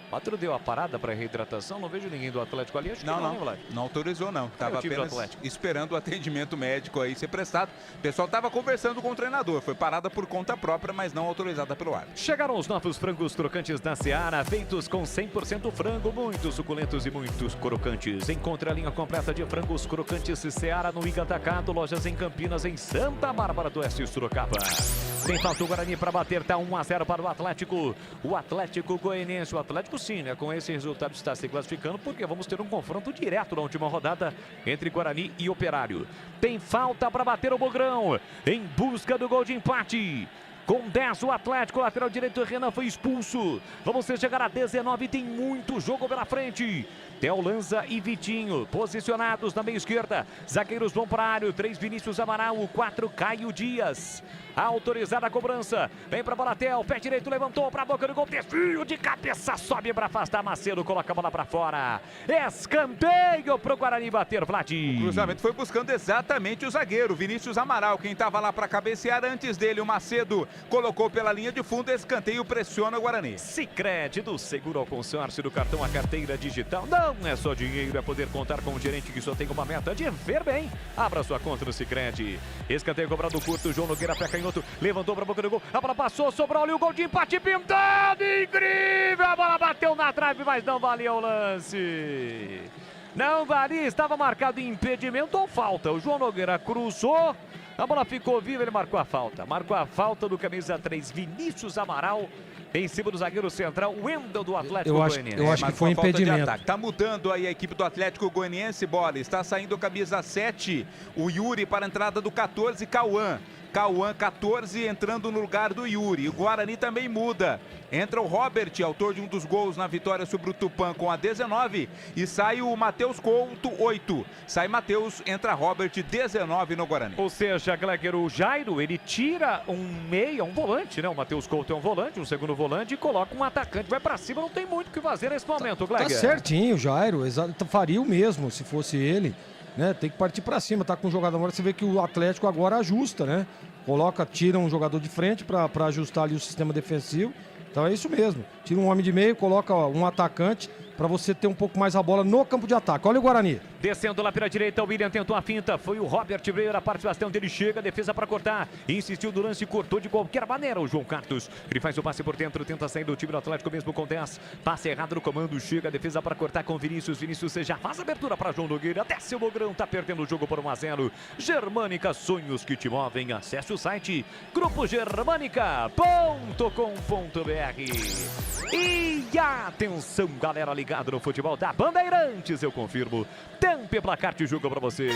O Pátrio deu a parada para reidratação, não vejo ninguém do Atlético ali, acho que não autorizou não, estava apenas esperando o atendimento médico aí ser prestado. O pessoal estava conversando com o treinador, foi parada por conta própria, mas não autorizada pelo árbitro. Chegaram os novos frangos crocantes da Seara, feitos com 100% frango, muito suculentos e muitos crocantes. Encontre a linha completa de frangos crocantes Seara no Iga Atacado, lojas em Campinas, em Santa Bárbara do Oeste, Sorocaba. Tem falta o Guarani para bater, tá 1 a 0 para o Atlético. O Atlético Goianiense, o Atlético Atlético sim, né? Com esse resultado está se classificando, porque vamos ter um confronto direto na última rodada entre Guarani e Operário. Tem falta para bater o Bogrão, em busca do gol de empate. Com 10 o Atlético, lateral direito Renan foi expulso. Vamos chegar a 19, tem muito jogo pela frente. Theo Lanza e Vitinho posicionados na meia esquerda. Zagueiros vão para a área, 3 Vinícius Amaral, 4 Caio Dias. Autorizada a cobrança, vem para a bola Theo, pé direito levantou para a boca do gol, desvio de cabeça, sobe para afastar Macedo, coloca a bola para fora. Escanteio para o Guarani bater, Vlad. O cruzamento foi buscando exatamente o zagueiro Vinícius Amaral, quem estava lá para cabecear antes dele, o Macedo colocou pela linha de fundo, escanteio, pressiona o Guarani. Sicredi, do seguro ao consórcio do cartão a carteira digital. Não é só dinheiro, é poder contar com um gerente que só tem uma meta de ver bem. Abra sua conta no Sicredi. Escanteio cobrado curto, João Nogueira pé canhoto, levantou para a boca do gol, a bola passou, sobrou ali o gol de empate pintado, incrível, a bola bateu na trave, mas não valia o lance. Não valia, estava marcado impedimento ou falta. O João Nogueira cruzou, a bola ficou viva, ele marcou a falta. Marcou a falta do camisa 3, Vinícius Amaral, em cima do zagueiro central, Wendel do Atlético Goianiense. Eu acho que foi impedimento. Tá mudando aí a equipe do Atlético Goianiense, bola. Está saindo o camisa 7, o Yuri, para a entrada do 14, Cauã. Cauã, 14, entrando no lugar do Yuri. O Guarani também muda. Entra o Robert, autor de um dos gols na vitória sobre o Tupã com a 19. E sai o Matheus Couto, 8. Sai Matheus, entra Robert, 19 no Guarani. Ou seja, Gleger, o Jairo, ele tira um meia, um volante, né? O Matheus Couto é um volante, um segundo volante, e coloca um atacante. Vai pra cima, não tem muito o que fazer nesse momento, Gleger. Tá certinho, Jairo. Faria o mesmo se fosse ele. Né, tem que partir para cima, tá com o jogador. Você vê que o Atlético agora ajusta, né? Tira um jogador de frente para ajustar ali o sistema defensivo. Então é isso mesmo. Tira um homem de meio, coloca um atacante para você ter um pouco mais a bola no campo de ataque. Olha o Guarani. Descendo lá pela direita, o William tentou a finta. Foi o Robert Breyer, a participação dele chega, defesa para cortar. Insistiu no lance, cortou de qualquer maneira o João Carlos. Ele faz o passe por dentro, tenta sair do time do Atlético mesmo com 10. Passe errado no comando, chega, defesa para cortar com Vinícius. Vinícius já faz abertura para João Nogueira. Desce o Bogrão, tá perdendo o jogo por 1-0. Germânica, sonhos que te movem. Acesse o site grupogermanica.com.br. E atenção, galera ligada no futebol da Bandeirantes, eu confirmo. Tempo e placar de jogo para você.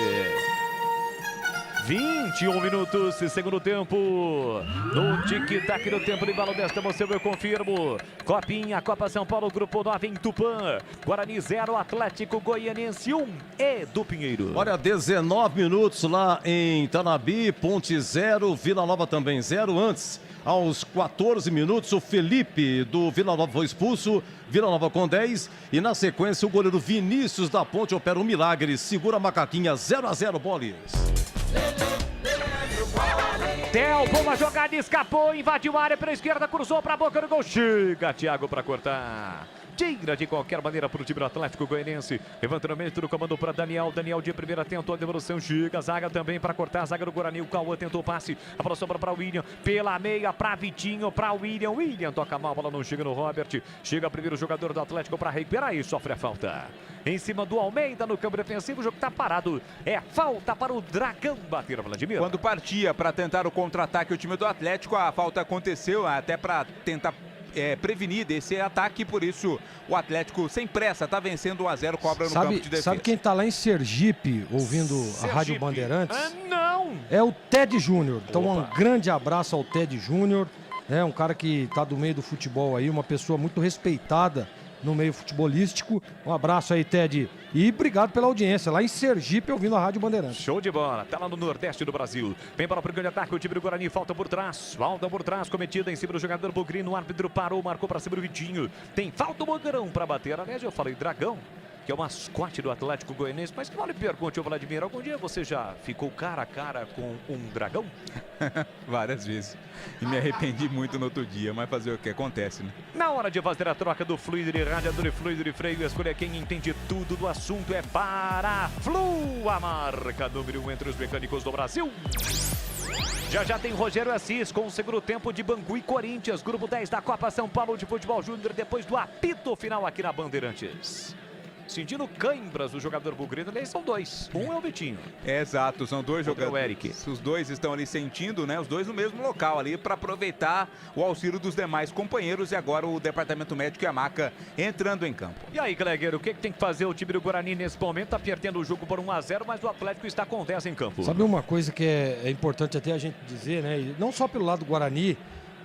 21 minutos, segundo tempo. No tic-tac do tempo de bala desta moção, eu confirmo. Copinha, Copa São Paulo, Grupo 9 em Tupã. Guarani 0, Atlético Goianiense 1, Edu Pinheiro. Olha, 19 minutos lá em Tanabi, Ponte 0, Vila Nova também 0. Antes, aos 14 minutos, o Felipe do Vila Nova foi expulso. Vila Nova com 10. E na sequência, o goleiro Vinícius da Ponte opera um milagre. Segura a macaquinha, 0-0, Bolis. Theo, boa jogada, escapou, invadiu a área pela esquerda, cruzou para a boca do gol. Chega, Thiago, para cortar. Tira de qualquer maneira para o time do Atlético Goianiense. Levantamento do comando para Daniel. Daniel de primeira tentou a devolução. Chega a zaga também para cortar. A zaga do Guarani. O Cauã tentou o passe. A bola sobra para o William. Pela meia para Vitinho. Para o William. William toca mal. A bola não chega no Robert. Chega primeiro o jogador do Atlético para recuperar e sofre a falta. Em cima do Almeida no campo defensivo. O jogo está parado. É falta para o Dragão bater, Vladimir. Quando partia para tentar o contra-ataque o time do Atlético, a falta aconteceu até para tentar prevenir desse ataque, por isso o Atlético sem pressa tá vencendo 1-0, cobra no campo de defesa. Sabe quem tá lá em Sergipe ouvindo a Rádio Bandeirantes? Não! É o Ted Júnior. Então um grande abraço ao Ted Júnior, um cara que tá do meio do futebol aí, uma pessoa muito respeitada no meio futebolístico. Um abraço aí, Ted. E obrigado pela audiência, lá em Sergipe, ouvindo a Rádio Bandeirantes. Show de bola, tá lá no Nordeste do Brasil. Vem para o grande ataque, o time do Guarani, falta por trás, cometida em cima do jogador Bugrino, o árbitro parou, marcou para cima do Vitinho. Tem falta o Bogrão para bater, aliás, eu falei Dragão, que é o mascote do Atlético Goianiense, mas que vale pergunte, ô Vladimir, algum dia você já ficou cara a cara com um dragão? Várias vezes. E me arrependi muito no outro dia, mas fazer o que acontece, né? Na hora de fazer a troca do fluido de radiador e fluido de freio, escolha quem entende tudo do assunto, é Paraflu, a marca número 1 entre os mecânicos do Brasil. Já tem Rogério Assis com o segundo tempo de Bangu e Corinthians, grupo 10 da Copa São Paulo de Futebol Júnior, depois do apito final aqui na Bandeirantes. sentindo cãibras o jogador bugrino. Ali são dois. Um é o Vitinho. Exato, são dois jogadores. O Eric. Os dois estão ali sentindo, né? Os dois no mesmo local ali para aproveitar o auxílio dos demais companheiros e agora o departamento médico e a maca entrando em campo. E aí, Gleger, o que tem que fazer o time do Guarani nesse momento? Tá perdendo o jogo por 1-0, mas o Atlético está com 10 em campo. Sabe uma coisa que é importante até a gente dizer, né? E não só pelo lado do Guarani,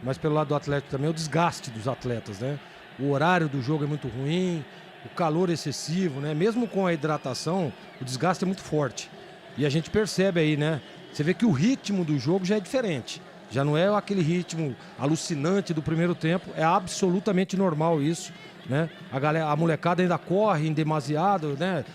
mas pelo lado do Atlético também, o desgaste dos atletas, né? O horário do jogo é muito ruim, o calor excessivo, né? Mesmo com a hidratação, o desgaste é muito forte. E a gente percebe aí, né? Você vê que o ritmo do jogo já é diferente. Já não é aquele ritmo alucinante do primeiro tempo, é absolutamente normal isso, né? A molecada ainda corre em demasiado, né?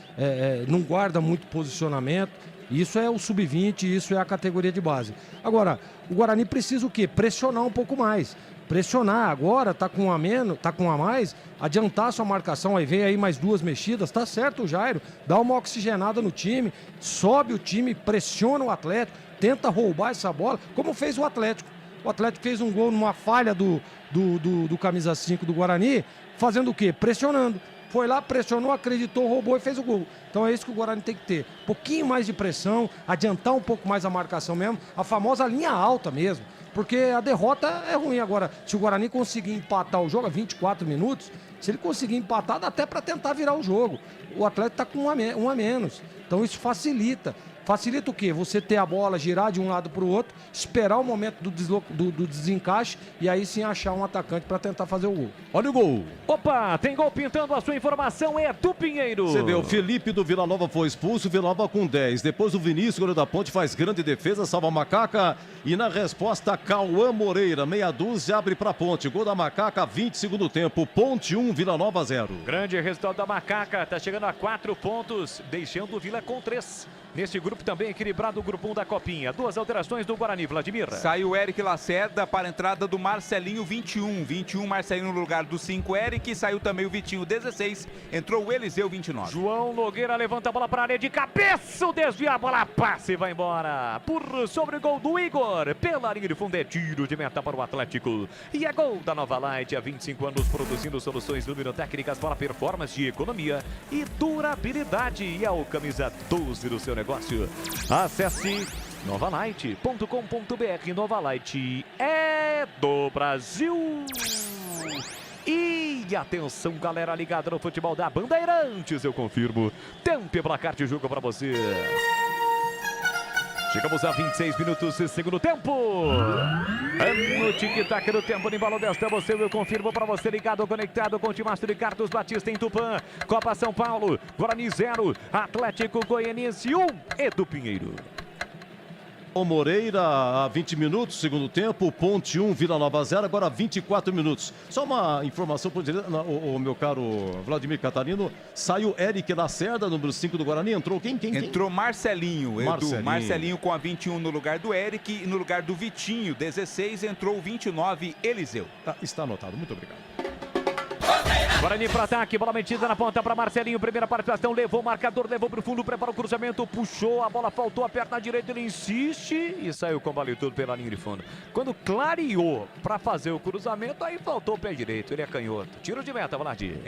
Não guarda muito posicionamento. Isso é o sub-20, isso é a categoria de base. Agora, o Guarani precisa o quê? Pressionar um pouco mais. Pressionar agora, tá com um a mais, adiantar sua marcação, aí vem aí mais 2 mexidas, tá certo o Jairo, dá uma oxigenada no time, sobe o time, pressiona o Atlético, tenta roubar essa bola, como fez o Atlético. O Atlético fez um gol numa falha do camisa 5 do Guarani, fazendo o quê? Pressionando. Foi lá, pressionou, acreditou, roubou e fez o gol. Então é isso que o Guarani tem que ter. Um pouquinho mais de pressão, adiantar um pouco mais a marcação mesmo, a famosa linha alta mesmo. Porque a derrota é ruim. Agora, se o Guarani conseguir empatar o jogo a 24 minutos, se ele conseguir empatar, dá até para tentar virar o jogo. O Atlético está com um a menos. Então isso facilita. Facilita o quê? Você ter a bola, girar de um lado para o outro, esperar o momento do desencaixe e aí sim achar um atacante para tentar fazer o gol. Olha o gol. Opa, tem gol pintando, a sua informação é do Pinheiro. Você vê, o Felipe do Vila Nova foi expulso, o Vila Nova com 10. Depois o Vinícius, goleiro da Ponte, faz grande defesa, salva a Macaca. E na resposta, Cauã Moreira, meia dúzia, abre para Ponte. Gol da Macaca, 20 segundo tempo. Ponte 1, Vila Nova 0. Grande resultado da Macaca, tá chegando a 4 pontos, deixando o Vila com 3. Neste grupo também equilibrado o grupo 1 da Copinha. 2 alterações do Guarani, Vladimir. Sai o Eric Lacerda para a entrada do Marcelinho 21. 21, Marcelinho no lugar do 5, Eric. Saiu também o Vitinho 16. Entrou o Eliseu 29. João Nogueira levanta a bola para a área de cabeça. O desvio, a bola passa e vai embora. Por sobre o gol do Igor. Pela linha de fundo é tiro de meta para o Atlético. E é gol da Nova Light. Há 25 anos produzindo soluções luminotécnicas para performance, economia e durabilidade. E é o camisa 12 do seu negócio. Acesse novalight.com.br. Nova Light é do Brasil. E atenção, galera ligada no futebol da Bandeirantes, eu confirmo. Tempo e placar de jogo para você. Chegamos a 26 minutos e segundo tempo. No tic-tac do tempo, no embalo desta, você, eu confirmo para você ligado, conectado com o Timaço de Carlos Batista em Tupã. Copa São Paulo, Guarani 0, Atlético Goianiense 1, Edu Pinheiro. O Moreira a 20 minutos, segundo tempo, Ponte 1, Vila Nova 0, agora 24 minutos. Só uma informação por direito, o meu caro Vladimir Catarino, saiu Eric Lacerda, número 5 do Guarani, entrou quem? Entrou Marcelinho, Edu. Marcelinho com a 21 no lugar do Eric e no lugar do Vitinho, 16, entrou o 29, Eliseu. Está anotado, muito obrigado. Guarani para ataque, bola metida na ponta para Marcelinho, primeira participação, levou o marcador, levou para o fundo, prepara o cruzamento, puxou, a bola faltou, a perna direita, ele insiste e saiu com vale tudo pela linha de fundo. Quando clareou para fazer o cruzamento, aí faltou o pé direito, ele é canhoto. Tiro de meta, Vladir.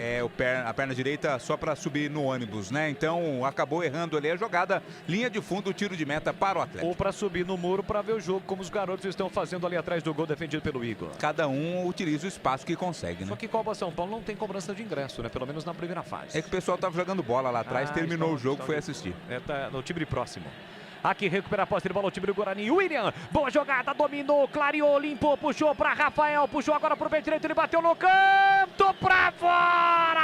A perna direita só para subir no ônibus, né? Então acabou errando ali a jogada, linha de fundo, tiro de meta para o Atlético. Ou para subir no muro para ver o jogo, como os garotos estão fazendo ali atrás do gol defendido pelo Igor. Cada um utiliza o espaço que consegue, né? Só que Copa São Paulo não tem cobrança de ingresso, né? Pelo menos na primeira fase. É que o pessoal tava jogando bola lá atrás, terminou o jogo, foi assistir. Tá no time próximo. Aqui recupera a posse de bola o time do Guarani. William, boa jogada, dominou, clareou, limpou, puxou para Rafael, puxou agora pro pé direito, ele bateu no canto para fora!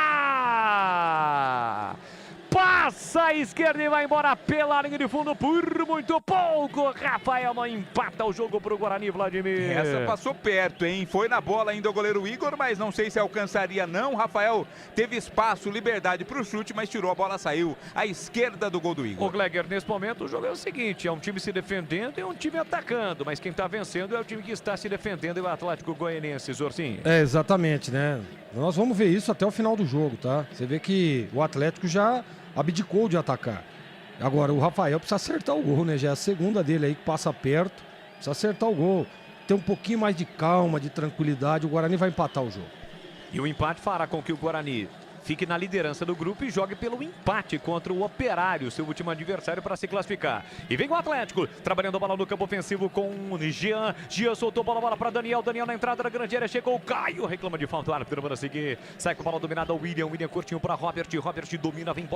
Passa a esquerda e vai embora pela linha de fundo por muito pouco. Rafael não empata o jogo pro Guarani, Vladimir. Essa passou perto, hein? Foi na bola ainda o goleiro Igor, mas não sei se alcançaria não. Rafael teve espaço, liberdade pro chute, mas tirou, a bola saiu à esquerda do gol do Igor. O Gleger, nesse momento o jogo é o seguinte, é um time se defendendo e um time atacando, mas quem tá vencendo é o time que está se defendendo, e o Atlético Goianiense, Zorzinho. Exatamente, né? Nós vamos ver isso até o final do jogo, tá? Você vê que o Atlético já abdicou de atacar. Agora o Rafael precisa acertar o gol, né? Já é a segunda dele aí que passa perto. Precisa acertar o gol. Ter um pouquinho mais de calma, de tranquilidade. O Guarani vai empatar o jogo. E o empate fará com que o Guarani fique na liderança do grupo e jogue pelo empate contra o Operário, seu último adversário, para se classificar. E vem o Atlético, trabalhando a bola no campo ofensivo com o Jean. Jean soltou a bola para Daniel. Daniel na entrada da grande área, chegou o Caio, reclama de falta, o árbitro manda seguir. Sai com a bola dominada, o William curtinho para Robert. Robert domina, vem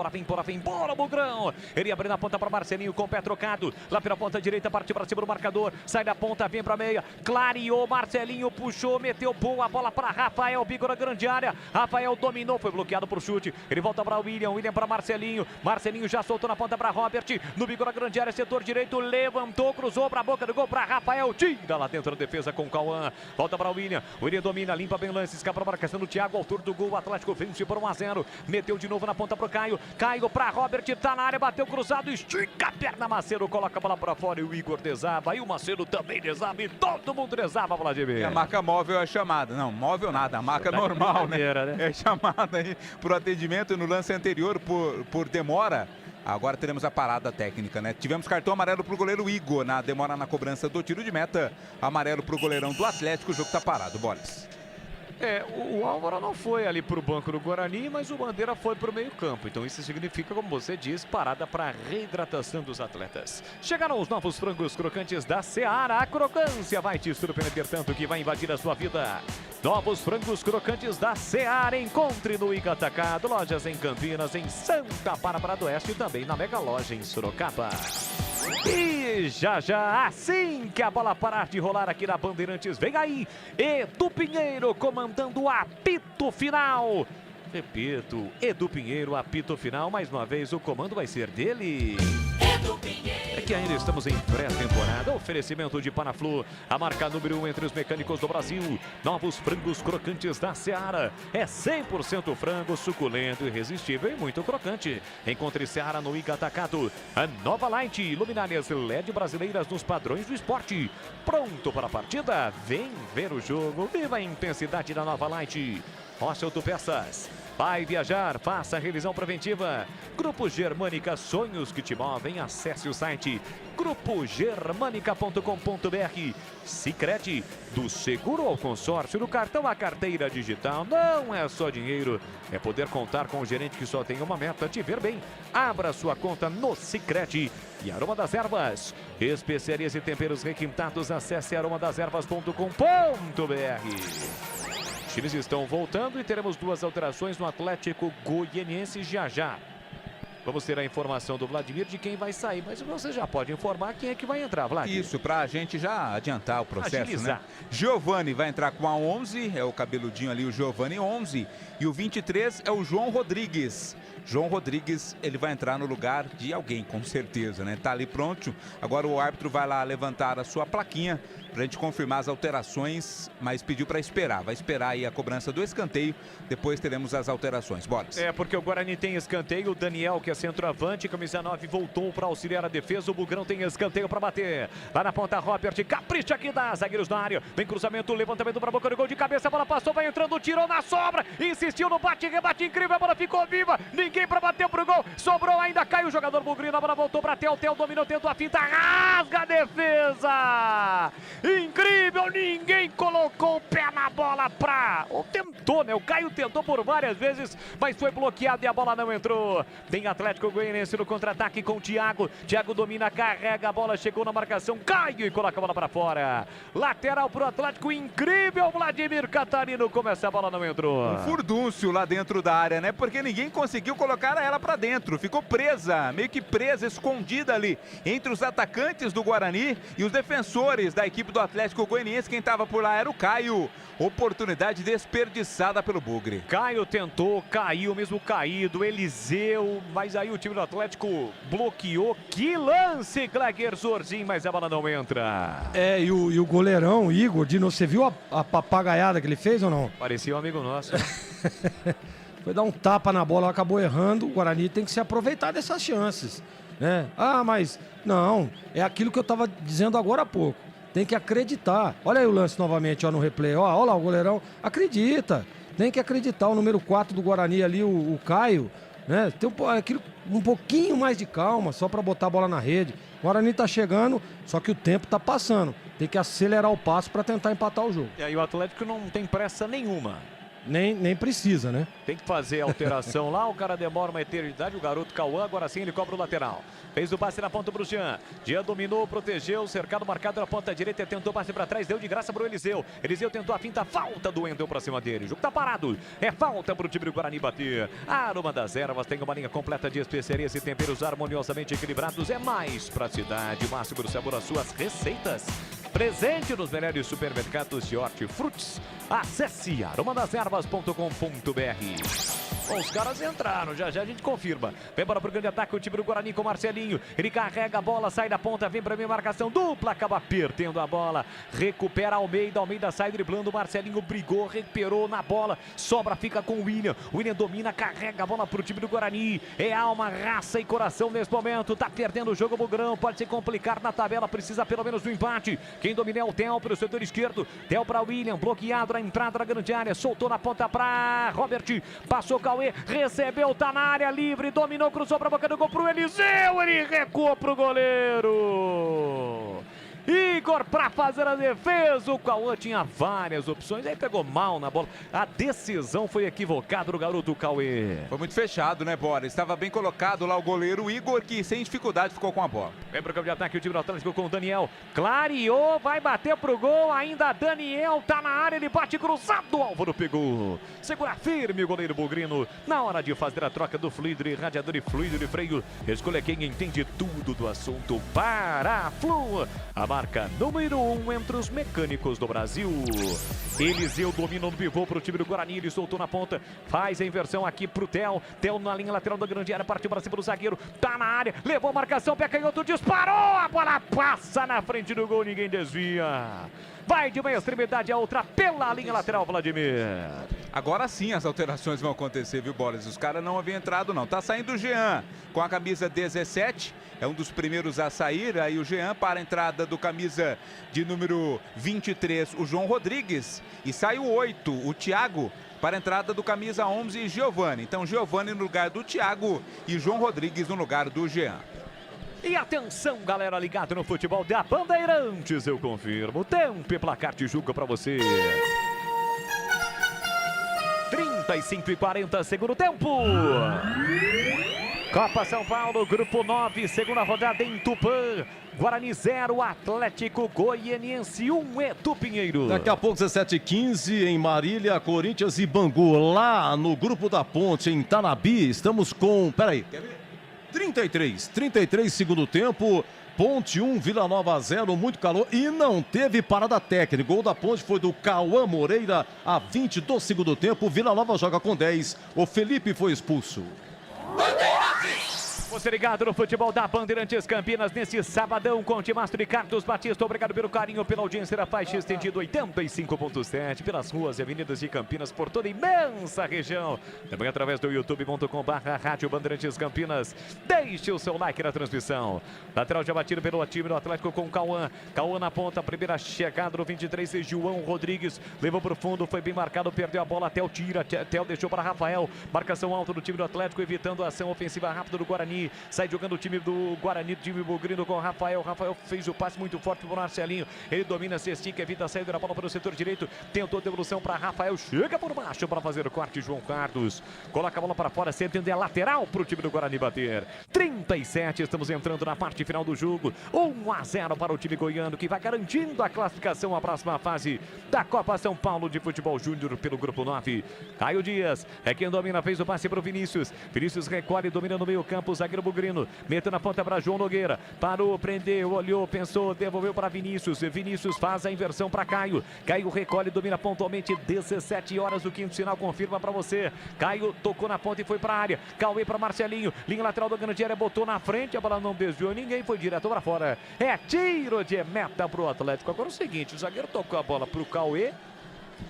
embora, Bugrão. Ele abre na ponta para Marcelinho com o pé trocado. Lá pela ponta direita, partiu para cima do marcador. Sai da ponta, vem para meia. Clareou, Marcelinho puxou, meteu boa bola para Rafael, bico na grande área. Rafael dominou, foi bloqueado por chute. Ele volta para William para Marcelinho. Marcelinho já soltou na ponta para Robert. No bico na grande área, setor direito, levantou, cruzou para a boca do gol para Rafael. Tira lá dentro da defesa com o Cauã. Volta para William. William domina, limpa bem o lance, escapa para a marcação do Thiago. Autor do gol, o Atlético vence por 1-0. Meteu de novo na ponta pro Caio. Caio para Robert, tá na área, bateu cruzado, estica a perna, Macedo coloca a bola para fora e o Igor desaba. E o Macedo também desaba e todo mundo desaba, Vladimir. E a marca móvel é chamada. Não, móvel nada, a marca normal, né? É chamada aí pro atendimento no lance anterior por demora. Agora teremos a parada técnica, né? Tivemos cartão amarelo pro goleiro Igor na demora na cobrança do tiro de meta. Amarelo pro goleirão do Atlético, o jogo tá parado, Boris. O Álvaro não foi ali pro banco do Guarani, mas o Bandeira foi pro meio campo. Então isso significa, como você diz, parada para reidratação dos atletas. Chegaram os novos frangos crocantes da Seara. A crocância vai te surpreender tanto que vai invadir a sua vida. Novos frangos crocantes da Seara. Encontre no Ica Atacado, lojas em Campinas, em Santa Bárbara do Oeste e também na Mega Loja em Sorocaba. E já, assim que a bola parar de rolar aqui na Bandeirantes, vem aí Edu Pinheiro comandando o apito final. Repito, Edu Pinheiro, apito final. Mais uma vez, o comando vai ser dele. Edu Pinheiro. É que ainda estamos em pré-temporada. Oferecimento de Panaflu, a marca número 1 entre os mecânicos do Brasil. Novos frangos crocantes da Seara. É 100% frango, suculento, irresistível e muito crocante. Encontre Seara no Ica Atacado. A nova Light, luminárias LED brasileiras nos padrões do esporte. Pronto para a partida? Vem ver o jogo. Viva a intensidade da nova Light. Rocha Autopeças. Vai viajar, faça a revisão preventiva. Grupo Germânica, sonhos que te movem. Acesse o site grupogermanica.com.br. Sicredi, do seguro ao consórcio, do cartão à carteira digital. Não é só dinheiro, é poder contar com um gerente que só tem uma meta: te ver bem. Abra sua conta no Sicredi. E Aroma das Ervas, especiarias e temperos requintados. Acesse aromadas-ervas.com.br. Times estão voltando e teremos duas alterações no Atlético Goianiense já. Vamos ter a informação do Vladimir de quem vai sair, mas você já pode informar quem é que vai entrar, Vladimir. Isso, pra gente já adiantar o processo, agilizar, né? Giovani vai entrar com a 11, é o cabeludinho ali, o Giovani 11. E o 23 é o João Rodrigues. João Rodrigues, ele vai entrar no lugar de alguém, com certeza, né? Tá ali pronto. Agora o árbitro vai lá levantar a sua plaquinha pra gente confirmar as alterações, mas pediu pra esperar. Vai esperar aí a cobrança do escanteio, depois teremos as alterações. Bora. Porque o Guarani tem escanteio, o Daniel, que é centroavante, camisa 9, voltou pra auxiliar a defesa, o Bugrão tem escanteio pra bater. Lá na ponta, Robert, capricha aqui da zagueiros na área, vem cruzamento, levantamento pra boca do gol de cabeça, a bola passou, vai entrando, tirou na sobra, insistiu no bate, rebate incrível, a bola ficou viva, ninguém pra bater pro gol, sobrou ainda, caiu o jogador Bugrino, a bola voltou pra Theo, dominou, tentou a finta, rasga a defesa! Incrível, ninguém colocou o pé na bola ou tentou, né? O Caio tentou por várias vezes, mas foi bloqueado e a bola não entrou. Tem Atlético Goianiense no contra-ataque com o Thiago. Thiago domina, carrega a bola, chegou na marcação, Caio e coloca a bola pra fora. Lateral pro Atlético, incrível, Vladimir Catarino, como essa bola não entrou. Um furdúncio lá dentro da área, né? Porque ninguém conseguiu colocar ela pra dentro. Ficou presa, meio que presa, escondida ali entre os atacantes do Guarani e os defensores da equipe do Atlético Goianiense. Quem estava por lá era o Caio. Oportunidade desperdiçada pelo Bugre. Caio tentou, caiu, mesmo caído, Eliseu, mas aí o time do Atlético bloqueou. Que lance, Kleger Zorzin, mas a bola não entra. E o goleirão, Igor, você viu a papagaiada que ele fez ou não? Parecia um amigo nosso. Foi dar um tapa na bola, acabou errando. O Guarani tem que se aproveitar dessas chances, né? Mas não, é aquilo que eu estava dizendo agora há pouco. Tem que acreditar. Olha aí o lance novamente, no replay. Olha lá o goleirão. Acredita. Tem que acreditar. O número 4 do Guarani ali, o Caio, né? Tem um pouquinho mais de calma, só para botar a bola na rede. O Guarani tá chegando, só que o tempo tá passando. Tem que acelerar o passo para tentar empatar o jogo. E aí o Atlético não tem pressa nenhuma. nem precisa, né? Tem que fazer a alteração lá, o cara demora uma eternidade, o garoto Cauã, agora sim ele cobra o lateral. Fez o passe na ponta pro Jean. Jean dominou, protegeu, cercado marcado na ponta direita, tentou passe pra trás, deu de graça pro Eliseu. Eliseu tentou a finta, falta do Wendel pra cima dele. O jogo tá parado, é falta pro time do Guarani bater. Aroma das Ervas tem uma linha completa de especiarias e temperos harmoniosamente equilibrados. É mais praticidade, máximo do sabor às suas receitas. Presente nos melhores supermercados de hortifrutis. Acesse aromadeservas.com.br. Bom, os caras entraram, já a gente confirma. Vem para o grande ataque o time do Guarani com o Marcelinho. Ele carrega a bola, sai da ponta, vem para a minha marcação dupla, acaba perdendo a bola. Recupera Almeida sai driblando, o Marcelinho brigou, recuperou na bola. Sobra, fica com o William. O William domina, carrega a bola para o time do Guarani. É alma, raça e coração nesse momento. Tá perdendo o jogo, Bugrão. Pode se complicar na tabela, precisa pelo menos do empate. Quem domina é o Theo pelo setor esquerdo. Theo para William, bloqueado na entrada da grande área. Soltou na ponta para Robert. Passou Cauê, recebeu, tá na área livre, dominou, cruzou pra boca do gol pro Eliseu, ele recuou pro goleiro. Igor pra fazer a defesa, o Cauã tinha várias opções, aí pegou mal na bola, a decisão foi equivocada do garoto Cauê. Foi muito fechado, né, Bora? Estava bem colocado lá o goleiro Igor, que sem dificuldade ficou com a bola. Vem pro campo de ataque o time do Atlético com o Daniel, clareou, vai bater pro gol, ainda Daniel tá na área, ele bate cruzado, Álvaro pegou. Segura firme o goleiro Bugrino, na hora de fazer a troca do fluido de radiador e fluido de freio, escolha quem entende tudo do assunto, Paraflu. A marca número 1 entre os mecânicos do Brasil. Eliseu domina no pivô para o time do Guarani, ele soltou na ponta, faz a inversão aqui pro Theo. Theo na linha lateral da grande área, partiu para cima do zagueiro, tá na área, levou a marcação, pé canhoto, disparou, a bola passa na frente do gol, ninguém desvia. Vai de uma extremidade a outra pela linha lateral, Vladimir. Agora sim as alterações vão acontecer, viu, Boris? Os caras não haviam entrado, não. Tá saindo o Jean com a camisa 17, é um dos primeiros a sair. Aí o Jean para a entrada do camisa de número 23, o João Rodrigues. E sai o 8, o Thiago, para a entrada do camisa 11, Giovani. Então Giovani no lugar do Thiago e João Rodrigues no lugar do Jean. E atenção, galera ligada no futebol da Bandeirantes, eu confirmo. Tempo e placar de julga pra você. 35 e 40, segundo tempo. Copa São Paulo, grupo 9, segunda rodada em Tupã. Guarani 0, Atlético Goianiense 1, Edu Pinheiro. Daqui a pouco, 17h15, em Marília, Corinthians e Bangu. Lá no grupo da Ponte, em Tanabi, estamos com... Peraí, quer ver? 33, segundo tempo, Ponte 1, Vila Nova 0, muito calor e não teve parada técnica. O gol da Ponte foi do Cauã Moreira a 20 do segundo tempo, Vila Nova joga com 10, o Felipe foi expulso. Você ligado no futebol da Bandeirantes Campinas nesse sabadão com Timastro e Carlos Batista. Obrigado pelo carinho, pela audiência da faixa estendido 85.7 pelas ruas e avenidas de Campinas, por toda a imensa região. Também através do youtube.com/Rádio Bandeirantes Campinas. Deixe o seu like na transmissão. Lateral já batido pelo time do Atlético com Cauã. Cauã na ponta, primeira chegada do 23, João Rodrigues. Levou pro fundo, foi bem marcado, perdeu a bola, Theo tira, Theo deixou para Rafael. Marcação alta do time do Atlético, evitando a ação ofensiva rápida do Guarani. Sai jogando o time do Guarani, time Bugrino com o Rafael. Rafael fez o passe muito forte para o Marcelinho. Ele domina, se estica, evita a saída da bola para o setor direito. Tentou a devolução para Rafael. Chega por baixo para fazer o corte. João Carlos coloca a bola para fora, sem entender a lateral para o time do Guarani bater. 37, estamos entrando na parte final do jogo. 1-0 para o time goiano, que vai garantindo a classificação à próxima fase da Copa São Paulo de Futebol Júnior pelo Grupo 9. Caio Dias é quem domina, fez o passe para o Vinícius. Vinícius recolhe, domina no meio campo, zagueiro Bugrino, metendo a ponta para João Nogueira, parou, prendeu, olhou, pensou, devolveu para Vinícius. Vinícius faz a inversão para Caio. Caio recolhe, domina pontualmente. 17 horas, o quinto sinal confirma para você. Caio tocou na ponta e foi para a área. Cauê para Marcelinho, linha lateral da grande área, botou na frente, a bola não desviou ninguém, foi direto para fora. É tiro de meta para o Atlético. Agora o seguinte, o zagueiro tocou a bola para o Cauê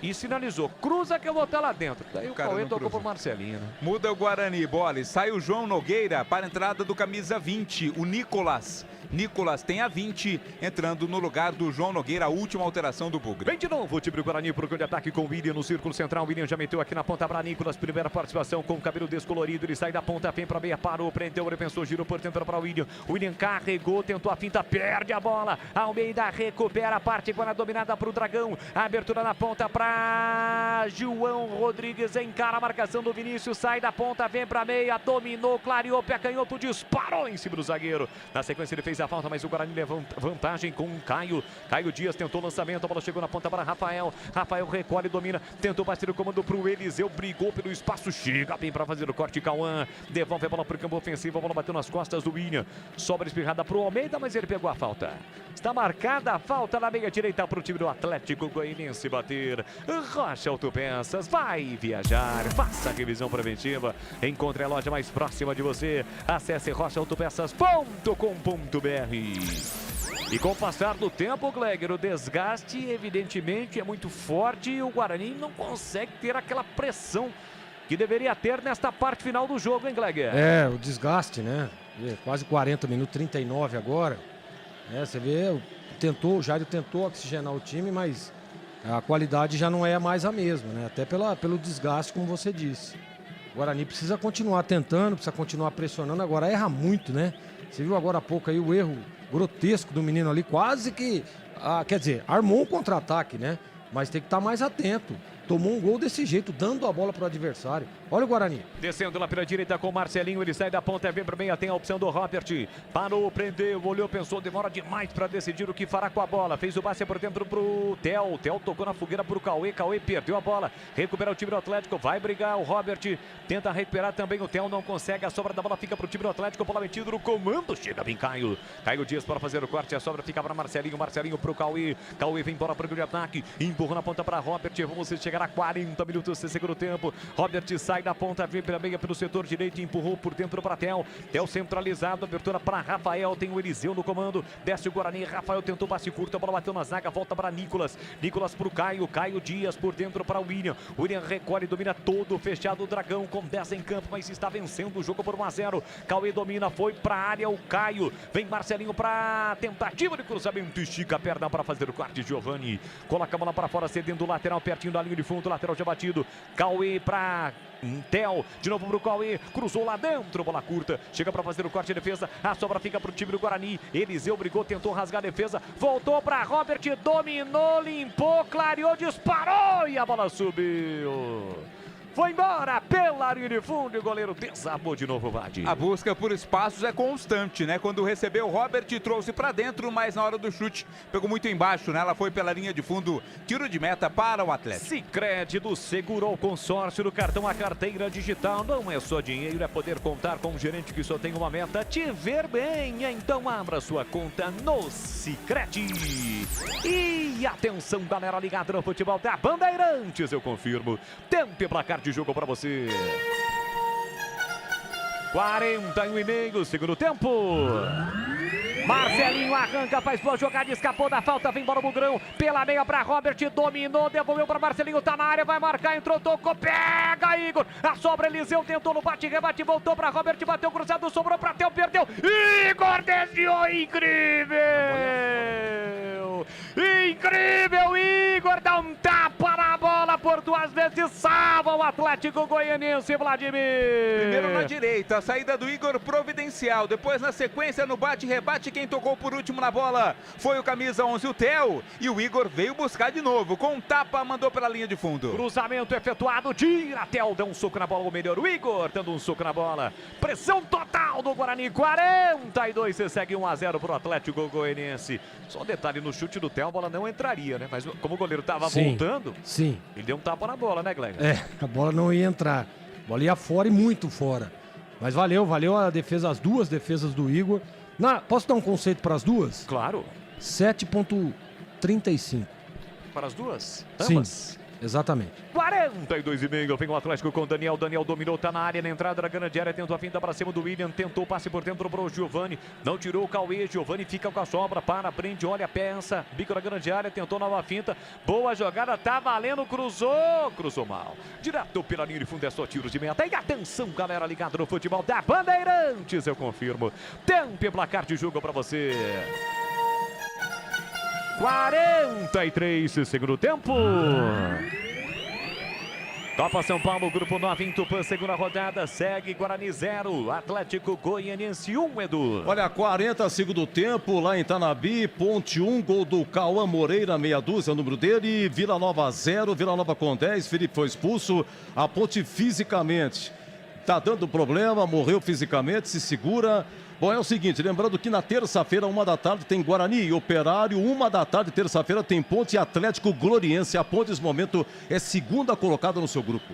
e sinalizou, cruza que eu vou estar lá dentro. Daí o Cauê tocou pro Marcelinho, né? Muda o Guarani, Boles. Sai o João Nogueira para a entrada do camisa 20, o Nicolas. Nicolas tem a 20, entrando no lugar do João Nogueira, a última alteração do Bugre. Vem de novo o time do Guarani pro grande ataque com o William no círculo central. O William já meteu aqui na ponta para Nicolas, primeira participação com o cabelo descolorido. Ele sai da ponta, vem para meia, parou, prendeu, repensou, girou por dentro para o William. O William carregou, tentou a finta, perde a bola. Almeida recupera a parte agora dominada para o Dragão. A abertura na ponta para para João Rodrigues, encara a marcação do Vinícius, sai da ponta, vem para meia, dominou, clareou, pé canhoto, disparou em cima do zagueiro. Na sequência ele fez a falta, mas o Guarani leva vantagem com o Caio. Caio Dias tentou o lançamento, a bola chegou na ponta para Rafael. Rafael recolhe, domina, tentou bater o comando para o Eliseu, brigou pelo espaço, chega bem para fazer o corte. Cauã devolve a bola para o campo ofensivo, a bola bateu nas costas do William. Sobra espirrada para o Almeida, mas ele pegou a falta. Está marcada a falta na meia direita para o time do Atlético Goianiense bater. Rocha Autopeças vai viajar, faça a revisão preventiva, encontre a loja mais próxima de você, acesse rochaautopeças.com.br. E com o passar do tempo, Gleger, o desgaste evidentemente é muito forte e o Guarani não consegue ter aquela pressão que deveria ter nesta parte final do jogo, hein, Gleger? É, o desgaste, né? Quase 40 minutos, 39 agora. Você vê, o Jairo tentou oxigenar o time, mas a qualidade já não é mais a mesma, né? Até pelo desgaste, como você disse. O Guarani precisa continuar tentando, precisa continuar pressionando. Agora erra muito, né? Você viu agora há pouco aí o erro grotesco do menino ali, quase que, quer dizer, armou um contra-ataque, né? Mas tem que estar mais atento. Tomou um gol desse jeito, dando a bola para o adversário. Olha o Guarani. Descendo lá pela direita com o Marcelinho, ele sai da ponta, vem para meia, tem a opção do Robert. Parou, prendeu, olhou, pensou, demora demais para decidir o que fará com a bola. Fez o passe por dentro pro Theo. Theo tocou na fogueira pro Cauê. Cauê perdeu a bola. Recupera o time do Atlético, vai brigar o Robert. Tenta recuperar também o Theo, não consegue. A sobra da bola fica pro time do Atlético. Bola metida no comando. Chega bem Caio. Caio Dias para fazer o corte. A sobra fica para Marcelinho. Marcelinho pro Cauê. Cauê vem embora para o de ataque. Empurra na ponta para Robert. Vamos chegar a 40 minutos de segundo tempo. Robert sai da ponta, vem pela meia pelo setor direito, empurrou por dentro para Theo. Theo centralizado, abertura para Rafael, tem o Eliseu no comando, desce o Guarani, Rafael tentou passe curto, a bola bateu na zaga, volta para Nicolas. Nicolas pro Caio, Caio Dias por dentro para o William. William recolhe, domina todo fechado o Dragão com 10 em campo, mas está vencendo o jogo por 1-0. Cauê domina, foi para a área o Caio. Vem Marcelinho para tentativa de cruzamento, estica a perna para fazer o corte. Giovani coloca a bola para fora, cedendo o lateral, pertinho da linha de fundo, lateral já batido. Cauê para Theo, de novo pro Cauê, cruzou lá dentro, bola curta, chega para fazer o corte de defesa, a sobra fica pro time do Guarani. Eliseu brigou, tentou rasgar a defesa, voltou para Robert, dominou, limpou, clareou, disparou e a bola subiu. Foi embora pela linha de fundo e o goleiro desarmou de novo o Vade. A busca por espaços é constante, né? Quando recebeu o Robert, trouxe pra dentro, mas na hora do chute pegou muito embaixo, né? Ela foi pela linha de fundo, tiro de meta para o Atlético. Sicredi do Segurou Consórcio do cartão A Carteira Digital. Não é só dinheiro, é poder contar com um gerente que só tem uma meta, te ver bem. Então abra sua conta no Sicredi. E atenção, galera ligada no futebol da Bandeirantes, eu confirmo. Tempo e placar de jogo para você. 41,5 segundo tempo. Marcelinho arranca, faz boa jogada, escapou da falta, vem embora o Bugrão, pela meia para Robert, dominou, devolveu para Marcelinho, tá na área, vai marcar, entrou, tocou, pega Igor, a sobra Eliseu, tentou no bate-rebate, voltou para Robert, bateu cruzado, sobrou para Theo, perdeu, Igor desviou, incrível, Igor dá um tapa na bola por 2 vezes, salva o Atlético Goianiense, Vladimir. Primeiro na direita, a saída do Igor providencial, depois na sequência no bate-rebate, quem tocou por último na bola foi o camisa 11, o Theo, e o Igor veio buscar de novo, com um tapa, mandou pela linha de fundo. Cruzamento efetuado, tira, Theo dá um soco na bola, ou melhor, o Igor dando um soco na bola, pressão total do Guarani, 42, você segue 1-0 pro Atlético Goianiense. Só um detalhe, no chute do Theo a bola não entraria, né, mas como o goleiro tava voltando, ele deu um tapa na bola, né, Glenn? A bola não ia entrar, a bola ia fora e muito fora, mas valeu a defesa, as duas defesas do Igor. Posso dar um conceito para as duas? Claro. 7,35. Para as duas? Sim, exatamente. 42,5, vem o Atlético com o Daniel. Daniel dominou, tá na área, na entrada da grande área, tentou a finta para cima do William, tentou o passe por dentro pro Giovani, não tirou o Cauê, Giovani fica com a sobra, prende, olha, pensa, bico na grande área, tentou nova finta, boa jogada, tá valendo, cruzou mal. Direto pela linha de fundo, é só tiros de meta. E atenção, galera ligada no futebol da Bandeirantes, eu confirmo. Tempo e placar de jogo para você. 43 segundo tempo. Copa São Paulo, Grupo 9 em Tupã, segunda rodada, segue Guarani 0, Atlético Goianiense 1, Edu. Olha, 40 segundo tempo, lá em Tanabi, Ponte 1, gol do Cauã Moreira, meia dúzia, número dele, Vila Nova 0, Vila Nova com 10, Felipe foi expulso, a Ponte fisicamente tá dando problema, morreu fisicamente, se segura. Bom, é o seguinte, lembrando que na terça-feira, 1 da tarde, tem Guarani e Operário, 1 da tarde, terça-feira, tem Ponte e Atlético Gloriense. A Ponte, nesse momento, é segunda colocada no seu grupo.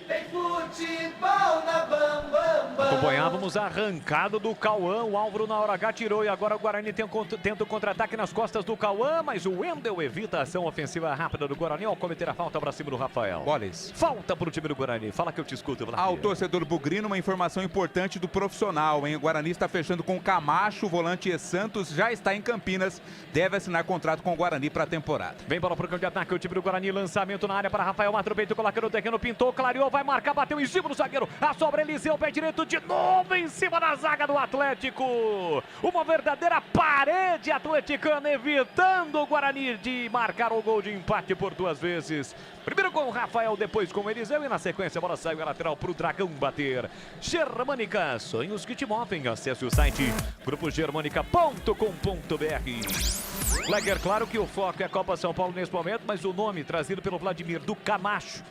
Tem futebol na bam, bam, bam. Acompanhávamos a arrancada do Cauã, o Álvaro na hora H tirou e agora o Guarani tenta o contra-ataque nas costas do Cauã, mas o Wendel evita a ação ofensiva rápida do Guarani ao cometer a falta para cima do Rafael. Boles. Falta para o time do Guarani, fala que eu te escuto. Ao torcedor bugrino, uma informação importante do profissional, hein? O Guarani está fechando com o Camacho, o volante E. Santos, já está em Campinas, deve assinar contrato com o Guarani para a temporada. Vem bola para o campo de ataque, o time do Guarani, lançamento na área para Rafael, mata o peito, coloca no terreno, pintou, clareou, vai marcar, bateu em cima do zagueiro, a sobra Eliseu, pé direito de novo em cima da zaga do Atlético. Uma verdadeira parede atleticana, evitando o Guarani de marcar o gol de empate por 2 vezes. Primeiro com o Rafael, depois com o Eliseu e na sequência a bola saiu a lateral para o Dragão bater. Germânica, sonhos que te movem. Acesse o site grupogermanica.com.br. Leger, claro que o foco é a Copa São Paulo nesse momento, mas o nome trazido pelo Vladimir do Camacho,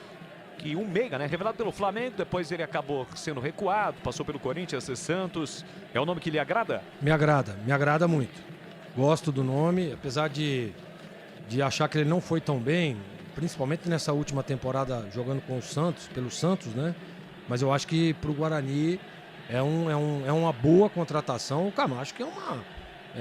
que um meia, né? Revelado pelo Flamengo, depois ele acabou sendo recuado, passou pelo Corinthians, Santos. É um nome que lhe agrada? Me agrada muito. Gosto do nome, apesar de achar que ele não foi tão bem, principalmente nessa última temporada jogando com o Santos, pelo Santos, né? Mas eu acho que pro Guarani é uma boa contratação. O Camacho, que é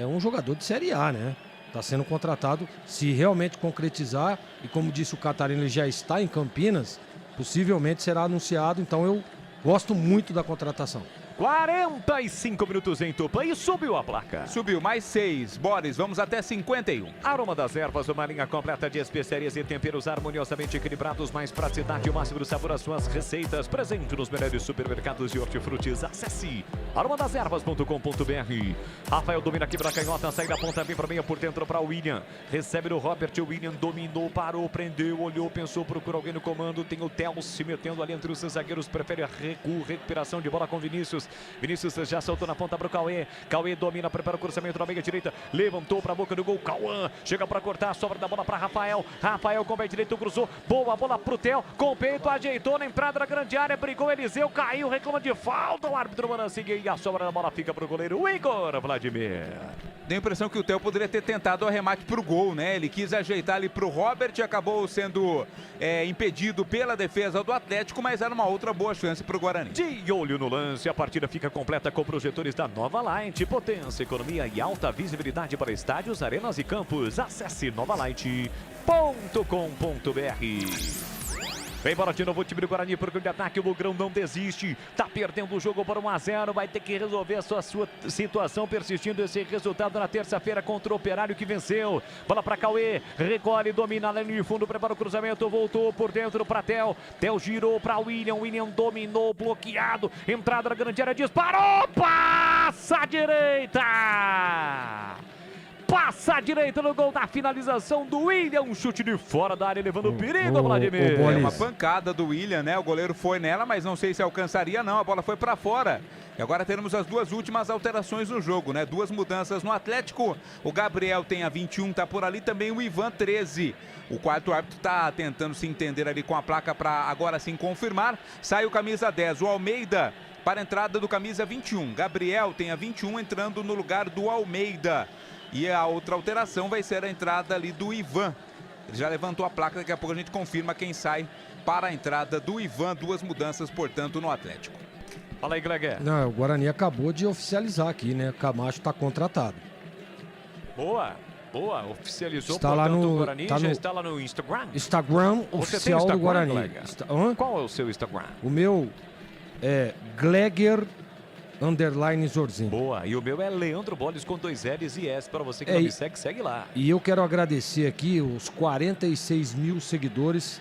um jogador de Série A, né? Está sendo contratado, se realmente concretizar, e como disse o Catarino, ele já está em Campinas, possivelmente será anunciado, então eu gosto muito da contratação. 45 minutos em Tupã e subiu a placa. Subiu, mais 6. Boris, vamos até 51. Aroma das Ervas, uma linha completa de especiarias e temperos harmoniosamente equilibrados, mais praticidade e o máximo do sabor às suas receitas. Presente nos melhores supermercados de hortifrutis. Acesse aromadeservas.com.br. Rafael domina aqui pela canhota, sai da ponta, vem para meia por dentro para o William. Recebe no Robert, o William dominou, parou, prendeu, olhou, pensou, procurou alguém no comando. Tem o Theo se metendo ali entre os seus zagueiros, prefere a recuo, recuperação de bola com Vinícius. Vinícius já soltou na ponta para o Cauê. Cauê domina, prepara o cruzamento na meia direita. Levantou para a boca do gol. Cauã chega para cortar. Sobra da bola para Rafael. Rafael com o pé direito cruzou. Boa bola para o Theo. Com o peito ajeitou na entrada da grande área. Brigou Eliseu. Caiu. Reclama de falta. O árbitro manda seguir. E a sobra da bola fica para o goleiro Igor Vladimir. Deu a impressão que o Theo poderia ter tentado o arremate para o gol, né? Ele quis ajeitar ali para o Robert e acabou sendo impedido pela defesa do Atlético, mas era uma outra boa chance para o Guarani. De olho no lance, a partida fica completa com projetores da Nova Light. Potência, economia e alta visibilidade para estádios, arenas e campos. Acesse novalight.com.br. Vem bola de novo o time do Guarani para o de ataque, o Bugrão não desiste, tá perdendo o jogo por 1-0, vai ter que resolver a sua situação, persistindo esse resultado na terça-feira contra o Operário que venceu. Bola para Cauê, recolhe, domina a linha de fundo, prepara o cruzamento, voltou por dentro para Theo, Theo girou para William, William dominou, bloqueado, entrada na grande área, disparou, passa à direita! Passa à direita no gol da finalização do William. Um chute de fora da área, levando perigo, Vladimir. É uma pancada do William, né? O goleiro foi nela, mas não sei se alcançaria, não. A bola foi para fora. E agora teremos as duas últimas alterações no jogo, né? Duas mudanças no Atlético. O Gabriel tem a 21, tá por ali também o Ivan, 13. O quarto árbitro tá tentando se entender ali com a placa para agora sim confirmar. Sai o camisa 10, o Almeida, para a entrada do camisa 21. Gabriel tem a 21 entrando no lugar do Almeida. E a outra alteração vai ser a entrada ali do Ivan. Ele já levantou a placa, daqui a pouco a gente confirma quem sai para a entrada do Ivan. Duas mudanças, portanto, no Atlético. Fala aí, Gleguer. Não, o Guarani acabou de oficializar aqui, né? Camacho está contratado. Boa, boa. Oficializou, está lá no, o Guarani já está lá no Instagram. Instagram oficial Instagram, do Guarani. Qual é o seu Instagram? O meu é Gleguer _ Zorzin. Boa, e o meu é Leandro Boles com 2 L's e S. Para você que não me segue, segue lá. E eu quero agradecer aqui os 46 mil seguidores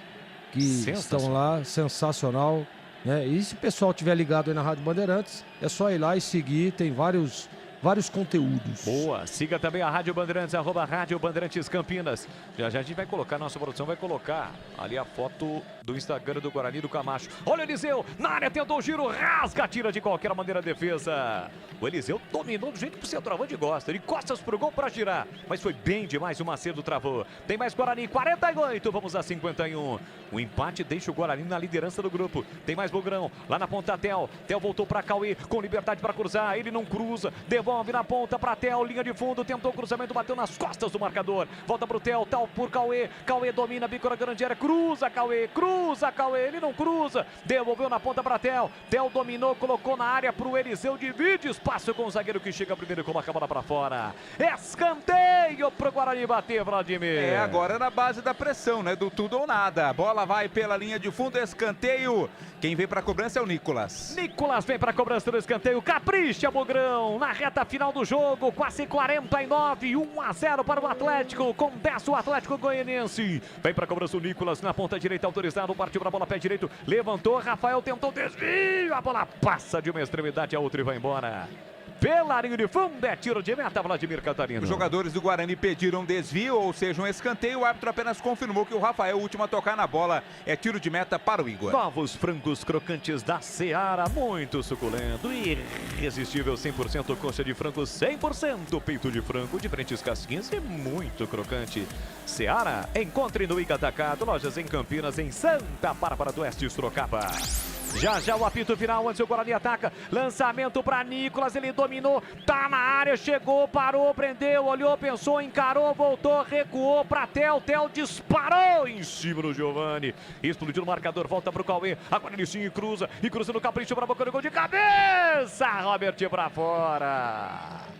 que estão lá, sensacional. Né? E se o pessoal estiver ligado aí na Rádio Bandeirantes, é só ir lá e seguir, tem vários vários conteúdos. Boa, siga também a Rádio Bandeirantes, @Rádio Bandeirantes Campinas. Já a gente vai colocar, nossa produção vai colocar ali a foto do Instagram do Guarani do Camacho. Olha o Eliseu, na área tentou o giro, rasga, tira de qualquer maneira a defesa. O Eliseu dominou do jeito que o centroavante gosta, de costas pro gol para girar, mas foi bem demais, o Macedo travou. Tem mais Guarani, 48, vamos a 51. O empate deixa o Guarani na liderança do grupo. Tem mais Bugrão, lá na ponta Theo voltou para Cauê, com liberdade para cruzar, ele não cruza, devolve na ponta para Theo, linha de fundo, tentou o cruzamento, bateu nas costas do marcador, volta pro Theo, tal por Cauê, Cauê domina, bico na grande área, cruza Cauê, ele não cruza, devolveu na ponta para Theo dominou, colocou na área pro Eliseu, divide espaço com o zagueiro que chega primeiro e coloca a bola para fora. Escanteio pro Guarani bater, Vladimir. Agora na base da pressão, né? Do tudo ou nada. A bola vai pela linha de fundo, escanteio. Quem vem pra cobrança é o Nicolas. Nicolas vem pra cobrança do escanteio, capricha Bugrão, na reta final do jogo, quase 49, 1-0 para o Atlético, com 10 o Atlético Goianiense. Vem pra cobrança o Nicolas, na ponta direita autorizado, partiu pra bola, pé direito, levantou, Rafael tentou desvio, a bola passa de uma extremidade a outra e vai embora. Pela linha de fundo, é tiro de meta, Vladimir Catarino. Os jogadores do Guarani pediram desvio, ou seja, um escanteio. O árbitro apenas confirmou que o Rafael, o último a tocar na bola, é tiro de meta para o Igor. Novos frangos crocantes da Seara, muito suculento, irresistível, 100% coxa de frango, 100% peito de frango, diferentes casquinhas e muito crocante. Seara, encontre no Ica Atacado, lojas em Campinas, em Santa Bárbara do Oeste, Sorocaba. Já o apito final, antes o Guarani ataca, lançamento para Nicolas, ele dominou, tá na área, chegou, parou, prendeu, olhou, pensou, encarou, voltou, recuou para Theo disparou em cima do Giovani, explodiu no marcador, volta pro Cauê, agora ele sim cruza no capricho para boca do gol de cabeça, Robert para fora.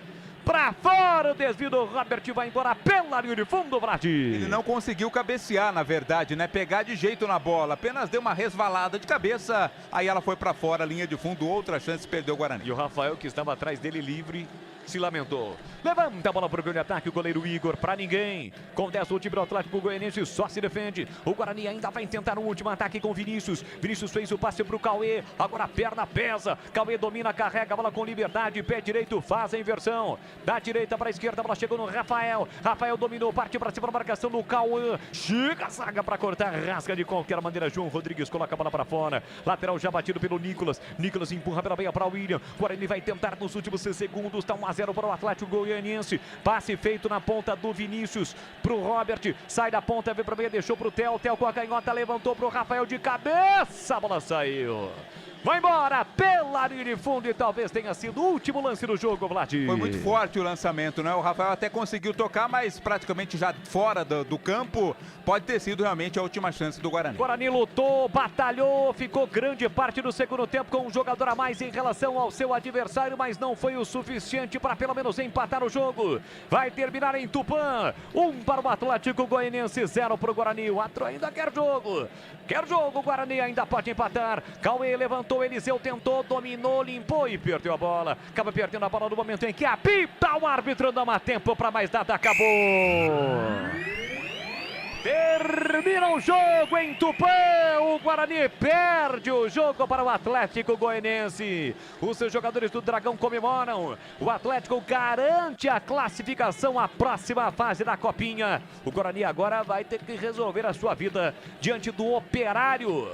Pra fora, o desvio do Robert vai embora pela linha de fundo, Brad. Ele não conseguiu cabecear, na verdade, né? Pegar de jeito na bola, apenas deu uma resvalada de cabeça, aí ela foi pra fora, linha de fundo, outra chance, perdeu o Guarani. E o Rafael, que estava atrás dele livre, se lamentou. Levanta a bola pro gol de ataque, o goleiro Igor, pra ninguém. Com 10 o time do Atlético Goianiense só se defende. O Guarani ainda vai tentar um último ataque com Vinícius. Vinícius fez o passe pro Cauê, agora a perna pesa. Cauê domina, carrega a bola com liberdade, pé direito, faz a inversão. Da direita pra esquerda, a bola chegou no Rafael. Rafael dominou, partiu pra cima da marcação do Cauã. Chega a zaga pra cortar, rasga de qualquer maneira. João Rodrigues coloca a bola pra fora. Lateral já batido pelo Nicolas. Nicolas empurra pela meia pra William. Guarani vai tentar nos últimos 6 segundos, tá 1-0 para o Atlético Goianiense. Passe feito na ponta do Vinícius pro Robert. Sai da ponta, vem pra meia, deixou pro Theo. Theo com a canhota, levantou pro Rafael de cabeça. A bola saiu. Vai embora pela linha de fundo e talvez tenha sido o último lance do jogo, Vlad. Foi muito forte o lançamento, né? O Rafael até conseguiu tocar, mas praticamente já fora do campo. Pode ter sido realmente a última chance do Guarani. Guarani lutou, batalhou, ficou grande parte do segundo tempo com um jogador a mais em relação ao seu adversário, mas não foi o suficiente para pelo menos empatar o jogo. Vai terminar em Tupã. 1 para o Atlético Goianiense, 0 para o Guarani. O Atro ainda quer jogo. Quer jogo, o Guarani ainda pode empatar. Cauê levantou, Eliseu tentou, dominou, limpou e perdeu a bola. Acaba perdendo a bola no momento em que apita o árbitro, não há tempo para mais nada, acabou. Termina o jogo em Tupã, o Guarani perde o jogo para o Atlético Goianiense. Os seus jogadores do Dragão comemoram. O Atlético garante a classificação à próxima fase da Copinha. O Guarani agora vai ter que resolver a sua vida diante do Operário.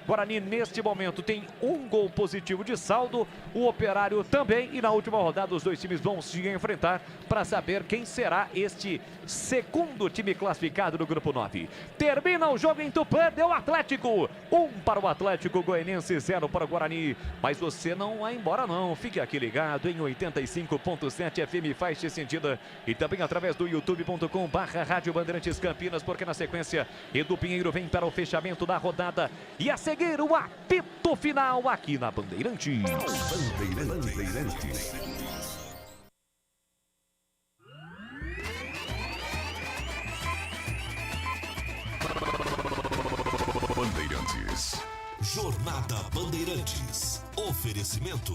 Guarani neste momento tem um gol positivo de saldo, o Operário também, e na última rodada os dois times vão se enfrentar para saber quem será este segundo time classificado do grupo 9. Termina o jogo em Tupã, deu Atlético, 1 para o Atlético Goianiense, 0 para o Guarani, mas você não vai embora não, fique aqui ligado em 85.7 FM faixa sentida e também através do youtube.com/Rádio Bandeirantes Campinas, porque na sequência Edu Pinheiro vem para o fechamento da rodada e a seguir o apito final aqui na Bandeirantes. Bandeirantes. Jornada Bandeirantes. Oferecimento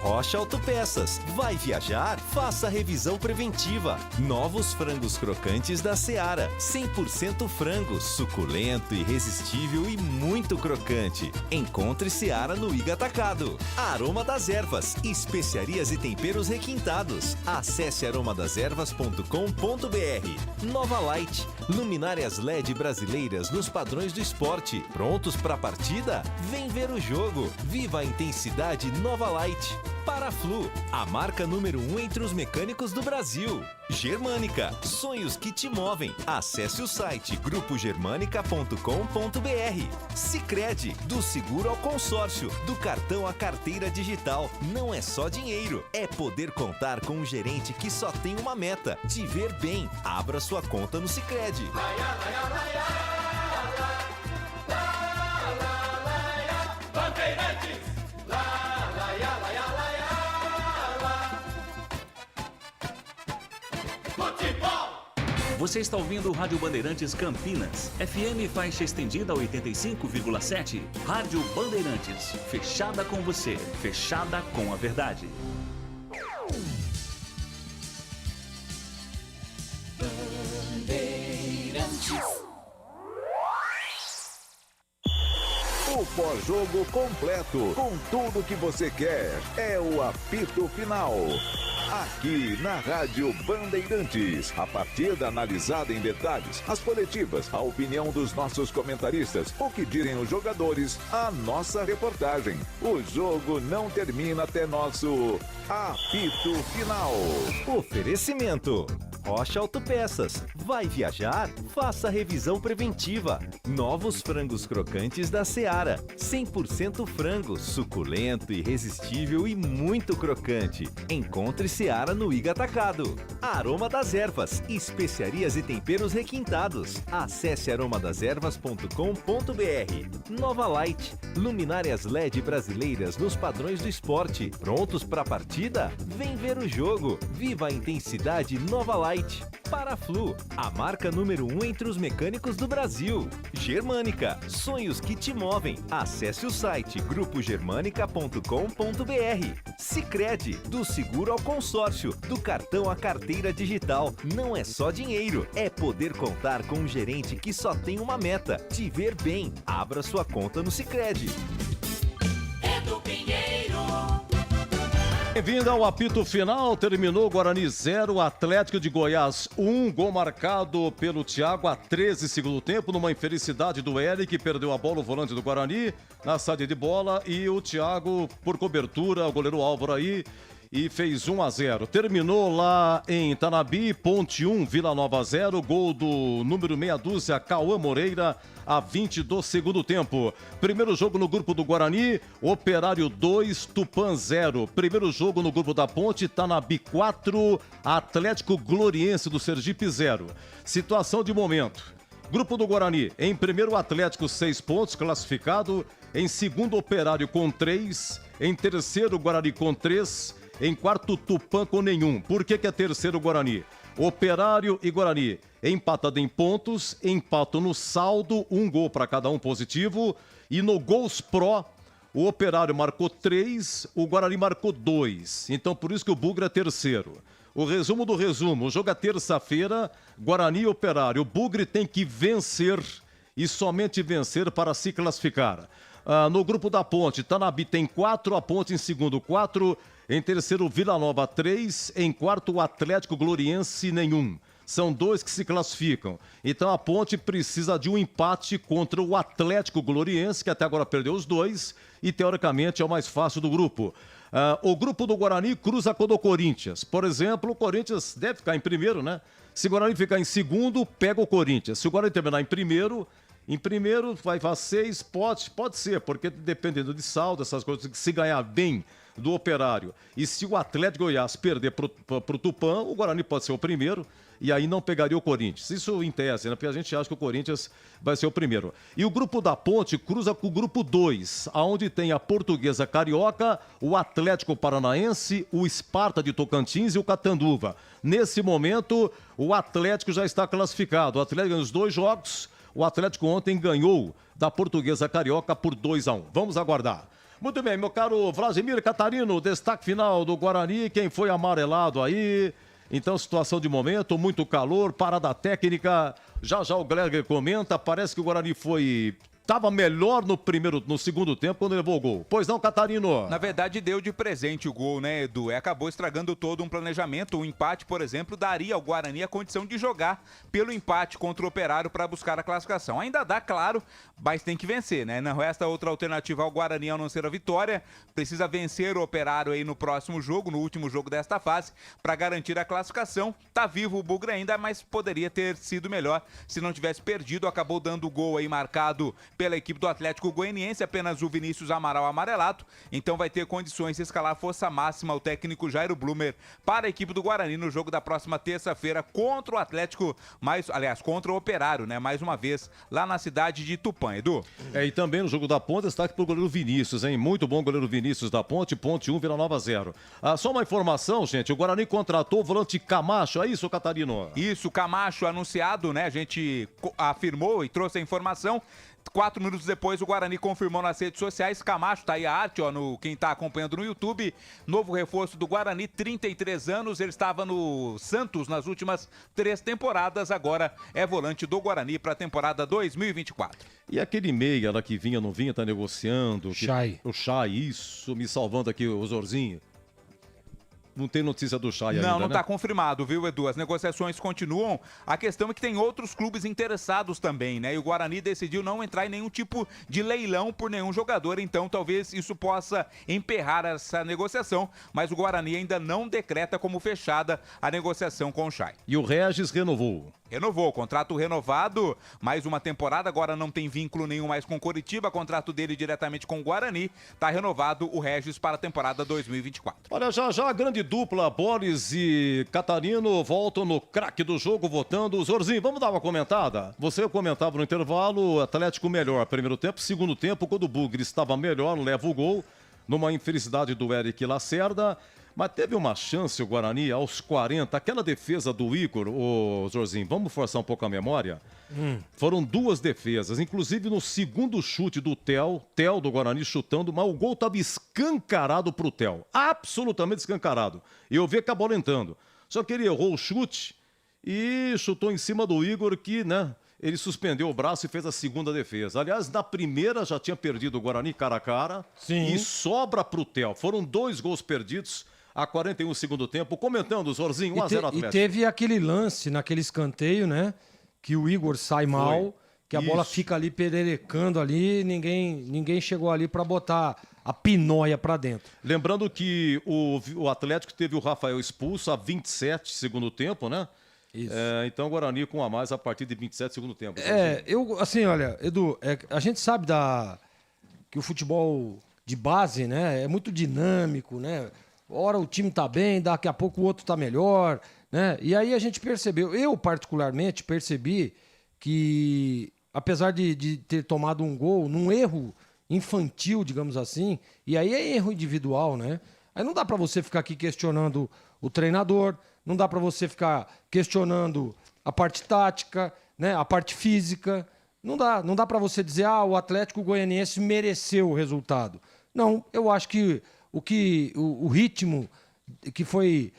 Rocha Autopeças. Vai viajar? Faça a revisão preventiva. Novos frangos crocantes da Seara. 100% frango, suculento, irresistível e muito crocante. Encontre Seara no Iga Atacado. Aroma das Ervas. Especiarias e temperos requintados. Acesse aromadeservas.com.br. Nova Light. Luminárias LED brasileiras nos padrões do esporte. Prontos para a partida? Vem ver o jogo. Viva a intensidade Nova Light. Paraflu, a marca número 1 entre os mecânicos do Brasil. Germânica, sonhos que te movem. Acesse o site grupogermanica.com.br. Sicredi, do seguro ao consórcio, do cartão à carteira digital. Não é só dinheiro, é poder contar com um gerente que só tem uma meta: te ver bem. Abra sua conta no Sicredi. Você está ouvindo o Rádio Bandeirantes Campinas, FM faixa estendida 85,7. Rádio Bandeirantes, fechada com você, fechada com a verdade. O pós-jogo completo, com tudo que você quer, é o apito final. Aqui na Rádio Bandeirantes, a partida analisada em detalhes, as coletivas, a opinião dos nossos comentaristas, o que direm os jogadores, a nossa reportagem. O jogo não termina até nosso apito final. Oferecimento: Rocha Autopeças. Vai viajar? Faça a revisão preventiva. Novos frangos crocantes da Seara. 100% frango, suculento, irresistível e muito crocante. Encontre Seara no Iga Atacado. Aroma das Ervas. Especiarias e temperos requintados. Acesse aromadeservas.com.br. Nova Light. Luminárias LED brasileiras nos padrões do esporte. Prontos para a partida? Vem ver o jogo. Viva a intensidade Nova Light. Paraflu, a marca número 1 entre os mecânicos do Brasil. Germânica, sonhos que te movem. Acesse o site grupogermanica.com.br. Sicredi, do seguro ao consórcio, do cartão à carteira digital. Não é só dinheiro, é poder contar com um gerente que só tem uma meta: te ver bem. Abra sua conta no Sicredi. Edu Pinheiro. Bem-vindo ao apito final, terminou Guarani 0, Atlético de Goiás 1, gol marcado pelo Thiago a 13 segundo tempo, numa infelicidade do Eric, que perdeu a bola, o volante do Guarani, na saída de bola, e o Thiago, por cobertura, o goleiro Álvaro aí, e fez 1-0. Terminou lá em Tanabi, Ponte 1, Vila Nova 0, gol do número meia dúzia, Cauã Moreira, a 20 do segundo tempo. Primeiro jogo no grupo do Guarani, Operário 2, Tupã 0. Primeiro jogo no grupo da Ponte, Tanabi 4, Atlético Gloriense do Sergipe 0. Situação de momento: grupo do Guarani, em primeiro Atlético 6 pontos, classificado. Em segundo Operário com 3, em terceiro Guarani com 3, em quarto Tupã com nenhum. Por que é terceiro Guarani? Operário e Guarani empatado em pontos, empatam no saldo, um gol para cada um positivo, e no Gols Pro o Operário marcou 3, o Guarani marcou 2, então por isso que o Bugra é terceiro. O resumo do resumo: o jogo é terça-feira, Guarani e Operário. O Bugre tem que vencer e somente vencer para se classificar. No grupo da Ponte, Tanabi tem 4, a Ponte em segundo 4, em terceiro Vila Nova 3, em quarto o Atlético Gloriense nenhum. São 2 que se classificam. Então a Ponte precisa de um empate contra o Atlético Gloriense, que até agora perdeu os 2, e teoricamente é o mais fácil do grupo. O grupo do Guarani cruza com o do Corinthians. Por exemplo, o Corinthians deve ficar em primeiro, né? Se o Guarani ficar em segundo, pega o Corinthians. Se o Guarani terminar em primeiro vai fazer 6, pode ser, porque dependendo de saldo, essas coisas, se ganhar bem do Operário, e se o Atlético Goiás perder pro Tupã, o Guarani pode ser o primeiro, e aí não pegaria o Corinthians. Isso em tese, né? Porque a gente acha que o Corinthians vai ser o primeiro. E o grupo da Ponte cruza com o grupo 2, aonde tem a Portuguesa Carioca, o Atlético Paranaense, o Sparta de Tocantins e o Catanduva. Nesse momento, o Atlético já está classificado. O Atlético ganhou os 2 jogos. O Atlético ontem ganhou da Portuguesa Carioca por 2-1. Vamos aguardar. Muito bem, meu caro Vladimir Catarino, destaque final do Guarani, quem foi amarelado aí? Então, situação de momento, muito calor, parada técnica. Já o Gleger comenta, parece que o Guarani estava melhor no segundo tempo quando levou o gol. Pois não, Catarino? Na verdade, deu de presente o gol, né, Edu? Acabou estragando todo um planejamento. O empate, por exemplo, daria ao Guarani a condição de jogar pelo empate contra o Operário para buscar a classificação. Ainda dá, claro, mas tem que vencer, né? Não resta outra alternativa ao Guarani a não ser a vitória. Precisa vencer o Operário aí no próximo jogo, no último jogo desta fase, para garantir a classificação. Tá vivo o Bugre ainda, mas poderia ter sido melhor se não tivesse perdido. Acabou dando o gol aí marcado pela equipe do Atlético Goianiense, apenas o Vinícius Amaral amarelado, então vai ter condições de escalar a força máxima o técnico Jairo Blumer para a equipe do Guarani no jogo da próxima terça-feira contra o Atlético, contra o Operário, né, mais uma vez, lá na cidade de Tupã, Edu. E também no jogo da Ponte, destaque pro goleiro Vinícius, hein, muito bom goleiro Vinícius da Ponte 1, Vila Nova 0. Só uma informação, gente, o Guarani contratou o volante Camacho, é isso, Catarino? Isso, Camacho anunciado, né, a gente afirmou e trouxe a informação. 4 minutos depois, o Guarani confirmou nas redes sociais. Camacho, tá aí a arte, ó, quem tá acompanhando no YouTube. Novo reforço do Guarani, 33 anos. Ele estava no Santos nas últimas 3 temporadas. Agora é volante do Guarani para a temporada 2024. E aquele meia lá que vinha, não vinha, tá negociando. Chay. O Chay, isso, me salvando aqui, o Zorzinho. Não tem notícia do Chay ainda, não né? tá confirmado, viu, Edu? As negociações continuam. A questão é que tem outros clubes interessados também, né? E o Guarani decidiu não entrar em nenhum tipo de leilão por nenhum jogador, então talvez isso possa emperrar essa negociação, mas o Guarani ainda não decreta como fechada a negociação com o Chay. E o Regis renovou. Renovou, contrato renovado, mais uma temporada, agora não tem vínculo nenhum mais com Coritiba, contrato dele diretamente com o Guarani, tá renovado o Regis para a temporada 2024. Olha, já a grande dupla, Boris e Catarino, voltam no craque do jogo, votando. Zorzinho, vamos dar uma comentada? Você comentava no intervalo, Atlético melhor, primeiro tempo, segundo tempo, quando o Bugre estava melhor, leva o gol, numa infelicidade do Eric Lacerda. Mas teve uma chance o Guarani aos 40, aquela defesa do Igor, ô Zorzinho, vamos forçar um pouco a memória? Foram 2 defesas, inclusive no segundo chute do Theo do Guarani chutando, mas o gol estava escancarado pro Theo, absolutamente escancarado. E eu vi que a bola entrando. Só que ele errou o chute e chutou em cima do Igor que, né, ele suspendeu o braço e fez a segunda defesa. Aliás, na primeira já tinha perdido o Guarani cara a cara. Sim. E sobra pro Theo. Foram 2 gols perdidos a 41 segundo tempo. Comentando, Zorzinho, 1-0 Atlético. E teve aquele lance naquele escanteio, né? Que o Igor sai mal, que a bola fica ali pererecando ali, ninguém chegou ali para botar a pinóia para dentro. Lembrando que o Atlético teve o Rafael expulso a 27 segundo tempo, né? Isso. Então o Guarani com a mais a partir de 27 segundo tempo. Olha, Edu, a gente sabe que o futebol de base, né, é muito dinâmico, né? Ora o time tá bem, daqui a pouco o outro tá melhor, né? E aí a gente percebeu, eu particularmente percebi que, apesar de ter tomado um gol num erro infantil, digamos assim, e aí é erro individual, né? Aí não dá pra você ficar aqui questionando o treinador, não dá pra você ficar questionando a parte tática, né? A parte física. Não dá para você dizer, o Atlético Goianiense mereceu o resultado. Não, eu acho que o ritmo que foi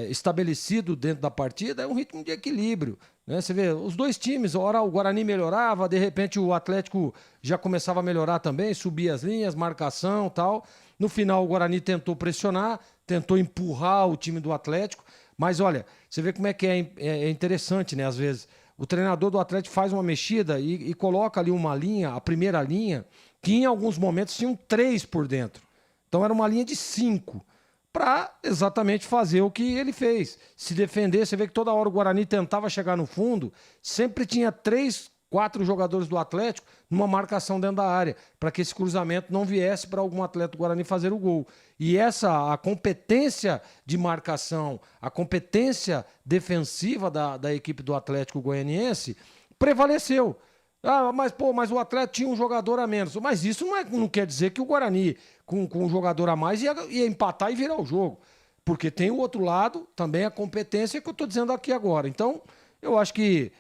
estabelecido dentro da partida é um ritmo de equilíbrio, né? Você vê, os dois times, ora o Guarani melhorava, de repente o Atlético já começava a melhorar também, subia as linhas, marcação e tal. No final o Guarani tentou pressionar, tentou empurrar o time do Atlético, mas olha, você vê como é que é interessante, né? Às vezes o treinador do Atlético faz uma mexida e coloca ali uma linha, a primeira linha, que em alguns momentos tinham 3 por dentro. Então era uma linha de 5, para exatamente fazer o que ele fez. Se defender, você vê que toda hora o Guarani tentava chegar no fundo, sempre tinha 3, 4 jogadores do Atlético numa marcação dentro da área, para que esse cruzamento não viesse para algum atleta do Guarani fazer o gol. E a competência de marcação, a competência defensiva da equipe do Atlético Goianiense prevaleceu. Mas o Atlético tinha um jogador a menos. Mas isso não quer dizer que o Guarani, com um jogador a mais, ia empatar e virar o jogo. Porque tem o outro lado, também a competência que eu estou dizendo aqui agora. Então, eu acho que,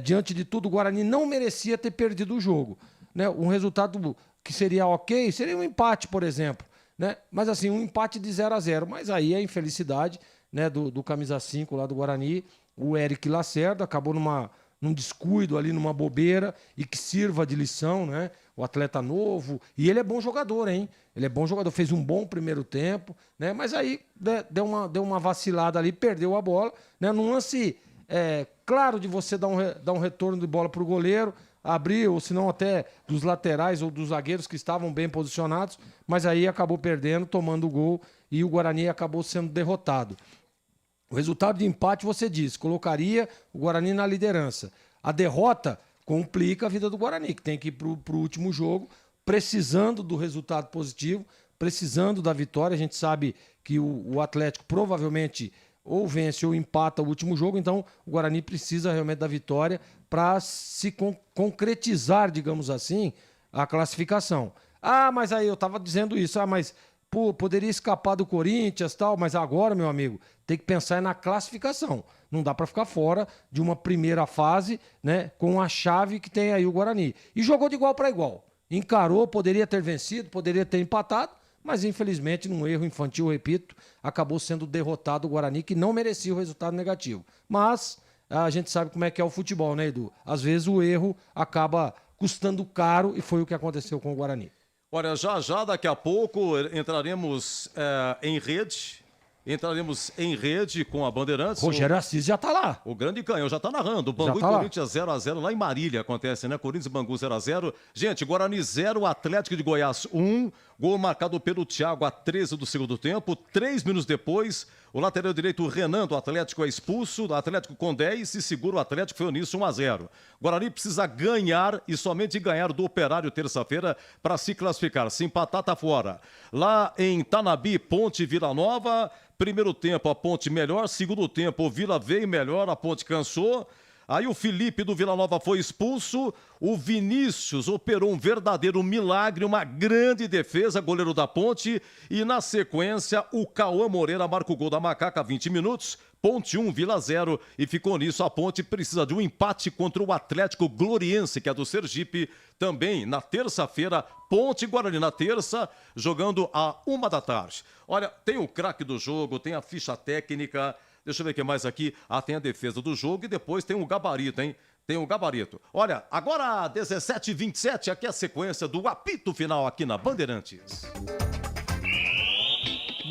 diante de tudo, o Guarani não merecia ter perdido o jogo. Né? Um resultado que seria ok, seria um empate, por exemplo, né? Mas assim, um empate de 0-0, mas aí a infelicidade, né, do camisa 5 lá do Guarani, o Eric Lacerda, acabou num descuido ali, numa bobeira, e que sirva de lição, né? O atleta novo, e ele é bom jogador, hein? Ele é bom jogador, fez um bom primeiro tempo, né? Mas aí deu uma vacilada ali, perdeu a bola, né? Num lance claro de você dar um retorno de bola para o goleiro, abrir, ou se não até dos laterais ou dos zagueiros que estavam bem posicionados, mas aí acabou perdendo, tomando o gol, e o Guarani acabou sendo derrotado. O resultado de empate, você disse, colocaria o Guarani na liderança. A derrota complica a vida do Guarani, que tem que ir para o último jogo, precisando do resultado positivo, precisando da vitória. A gente sabe que o Atlético provavelmente ou vence ou empata o último jogo, então o Guarani precisa realmente da vitória para se concretizar, digamos assim, a classificação. Ah, mas aí eu estava dizendo isso, mas poderia escapar do Corinthians e tal, mas agora, meu amigo, tem que pensar na classificação. Não dá para ficar fora de uma primeira fase, né, com a chave que tem aí o Guarani. E jogou de igual para igual. Encarou, poderia ter vencido, poderia ter empatado, mas infelizmente, num erro infantil, repito, acabou sendo derrotado o Guarani, que não merecia o resultado negativo. Mas a gente sabe como é que é o futebol, né, Edu? Às vezes o erro acaba custando caro, e foi o que aconteceu com o Guarani. Olha, já daqui a pouco entraremos em rede. Entraremos em rede com a Bandeirantes. Rogério Assis já tá lá. O grande canhão já tá narrando. O Bangu e Corinthians 0-0 lá em Marília acontece, né? Corinthians e Bangu 0-0. Gente, Guarani 0, Atlético de Goiás 1. Gol marcado pelo Thiago a 13 do segundo tempo. 3 minutos depois, o lateral direito Renan do Atlético é expulso. O Atlético com 10 e segura o Atlético, foi nisso 1-0. Guarani precisa ganhar e somente ganhar do Operário terça-feira para se classificar. Se empatar, tá fora. Lá em Tanabi, Ponte Vila Nova. Primeiro tempo a Ponte melhor, segundo tempo o Vila veio melhor, a Ponte cansou. Aí o Felipe do Vila Nova foi expulso, o Vinícius operou um verdadeiro milagre, uma grande defesa, goleiro da Ponte, e na sequência o Cauã Moreira marca o gol da Macaca, 20 minutos, Ponte 1, Vila 0, e ficou nisso. A Ponte precisa de um empate contra o Atlético Gloriense, que é do Sergipe, também na terça-feira, Ponte e Guarani na terça, jogando à 13h. Olha, tem o craque do jogo, tem a ficha técnica. Deixa eu ver o que mais aqui. Tem a defesa do jogo e depois tem o gabarito, hein? Tem o gabarito. Olha, agora 17h27, aqui é a sequência do apito final aqui na Bandeirantes.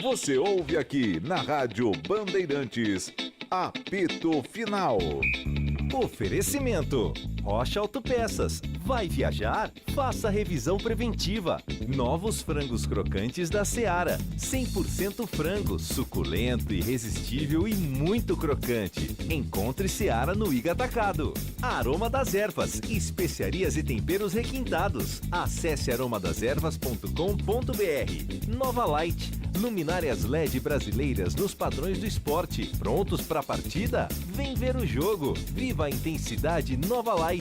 Você ouve aqui na Rádio Bandeirantes, apito final. Oferecimento: Rocha Autopeças. Vai viajar? Faça revisão preventiva. Novos frangos crocantes da Seara. 100% frango, suculento, irresistível e muito crocante. Encontre Seara no Iga Atacado. Aroma das Ervas, especiarias e temperos requintados. Acesse aromadeservas.com.br. Nova Light, luminárias LED brasileiras nos padrões do esporte. Prontos para a partida? Vem ver o jogo. Viva a intensidade Nova Light.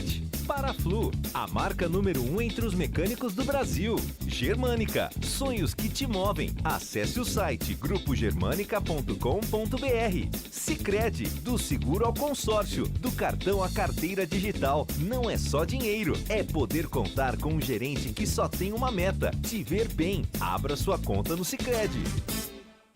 Paraflu, a marca número 1 entre os mecânicos do Brasil. Germânica, sonhos que te movem. Acesse o site grupogermanica.com.br. Sicredi, do seguro ao consórcio, do cartão à carteira digital. Não é só dinheiro, é poder contar com um gerente que só tem uma meta: te ver bem. Abra sua conta no Sicredi.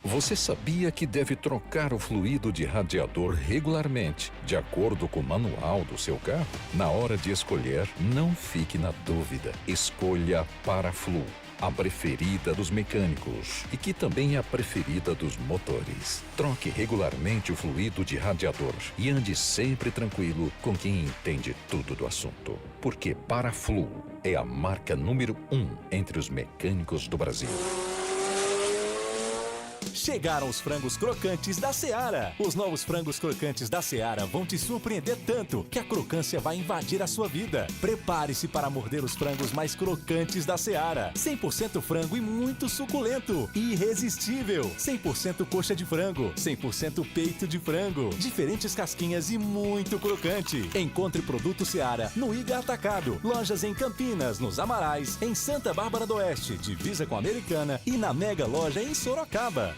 Você sabia que deve trocar o fluido de radiador regularmente, de acordo com o manual do seu carro? Na hora de escolher, não fique na dúvida. Escolha Paraflu, a preferida dos mecânicos e que também é a preferida dos motores. Troque regularmente o fluido de radiador e ande sempre tranquilo com quem entende tudo do assunto. Porque Paraflu é a marca número 1 entre os mecânicos do Brasil. Chegaram os frangos crocantes da Seara. Os novos frangos crocantes da Seara vão te surpreender tanto que a crocância vai invadir a sua vida. Prepare-se para morder os frangos mais crocantes da Seara. 100% frango e muito suculento. Irresistível. 100% coxa de frango. 100% peito de frango. Diferentes casquinhas e muito crocante. Encontre produto Seara no Iga Atacado. Lojas em Campinas, nos Amarais, em Santa Bárbara do Oeste, divisa com a Americana, e na Mega Loja em Sorocaba.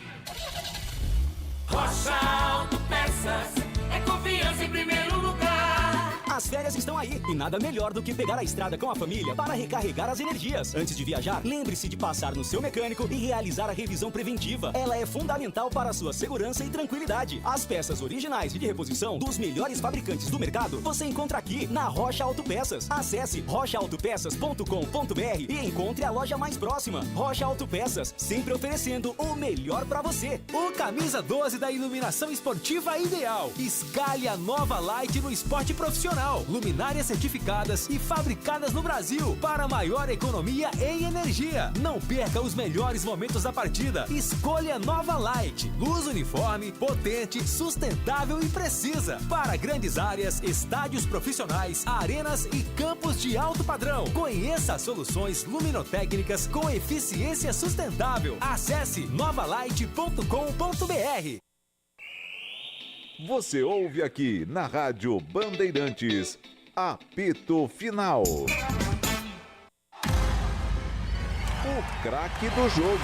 Rocha Autopeças é confiança em primeiro lugar. As férias estão aí e nada melhor do que pegar a estrada com a família para recarregar as energias. Antes de viajar, lembre-se de passar no seu mecânico e realizar a revisão preventiva. Ela é fundamental para a sua segurança e tranquilidade. As peças originais e de reposição dos melhores fabricantes do mercado você encontra aqui na Rocha Autopeças. Acesse rochaautopeças.com.br e encontre a loja mais próxima. Rocha Autopeças, sempre oferecendo o melhor para você. O camisa 12 da iluminação esportiva ideal. Escalhe a nova Light no esporte profissional. Luminárias certificadas e fabricadas no Brasil para maior economia em energia. Não perca os melhores momentos da partida. Escolha nova Light. Luz uniforme, potente, sustentável e precisa. Para grandes áreas, estádios profissionais, arenas e campos de alto padrão. Conheça soluções luminotécnicas com eficiência sustentável. Acesse novalight.com.br. Você ouve aqui na Rádio Bandeirantes, apito final. O craque do jogo.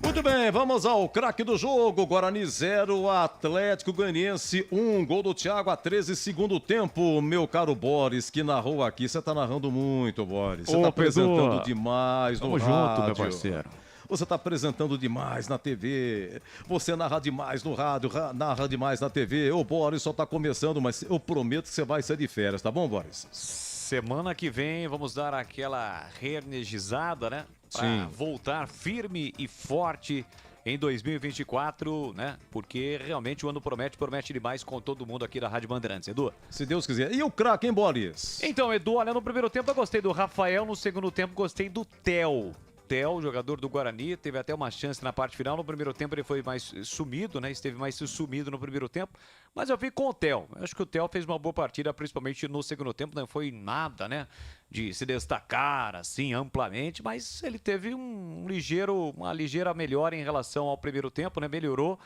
Muito bem, vamos ao craque do jogo. Guarani 0, Atlético Goianiense 1. Gol do Thiago a 13, segundo tempo. Meu caro Boris, que narrou aqui. Você tá narrando muito, Boris. Você tá apresentando demais no rádio. Tamo junto, meu parceiro. Você está apresentando demais na TV. Você narra demais no rádio, narra demais na TV. Ô, Boris, só está começando, mas eu prometo que você vai sair de férias, tá bom, Boris? Semana que vem vamos dar aquela reenergizada, né? Para voltar firme e forte em 2024, né? Porque realmente o ano promete demais com todo mundo aqui da Rádio Bandeirantes. Edu? Se Deus quiser. E o craque, hein, Boris? Então, Edu, olha, no primeiro tempo eu gostei do Rafael, no segundo tempo gostei do Theo. Theo, jogador do Guarani, teve até uma chance na parte final. No primeiro tempo ele foi mais sumido, né? Esteve mais sumido no primeiro tempo. Mas eu fico com o Theo. Eu acho que o Theo fez uma boa partida, principalmente no segundo tempo. Não foi nada, né? De se destacar, assim, amplamente. Mas ele teve uma ligeira melhora em relação ao primeiro tempo, né? Melhorou.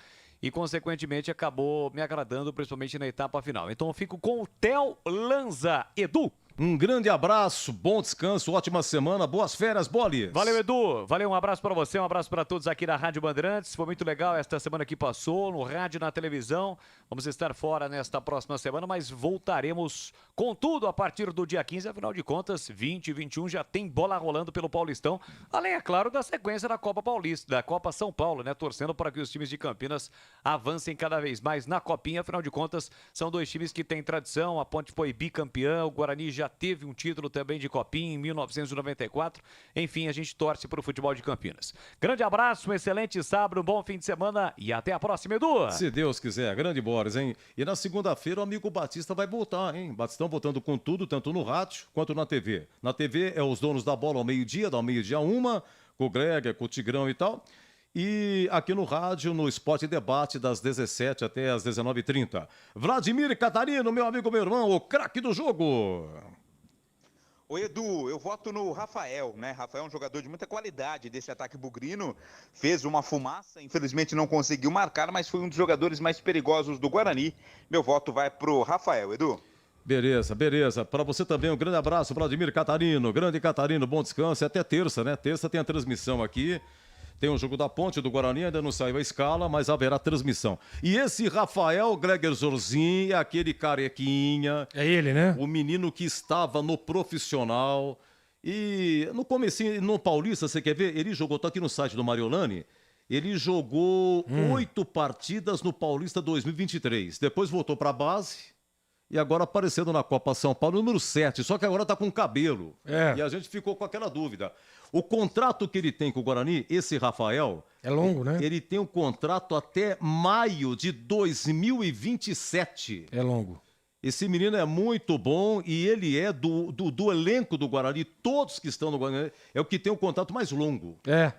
E, consequentemente, acabou me agradando, principalmente na etapa final. Então eu fico com o Theo Lanza. Edu? Um grande abraço, bom descanso, ótima semana, boas férias, Bolis. Valeu, Edu. Valeu, um abraço para você, um abraço para todos aqui da Rádio Bandeirantes. Foi muito legal esta semana que passou, no rádio, na televisão. Vamos estar fora nesta próxima semana, mas voltaremos com tudo a partir do dia 15. Afinal de contas, 20 e 21 já tem bola rolando pelo Paulistão. Além, é claro, da sequência da Copa Paulista, da Copa São Paulo, né? Torcendo para que os times de Campinas avancem cada vez mais na Copinha. Afinal de contas, são dois times que têm tradição. A Ponte foi bicampeã, o Guarani já teve um título também de Copinha em 1994. Enfim, a gente torce para o futebol de Campinas. Grande abraço, um excelente sábado, um bom fim de semana e até a próxima, Edu. Se Deus quiser, grande Boris, hein? E na segunda-feira o amigo Batista vai voltar, hein? Batistão voltando com tudo, tanto no rádio quanto na TV. Na TV é os donos da bola ao meio-dia, da meio-dia 1, com o Greg, com o Tigrão e tal. E aqui no rádio, no Esporte Debate, das 17 até as 19h30. Vladimir Catarino, meu amigo, meu irmão, o craque do jogo. Oi, Edu, eu voto no Rafael, né? Rafael é um jogador de muita qualidade desse ataque bugrino, fez uma fumaça, infelizmente não conseguiu marcar, mas foi um dos jogadores mais perigosos do Guarani. Meu voto vai pro Rafael, Edu. Beleza, beleza. Para você também um grande abraço, Vladimir Catarino. Grande Catarino, bom descanso. É até terça, né? Terça tem a transmissão aqui. Tem o jogo da Ponte do Guarani, ainda não saiu a escala, mas haverá transmissão. E esse Rafael Greger Zorzin, aquele carequinha. É ele, né? O menino que estava no profissional. E no comecinho, no Paulista, você quer ver? Ele jogou, tá aqui no site do Mariolani, ele jogou 8 partidas no Paulista 2023. Depois voltou para a base. E agora aparecendo na Copa São Paulo, número 7, só que agora tá com cabelo. É. E a gente ficou com aquela dúvida. O contrato que ele tem com o Guarani, esse Rafael... É longo, né? Ele tem um contrato até maio de 2027. É longo. Esse menino é muito bom e ele é do elenco do Guarani, todos que estão no Guarani, é o que tem o contrato mais longo. É.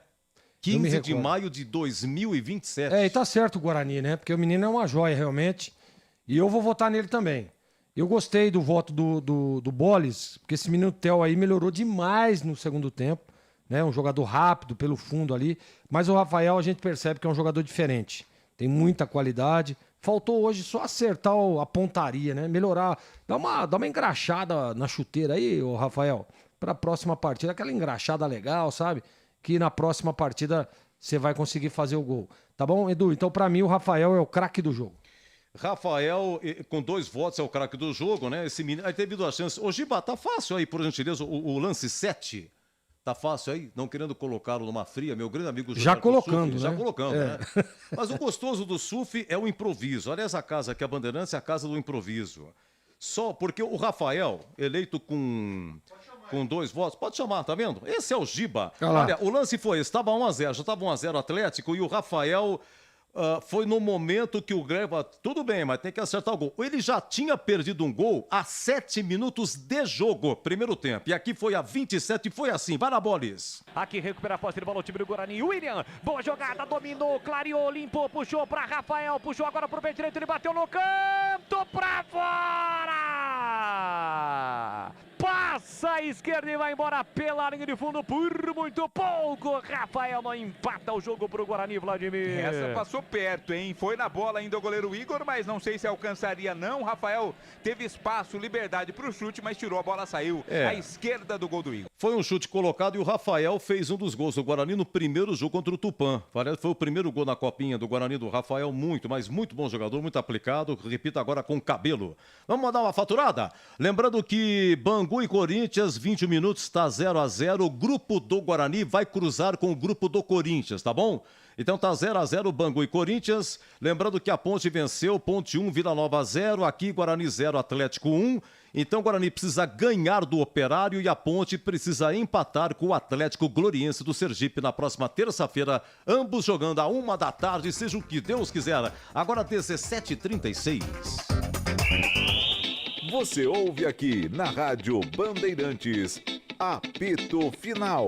15 de maio de 2027. É, e tá certo o Guarani, né? Porque o menino é uma joia, realmente. E eu vou votar nele também. Eu gostei do voto do Bolis, porque esse menino Theo aí melhorou demais no segundo tempo, né? Um jogador rápido pelo fundo ali, mas o Rafael a gente percebe que é um jogador diferente, tem muita qualidade. Faltou hoje só acertar a pontaria, né? Melhorar, dá uma engraxada na chuteira aí, ô Rafael, para a próxima partida, aquela engraxada legal, sabe? Que na próxima partida você vai conseguir fazer o gol. Tá bom, Edu? Então para mim o Rafael é o craque do jogo. Rafael, com 2 votos, é o craque do jogo, né? Esse menino, aí teve 2 chances. Ô, Giba, tá fácil aí, por gentileza, o lance 7. Tá fácil aí? Não querendo colocá-lo numa fria, meu grande amigo... Já colocando, Suf, né? Já colocando, né? Mas o gostoso do SUF é o improviso. Aliás, a casa aqui, a Bandeirantes, é a casa do improviso. Só porque o Rafael, eleito com 2 votos, pode chamar, tá vendo? Esse é o Giba. Olha, o lance foi esse, estava 1-0, já estava 1-0 Atlético, e o Rafael... foi no momento que o Greva, tudo bem, mas tem que acertar o gol. Ele já tinha perdido um gol há 7 minutos de jogo, primeiro tempo. E aqui foi a 27 e foi assim. Vai na Bolis. Aqui recupera a posse de bola o time do Guarani. William, boa jogada, dominou, clareou, limpou, puxou para Rafael, puxou agora pro pé direito, ele bateu no canto pra fora! Passa a esquerda e vai embora pela linha de fundo por muito pouco. Rafael não empata o jogo pro Guarani, Vladimir. Essa passou perto, hein? Foi na bola ainda o goleiro Igor, mas não sei se alcançaria não. Rafael teve espaço, liberdade pro chute, mas tirou, a bola saiu à esquerda do gol do Igor. Foi um chute colocado e o Rafael fez um dos gols do Guarani no primeiro jogo contra o Tupã. Foi o primeiro gol na copinha do Guarani do Rafael, muito bom jogador, muito aplicado. Repita agora com cabelo. Vamos mandar uma faturada? Lembrando que Bangu e Corinthians, 20 minutos, está 0-0. O grupo do Guarani vai cruzar com o grupo do Corinthians, tá bom? Então tá 0-0 Bangu e Corinthians. Lembrando que a Ponte venceu, Ponte 1, Vila Nova 0. Aqui Guarani 0, Atlético 1. Então o Guarani precisa ganhar do Operário e a Ponte precisa empatar com o Atlético Gloriense do Sergipe na próxima terça-feira. Ambos jogando à 1 da tarde, seja o que Deus quiser. Agora 17h36. Você ouve aqui na Rádio Bandeirantes, apito final.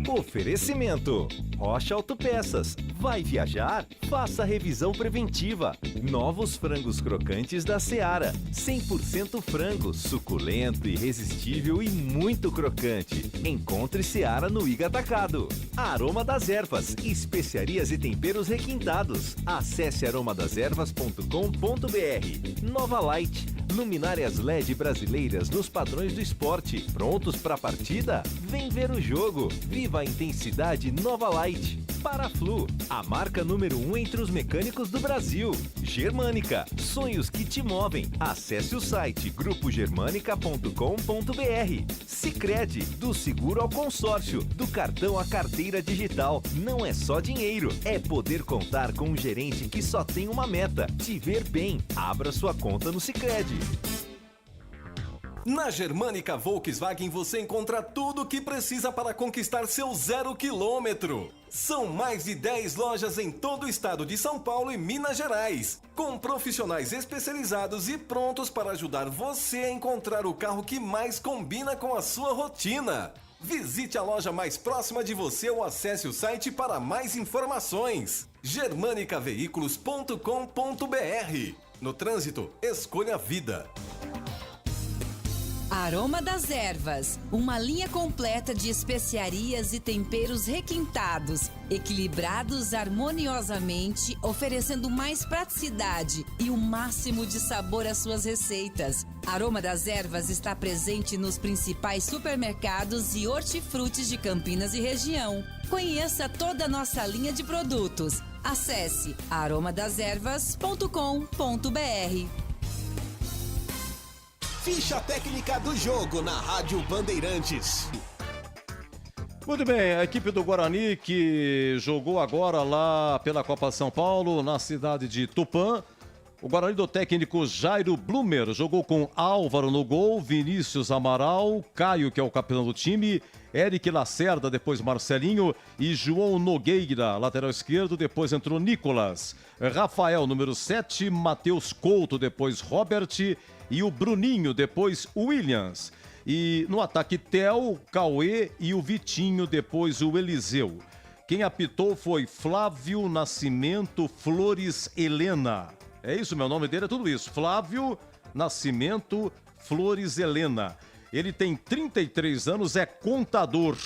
Oferecimento: Rocha Autopeças. Vai viajar? Faça revisão preventiva. Novos frangos crocantes da Seara. 100% frango, suculento, irresistível e muito crocante. Encontre Seara no Iga Atacado. Aroma das Ervas, especiarias e temperos requintados. Acesse aromadeservas.com.br. Nova Light, luminárias LED brasileiras nos padrões do esporte. Prontos para a partida? Vem ver o jogo. Viva a intensidade Nova Light. Paraflu, a marca número 1 entre os mecânicos do Brasil. Germânica, sonhos que te movem. Acesse o site grupogermanica.com.br. Sicredi, do seguro ao consórcio, do cartão à carteira digital. Não é só dinheiro, é poder contar com um gerente que só tem uma meta: te ver bem. Abra sua conta no Sicredi. Na Germânica Volkswagen você encontra tudo o que precisa para conquistar seu 0 km. São mais de 10 lojas em todo o estado de São Paulo e Minas Gerais, com profissionais especializados e prontos para ajudar você a encontrar o carro que mais combina com a sua rotina. Visite a loja mais próxima de você ou acesse o site para mais informações. germanicaveículos.com.br. No trânsito, escolha a vida. Aroma das Ervas, uma linha completa de especiarias e temperos requintados, equilibrados harmoniosamente, oferecendo mais praticidade e o máximo de sabor às suas receitas. Aroma das Ervas está presente nos principais supermercados e hortifrutis de Campinas e região. Conheça toda a nossa linha de produtos. Acesse aromadeservas.com.br. Ficha técnica do jogo na Rádio Bandeirantes. Muito bem, a equipe do Guarani que jogou agora lá pela Copa São Paulo, na cidade de Tupã. O Guarani do técnico Jairo Blumer jogou com Álvaro no gol, Vinícius Amaral, Caio, que é o capitão do time, Eric Lacerda, depois Marcelinho e João Nogueira, lateral esquerdo, depois entrou Nicolas, Rafael, número 7, Matheus Couto, depois Robert e o Bruninho, depois Williams. E no ataque Theo, Cauê e o Vitinho, depois o Eliseu. Quem apitou foi Flávio Nascimento Flores Helena. É isso, meu nome dele é tudo isso. Flávio Nascimento Flores Helena. Ele tem 33 anos, é contador.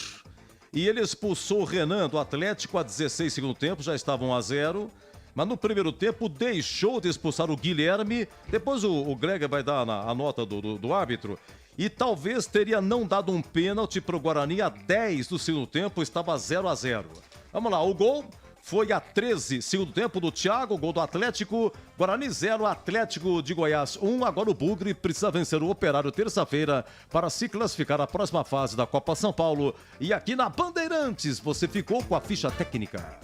E ele expulsou o Renan do Atlético a 16 segundo tempo, já estavam 1-0. Mas no primeiro tempo deixou de expulsar o Guilherme. Depois o Greg vai dar a nota do árbitro. E talvez teria não dado um pênalti para o Guarani a 10 do segundo tempo, estava 0-0. Vamos lá, o gol Foi a 13, segundo tempo do Thiago, gol do Atlético. Guarani 0, Atlético de Goiás 1. Agora o Bugre precisa vencer o Operário terça-feira para se classificar à próxima fase da Copa São Paulo. E aqui na Bandeirantes, você ficou com a ficha técnica.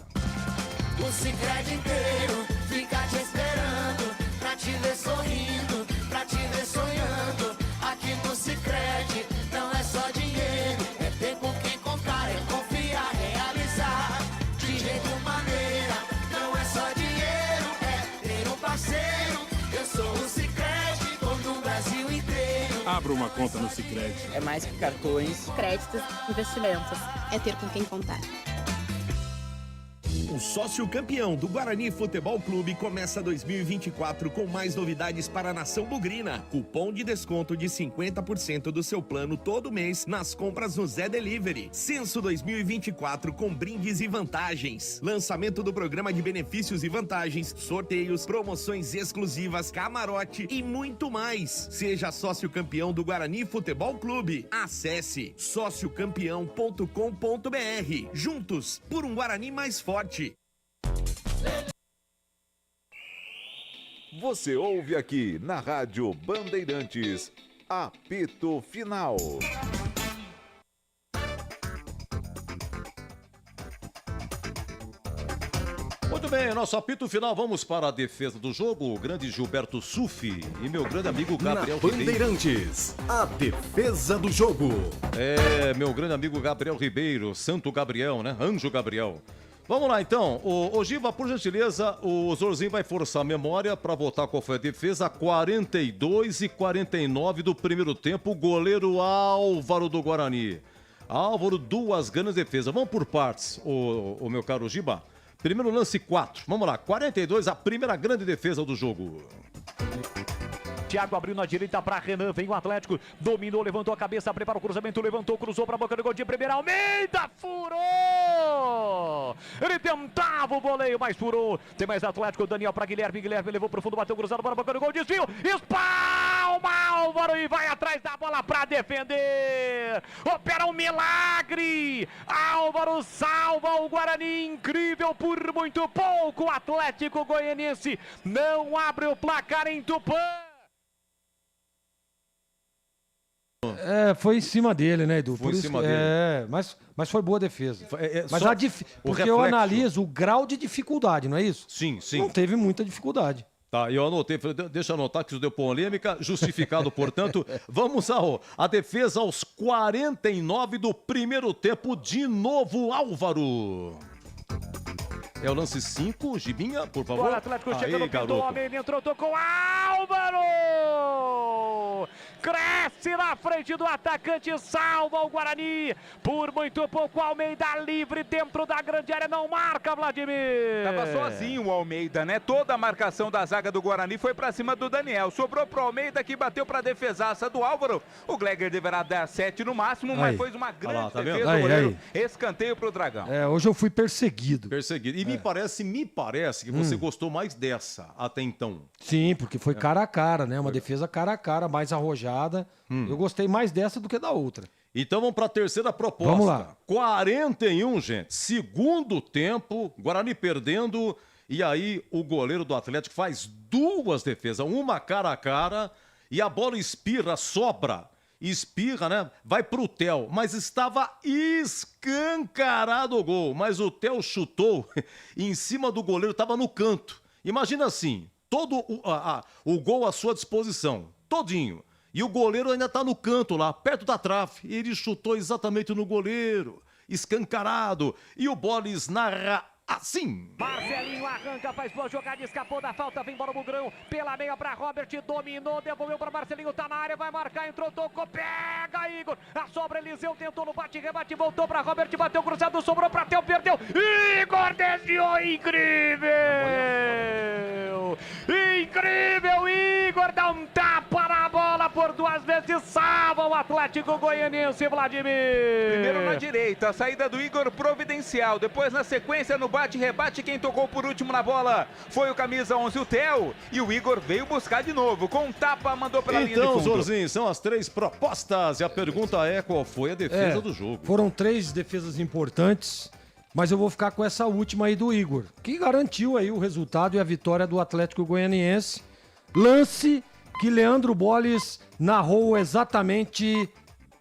O Sicredi inteiro fica te esperando, pra te ver sorrindo, pra te ver sonhando. Aqui no Sicredi não é só dinheiro, é ter com quem contar, é confiar, realizar. De jeito maneira, não é só dinheiro, é ter um parceiro. Eu sou o Sicredi, todo o Brasil inteiro. Abra uma conta no Sicredi. É mais que cartões, créditos, investimentos. É ter com quem contar. O sócio campeão do Guarani Futebol Clube começa 2024 com mais novidades para a nação bugrina. Cupom de desconto de 50% do seu plano todo mês nas compras no Zé Delivery. Censo 2024 com brindes e vantagens. Lançamento do programa de benefícios e vantagens, sorteios, promoções exclusivas, camarote e muito mais. Seja sócio campeão do Guarani Futebol Clube. Acesse sociocampeão.com.br. Juntos por um Guarani mais forte. Você ouve aqui na Rádio Bandeirantes, apito final. Muito bem, nosso apito final, vamos para a defesa do jogo, o grande Gilberto Sufi e meu grande amigo Gabriel Ribeiro. Bandeirantes, a defesa do jogo. É, meu grande amigo Gabriel Ribeiro, Santo Gabriel, né? Anjo Gabriel. Vamos lá, então. O Giva, por gentileza, o Zorzinho vai forçar a memória para votar qual foi a defesa. 42 e 49 do primeiro tempo, o goleiro Álvaro do Guarani. Álvaro, duas grandes defesas. Vamos por partes, o meu caro Giba. Primeiro lance 4. Vamos lá, 42, a primeira grande defesa do jogo. Thiago abriu na direita para Renan, vem o Atlético, dominou, levantou a cabeça, prepara o cruzamento, levantou, cruzou para a boca do gol de primeira, Almeida, furou! Ele tentava o voleio, mas furou. Tem mais Atlético, Daniel para Guilherme, Guilherme levou pro fundo, bateu cruzado para a boca do gol, desvio, espalma Álvaro e vai atrás da bola para defender. Opera um milagre, Álvaro salva o Guarani, incrível, por muito pouco, o Atlético Goianiense não abre o placar em Tupã. Foi em cima dele, né, Edu? Foi em cima dele. Mas foi boa defesa. Mas só porque eu analiso o grau de dificuldade, não é isso? Sim, sim. Não teve muita dificuldade. Tá, eu anotei, deixa eu anotar que isso deu polêmica, justificado, portanto. Vamos a defesa aos 49 do primeiro tempo, de novo Álvaro. É o lance 5, Gibinha, por favor. Agora Atlético chegando, pintou, Almeida entrou, tocou, Álvaro! Cresce na frente do atacante, salva o Guarani. Por muito pouco, Almeida livre dentro da grande área, não marca, Vladimir. Tava sozinho o Almeida, né? Toda a marcação da zaga do Guarani foi pra cima do Daniel. Sobrou pro Almeida, que bateu pra defesaça do Álvaro. O Gleger deverá dar 7 no máximo, mas foi uma grande defesa do goleiro. Escanteio pro Dragão. Hoje eu fui perseguido. E me parece que você gostou mais dessa até então. Sim, porque foi cara a cara, né? Uma defesa cara a cara, mais arrojada. Eu gostei mais dessa do que da outra. Então vamos para a terceira proposta. Vamos lá. 41, gente. Segundo tempo, Guarani perdendo. E aí o goleiro do Atlético faz duas defesas. Uma cara a cara. E a bola espirra, sobra. Espirra, né? Vai pro Theo. Mas estava escancarado o gol. Mas o Theo chutou em cima do goleiro. Estava no canto. Imagina assim. Todo o gol à sua disposição. Todinho. E o goleiro ainda tá no canto lá, perto da trave. E ele chutou exatamente no goleiro, escancarado. E o Bolis narra assim. Marcelinho arranca, faz boa jogada, escapou da falta, vem bola Bugrão, pela meia pra Robert, dominou, devolveu pra Marcelinho, tá na área, vai marcar, entrou, tocou, pega Igor, a sobra Eliseu, tentou no bate-rebate, voltou pra Robert, bateu cruzado, sobrou pra Theo, perdeu, Igor desviou, incrível! Incrível, Igor dá um tapa na bola por duas vezes, salva o Atlético Goianiense, Vladimir. Primeiro na direita, a saída do Igor providencial, depois na sequência no bate-rebate, quem tocou por último na bola foi o camisa 11, o Theo, e o Igor veio buscar de novo, com um tapa, mandou pela linha de fundo. Então, Zorzinho, são as três propostas, e a pergunta é qual foi a defesa do jogo. Foram três defesas importantes, Mas eu vou ficar com essa última aí do Igor, que garantiu aí o resultado e a vitória do Atlético Goianiense. Lance que Leandro Bolles narrou exatamente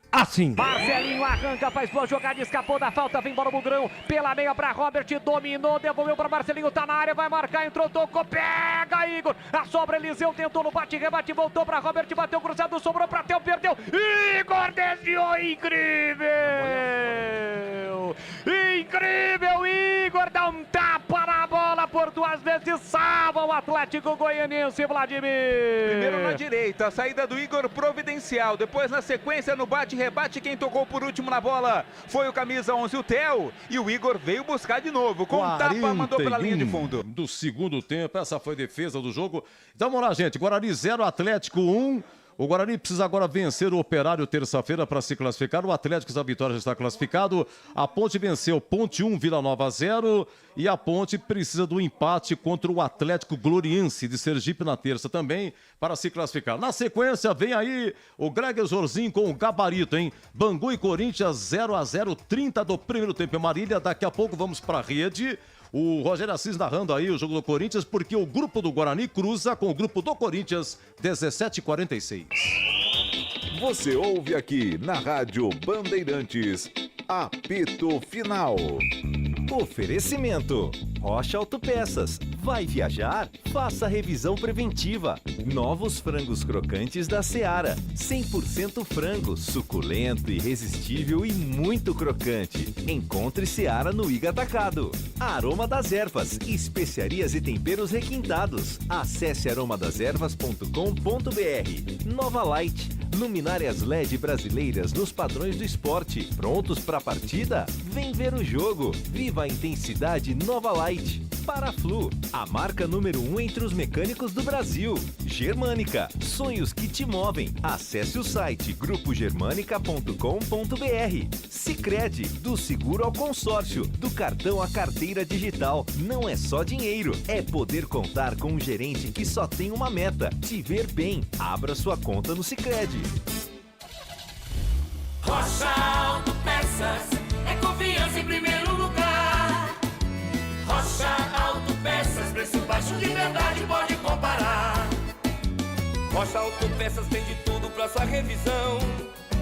assim. Marcelinho arranca, faz boa jogada, escapou da falta, vem embora o Bugrão, pela meia pra Robert, dominou, devolveu pra Marcelinho, tá na área, vai marcar, entrou, tocou, pega Igor, a sobra Eliseu, tentou no bate-rebate, voltou pra Robert, bateu cruzado, sobrou pra Theo, perdeu, Igor desviou, incrível, Igor dá um tapa na bola por 2 vezes, salva o Atlético Goianiense, Vladimir. Primeiro na direita, a saída do Igor providencial, depois na sequência no bate-rebate, quem tocou por último na bola foi o camisa 11, o Theo, e o Igor veio buscar de novo, com um tapa, mandou pela linha de fundo. Do segundo tempo, essa foi a defesa do jogo. Então vamos lá, gente, Guarani 0, Atlético 1. O Guarani precisa agora vencer o Operário terça-feira para se classificar. O Atlético da Vitória já está classificado. A Ponte venceu Ponte 1, Vila Nova 0. E a Ponte precisa do empate contra o Atlético Gloriense de Sergipe na terça também para se classificar. Na sequência vem aí o Greg Zorzinho com o gabarito, hein? Bangu e Corinthians 0-0, 30 do primeiro tempo em Marília. Daqui a pouco vamos para a rede. O Rogério Assis narrando aí o jogo do Corinthians, porque o grupo do Guarani cruza com o grupo do Corinthians, 17h46. Você ouve aqui na Rádio Bandeirantes, apito final. Oferecimento: Rocha Autopeças. Vai viajar? Faça revisão preventiva. Novos frangos crocantes da Seara. 100% frango, suculento, irresistível e muito crocante. Encontre Seara no Iga Atacado. Aroma das Ervas, especiarias e temperos requintados. Acesse aromadeservas.com.br. Nova Light, luminárias LED brasileiras nos padrões do esporte. Prontos para a partida? Vem ver o jogo. Viva a intensidade Nova Light. Paraflu, a marca número 1 entre os mecânicos do Brasil. Germânica, sonhos que te movem. Acesse o site grupogermanica.com.br. Sicredi, do seguro ao consórcio, do cartão à carteira digital. Não é só dinheiro, é poder contar com um gerente que só tem uma meta: te ver bem. Abra sua conta no Sicredi. Rocha Autopeças, é confiança em primeiro lugar. Rocha Autopeças, preço baixo de verdade, pode comparar. Rocha Autopeças tem de tudo pra sua revisão.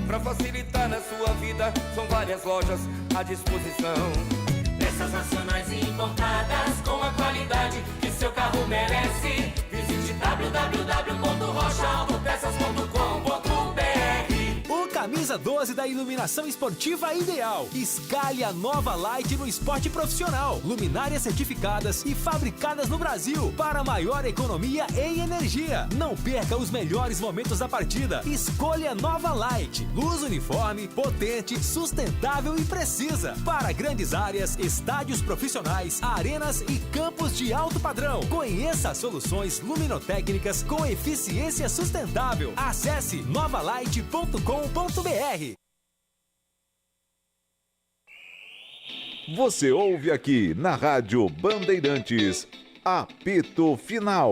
Pra facilitar na sua vida, são várias lojas à disposição. Peças nacionais e importadas com a qualidade que seu carro merece. Visite www.rochaautopeças.com.br. O camisa 12 da iluminação esportiva ideal. Escalhe a nova Light no esporte profissional. Luminárias certificadas e fabricadas no Brasil para maior economia em energia. Não perca os melhores momentos da partida. Escolha a nova Light. Luz uniforme, potente, sustentável e precisa. Para grandes áreas, estádios profissionais, arenas e campos de alto padrão. Conheça soluções luminotécnicas com eficiência sustentável. Acesse novalight.com.br. Você ouve aqui na Rádio Bandeirantes, apito final.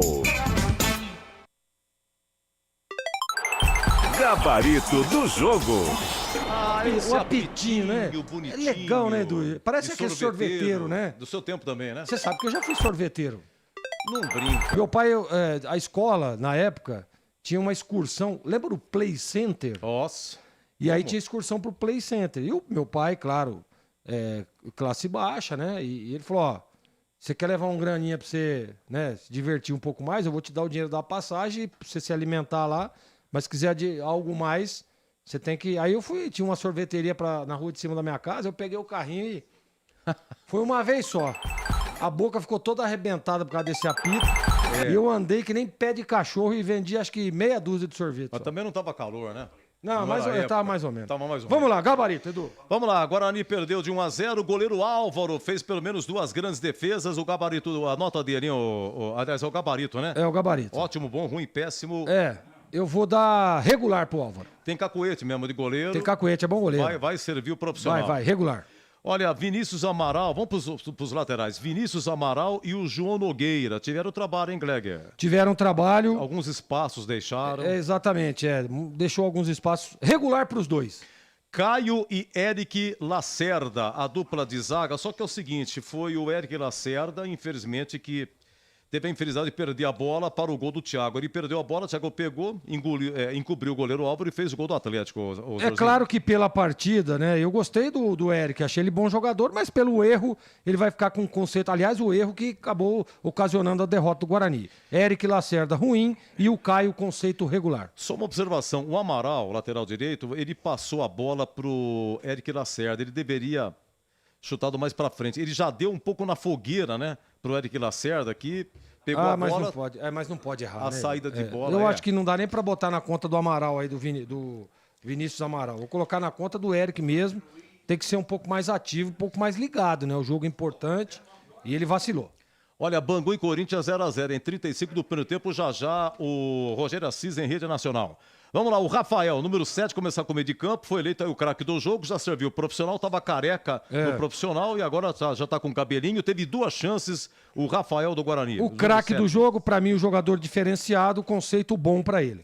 Gabarito do jogo. Ah, o apitinho, né? É legal, né, Edu? Parece aquele sorveteiro, né? Do seu tempo também, né? Você sabe que eu já fui sorveteiro. Não brinca. Meu pai, a escola, na época, tinha uma excursão. Lembra o Play Center? Nossa. E aí tinha excursão pro Play Center. E o meu pai, claro, classe baixa, né? E ele falou, ó, você quer levar um graninha pra você, né, se divertir um pouco mais? Eu vou te dar o dinheiro da passagem pra você se alimentar lá. Mas se quiser algo mais, você tem que... Aí eu fui, tinha uma sorveteria na rua de cima da minha casa, eu peguei o carrinho e... Foi uma vez só. A boca ficou toda arrebentada por causa desse apito. E eu andei que nem pé de cachorro e vendi acho que meia dúzia de sorvete. Mas só. também não tava calor, né? Não, mas eu tava mais ou menos. Tava mais ou Vamos menos. lá, gabarito, Edu. Vamos lá, Guarani perdeu de 1-0, o goleiro Álvaro fez pelo menos 2 grandes defesas, o gabarito, a nota dele, aliás, é o gabarito, né? É o gabarito. Ótimo, bom, ruim, péssimo. Eu vou dar regular pro Álvaro. Tem cacuete mesmo de goleiro. Tem cacuete, é bom goleiro. Vai servir o profissional. Vai, regular. Olha, Vinícius Amaral, vamos pros laterais. Vinícius Amaral e o João Nogueira tiveram trabalho, hein, Gleger? Tiveram trabalho. Alguns espaços deixaram. Exatamente, deixou alguns espaços. Regular pros dois. Caio e Eric Lacerda, a dupla de zaga. Só que é o seguinte, foi o Eric Lacerda, infelizmente, que teve a infelicidade de perder a bola para o gol do Thiago. Ele perdeu a bola, o Thiago pegou, encobriu o goleiro Álvaro e fez o gol do Atlético. É claro que pela partida, né? Eu gostei do Eric, achei ele bom jogador, mas pelo erro, ele vai ficar com um conceito. Aliás, o erro que acabou ocasionando a derrota do Guarani. Eric Lacerda ruim e o Caio conceito regular. Só uma observação, o Amaral, lateral direito, ele passou a bola pro Eric Lacerda. Ele deveria chutado mais para frente. Ele já deu um pouco na fogueira, né? Pro Eric Lacerda que pegou a mas bola. Não pode, mas não pode errar. A saída de bola. Eu acho que não dá nem para botar na conta do Amaral aí, do Vinícius Amaral. Vou colocar na conta do Eric mesmo. Tem que ser um pouco mais ativo, um pouco mais ligado, né? O jogo é importante e ele vacilou. Olha, Bangu e Corinthians 0-0 em 35 do primeiro tempo. Já o Rogério Assis em rede nacional. Vamos lá, o Rafael, número 7, começar com o meio de campo, foi eleito aí o craque do jogo, já serviu o profissional, estava careca no profissional e agora já está com cabelinho, teve 2 chances, o Rafael do Guarani. O craque do jogo, para mim, o jogador diferenciado, conceito bom para ele.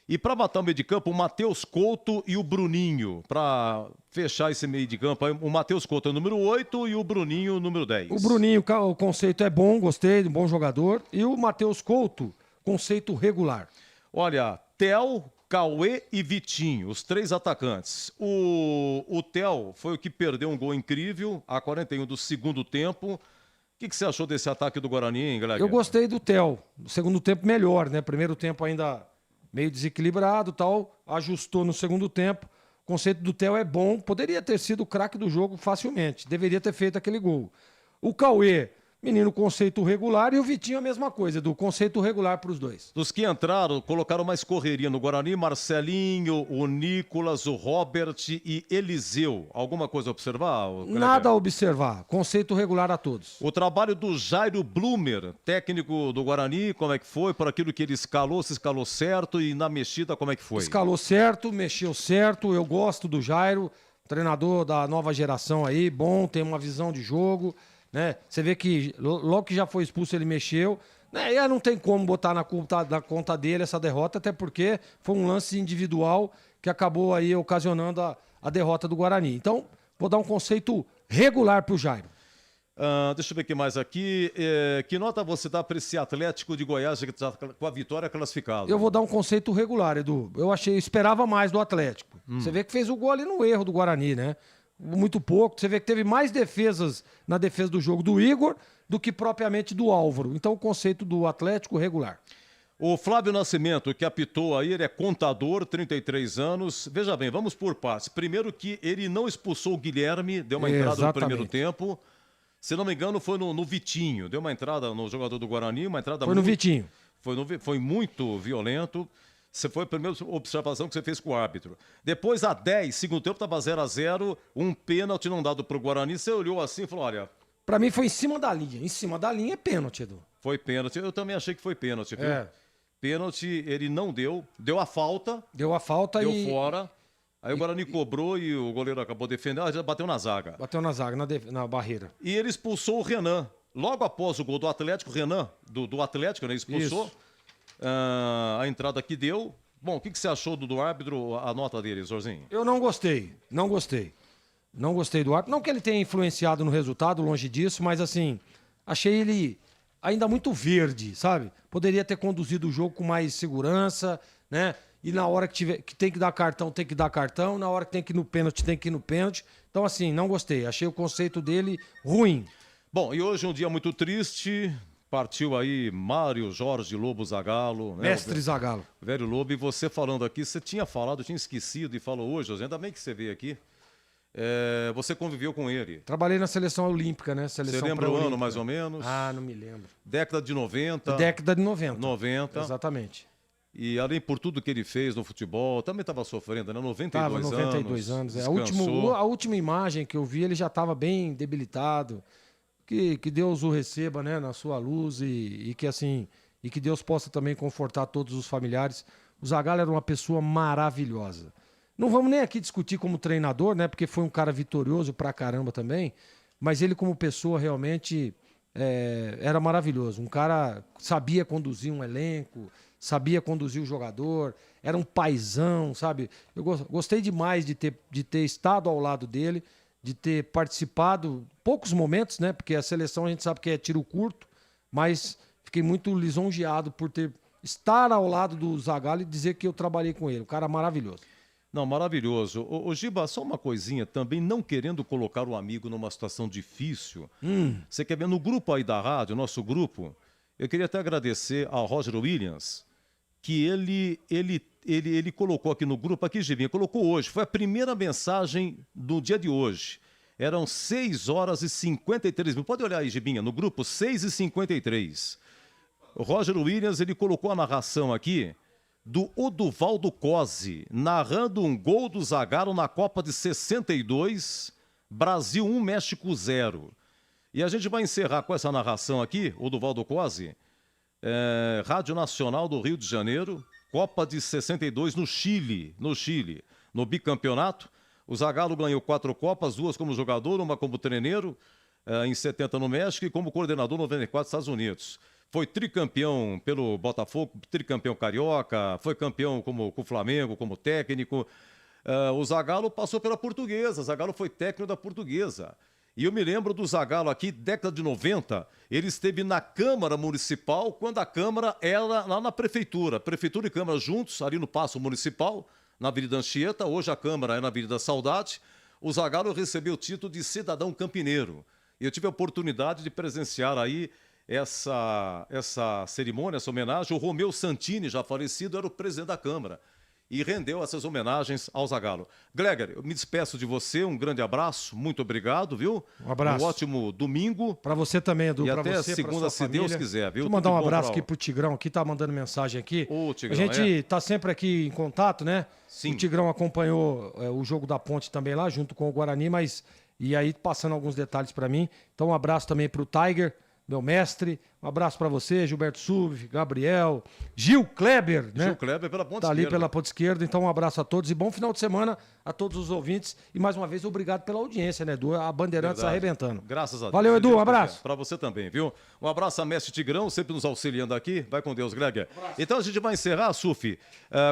E para matar o meio de campo, o Matheus Couto e o Bruninho, para fechar esse meio de campo, o Matheus Couto é o número 8 e o Bruninho o número 10. O Bruninho, o conceito é bom, gostei, um bom jogador, e o Matheus Couto, conceito regular. Olha, Theo, Cauê e Vitinho, os 3 atacantes. O Theo foi o que perdeu um gol incrível, a 41 do segundo tempo. O que você achou desse ataque do Guarani, hein, galera? Eu gostei do Theo. No segundo tempo, melhor, né? Primeiro tempo ainda meio desequilibrado, tal. Ajustou no segundo tempo. O conceito do Theo é bom. Poderia ter sido o craque do jogo facilmente. Deveria ter feito aquele gol. O Cauê, menino conceito regular, e o Vitinho a mesma coisa, do conceito regular para os dois. Dos que entraram, colocaram mais correria no Guarani, Marcelinho, o Nicolas, o Robert e Eliseu. Alguma coisa a observar? Nada a observar, conceito regular a todos. O trabalho do Jairo Blumer, técnico do Guarani, como é que foi? Por aquilo que ele escalou, se escalou certo e na mexida, como é que foi? Escalou certo, mexeu certo, eu gosto do Jairo, treinador da nova geração aí, bom, tem uma visão de jogo. Né? Você vê que logo que já foi expulso ele mexeu, né? E não tem como botar na conta dele essa derrota, até porque foi um lance individual que acabou aí ocasionando a derrota do Guarani. Então, vou dar um conceito regular para o Jairo. Deixa eu ver o que mais aqui. Que nota você dá para esse Atlético de Goiás que está com a vitória classificado? Eu vou dar um conceito regular, Edu. Eu esperava mais do Atlético. Você vê que fez o gol ali no erro do Guarani, né? Muito pouco. Você vê que teve mais defesas na defesa do jogo do Igor do que propriamente do Álvaro. Então o conceito do Atlético regular. O Flávio Nascimento, que apitou aí, ele é contador, 33 anos. Veja bem, vamos por partes. Primeiro que ele não expulsou o Guilherme, deu uma entrada no primeiro tempo. Se não me engano, foi no Vitinho. Deu uma entrada no jogador do Guarani, uma entrada no Vitinho. Foi muito violento. Você foi a primeira observação que você fez com o árbitro. Depois, a 10, segundo tempo, estava 0-0, um pênalti não dado para o Guarani. Você olhou assim e falou, olha... Para mim foi em cima da linha. Em cima da linha é pênalti, Edu. Foi pênalti. Eu também achei que foi pênalti, viu? Pênalti, ele não deu. Deu a falta. Deu fora. Aí o Guarani cobrou e o goleiro acabou defendendo. Já bateu na zaga. Bateu na zaga, na barreira. E ele expulsou o Renan. Logo após o gol do Atlético, Renan, do Atlético, né? Expulsou. Isso. A entrada que deu. Bom, o que você achou do árbitro, a nota dele, Zorzinho? Eu não gostei. Não gostei do árbitro. Não que ele tenha influenciado no resultado, longe disso, mas assim, achei ele ainda muito verde, sabe? Poderia ter conduzido o jogo com mais segurança, né? E na hora que tem que dar cartão, tem que dar cartão. Na hora que tem que ir no pênalti, tem que ir no pênalti. Então assim, não gostei. Achei o conceito dele ruim. Bom, e hoje é um dia muito triste... Partiu aí Mário Jorge Lobo Zagallo. Né? Mestre Zagallo. Velho Lobo, e você falando aqui, você tinha falado, tinha esquecido e falou hoje, ainda bem que você veio aqui. Você conviveu com ele. Trabalhei na seleção olímpica, né? Seleção você lembra o ano mais ou menos? Não me lembro. Década de 90. Década de 90. 90. Exatamente. E além por tudo que ele fez no futebol, também estava sofrendo, né? 92 anos. A última imagem que eu vi, ele já estava bem debilitado. Que Deus o receba, né, na sua luz e que Deus possa também confortar todos os familiares. O Zagallo era uma pessoa maravilhosa. Não vamos nem aqui discutir como treinador, né, porque foi um cara vitorioso pra caramba também, mas ele como pessoa realmente era maravilhoso. Um cara sabia conduzir um elenco, sabia conduzir o jogador, era um paizão, sabe? Eu gostei demais de ter estado ao lado dele, de ter participado, poucos momentos, né? Porque a seleção a gente sabe que é tiro curto, mas fiquei muito lisonjeado por estar ao lado do Zagallo e dizer que eu trabalhei com ele. Um cara maravilhoso. Não, maravilhoso. Ô Giba, só uma coisinha também, não querendo colocar o amigo numa situação difícil. Você quer ver no grupo aí da rádio, nosso grupo, eu queria até agradecer ao Roger Williams, que ele colocou aqui no grupo, aqui, Gibinha, colocou hoje, foi a primeira mensagem do dia de hoje. Eram 6 horas e 53 minutos. Pode olhar aí, Gibinha, no grupo, 6h53. O Roger Williams, ele colocou a narração aqui do Oduvaldo Cosi, narrando um gol do Zagallo na Copa de 62, Brasil 1, México 0. E a gente vai encerrar com essa narração aqui, Oduvaldo Cosi, Rádio Nacional do Rio de Janeiro, Copa de 62 no Chile, no bicampeonato. O Zagallo ganhou 4 Copas, 2 como jogador, uma como treineiro, em 70 no México e como coordenador 94 nos Estados Unidos. Foi tricampeão pelo Botafogo, tricampeão carioca, foi campeão com o Flamengo, como técnico. O Zagallo passou pela Portuguesa, o Zagallo foi técnico da Portuguesa. E eu me lembro do Zagallo aqui, década de 90, ele esteve na Câmara Municipal, quando a Câmara era lá na Prefeitura. Prefeitura e Câmara juntos, ali no Paço Municipal, na Avenida Anchieta, hoje a Câmara é na Avenida Saudade. O Zagallo recebeu o título de cidadão campineiro. E eu tive a oportunidade de presenciar aí essa cerimônia, essa homenagem. O Romeu Santini, já falecido, era o presidente da Câmara e rendeu essas homenagens ao Zagallo. Gleger, eu me despeço de você, um grande abraço, muito obrigado, viu? Um abraço. Um ótimo domingo. Para você também, Edu. E pra até você, segunda, se Deus quiser, viu? Deixa eu mandar um abraço aqui pro Tigrão, aqui tá mandando mensagem aqui. Ô, Tigrão, a gente tá sempre aqui em contato, né? Sim. O Tigrão acompanhou o jogo da Ponte também lá, junto com o Guarani, mas... E aí, passando alguns detalhes para mim. Então, um abraço também pro Tiger, meu mestre. Um abraço para você, Gilberto Sub, Gabriel, Gil Kleber, né? Gil Kleber pela ponta esquerda. Tá ali pela ponta esquerda. Então, um abraço a todos e bom final de semana a todos os ouvintes. E mais uma vez, obrigado pela audiência, né, Edu? A Bandeirantes arrebentando. Graças a Deus. Valeu, Edu. Um abraço. Para você também, viu? Um abraço a Mestre Tigrão, sempre nos auxiliando aqui. Vai com Deus, Gleger. Então, a gente vai encerrar, Sufi,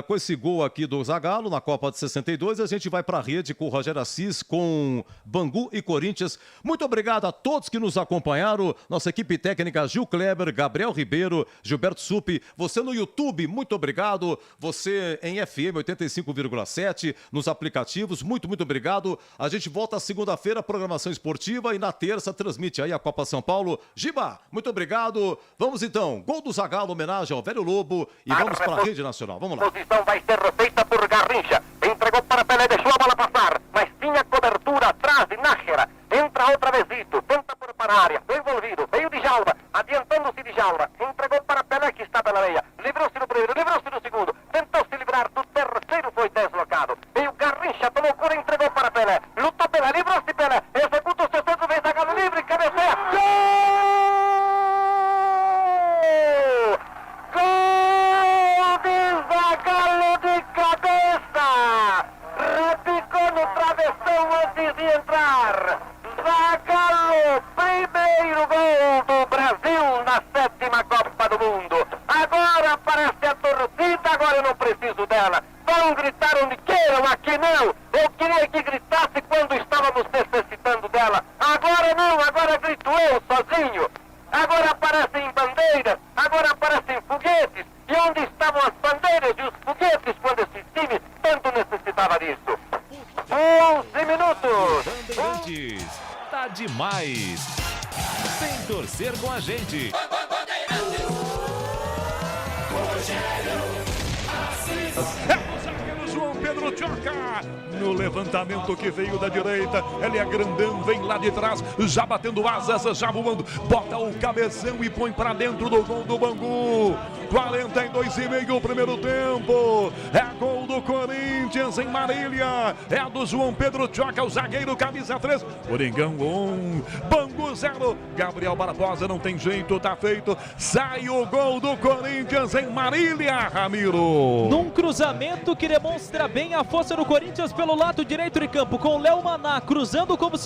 com esse gol aqui do Zagallo na Copa de 62. A gente vai para a rede com o Rogério Assis, com Bangu e Corinthians. Muito obrigado a todos que nos acompanharam. Nossa equipe técnica, Gil Kleber, Gabriel Ribeiro, Gilberto Supi, você no YouTube, muito obrigado, você em FM 85,7, nos aplicativos, muito obrigado. A gente volta segunda-feira, programação esportiva, e na terça transmite aí a Copa São Paulo. Giba, muito obrigado. Vamos então, gol do Zagallo, homenagem ao Velho Lobo, e vamos para a rede nacional. Vamos lá. A posição vai ser feita por Garrincha, entregou para Pelé, deixou a bola passar, mas tinha cobertura atrás de Nájera. Entra outra vez Zito, tenta por para a área, foi envolvido, veio de Djalma, adiantando-se de Djalma, entregou para Pelé que está pela meia, livrou-se no primeiro, livrou-se no segundo, tentou se livrar do terceiro, foi deslocado, veio Garrincha, tomou cura, entregou para Pelé, lutou Pelé, livrou-se de Pelé, executa o seu centro, vem Zagallo livre, cabeceia, gol de Zagallo de cabeça, repicou no travessão antes de entrar. Zagallo, primeiro gol do Brasil na 7ª Copa do Mundo. Agora aparece a torcida, agora eu não preciso dela. Vão gritar onde queiram, aqui não. Eu queria que gritasse quando estávamos necessitando dela. Agora não, agora grito eu sozinho. Agora aparecem bandeiras, agora aparecem foguetes. E onde estavam as bandeiras e os foguetes quando esse time tanto necessitava disso? 11 minutos. Bandeirantes, tá demais. Vem torcer com a gente. É o zagueiro João Pedro Choca. No levantamento que veio da direita, ele é grandão, vem lá de trás, já batendo asas, já voando, bota o cabeção e põe pra dentro do gol do Bangu. 42,5 o primeiro tempo. É gol do Corinthians em Marília. É do João Pedro Choca, o zagueiro camisa 3. Coringão 1, Bangu 0. Gabriel Barbosa não tem jeito, tá feito. Sai o gol do Corinthians em Marília, Ramiro. Num cruzamento que demonstra bem a força do Corinthians pelo lado direito de campo, com Léo Maná cruzando como se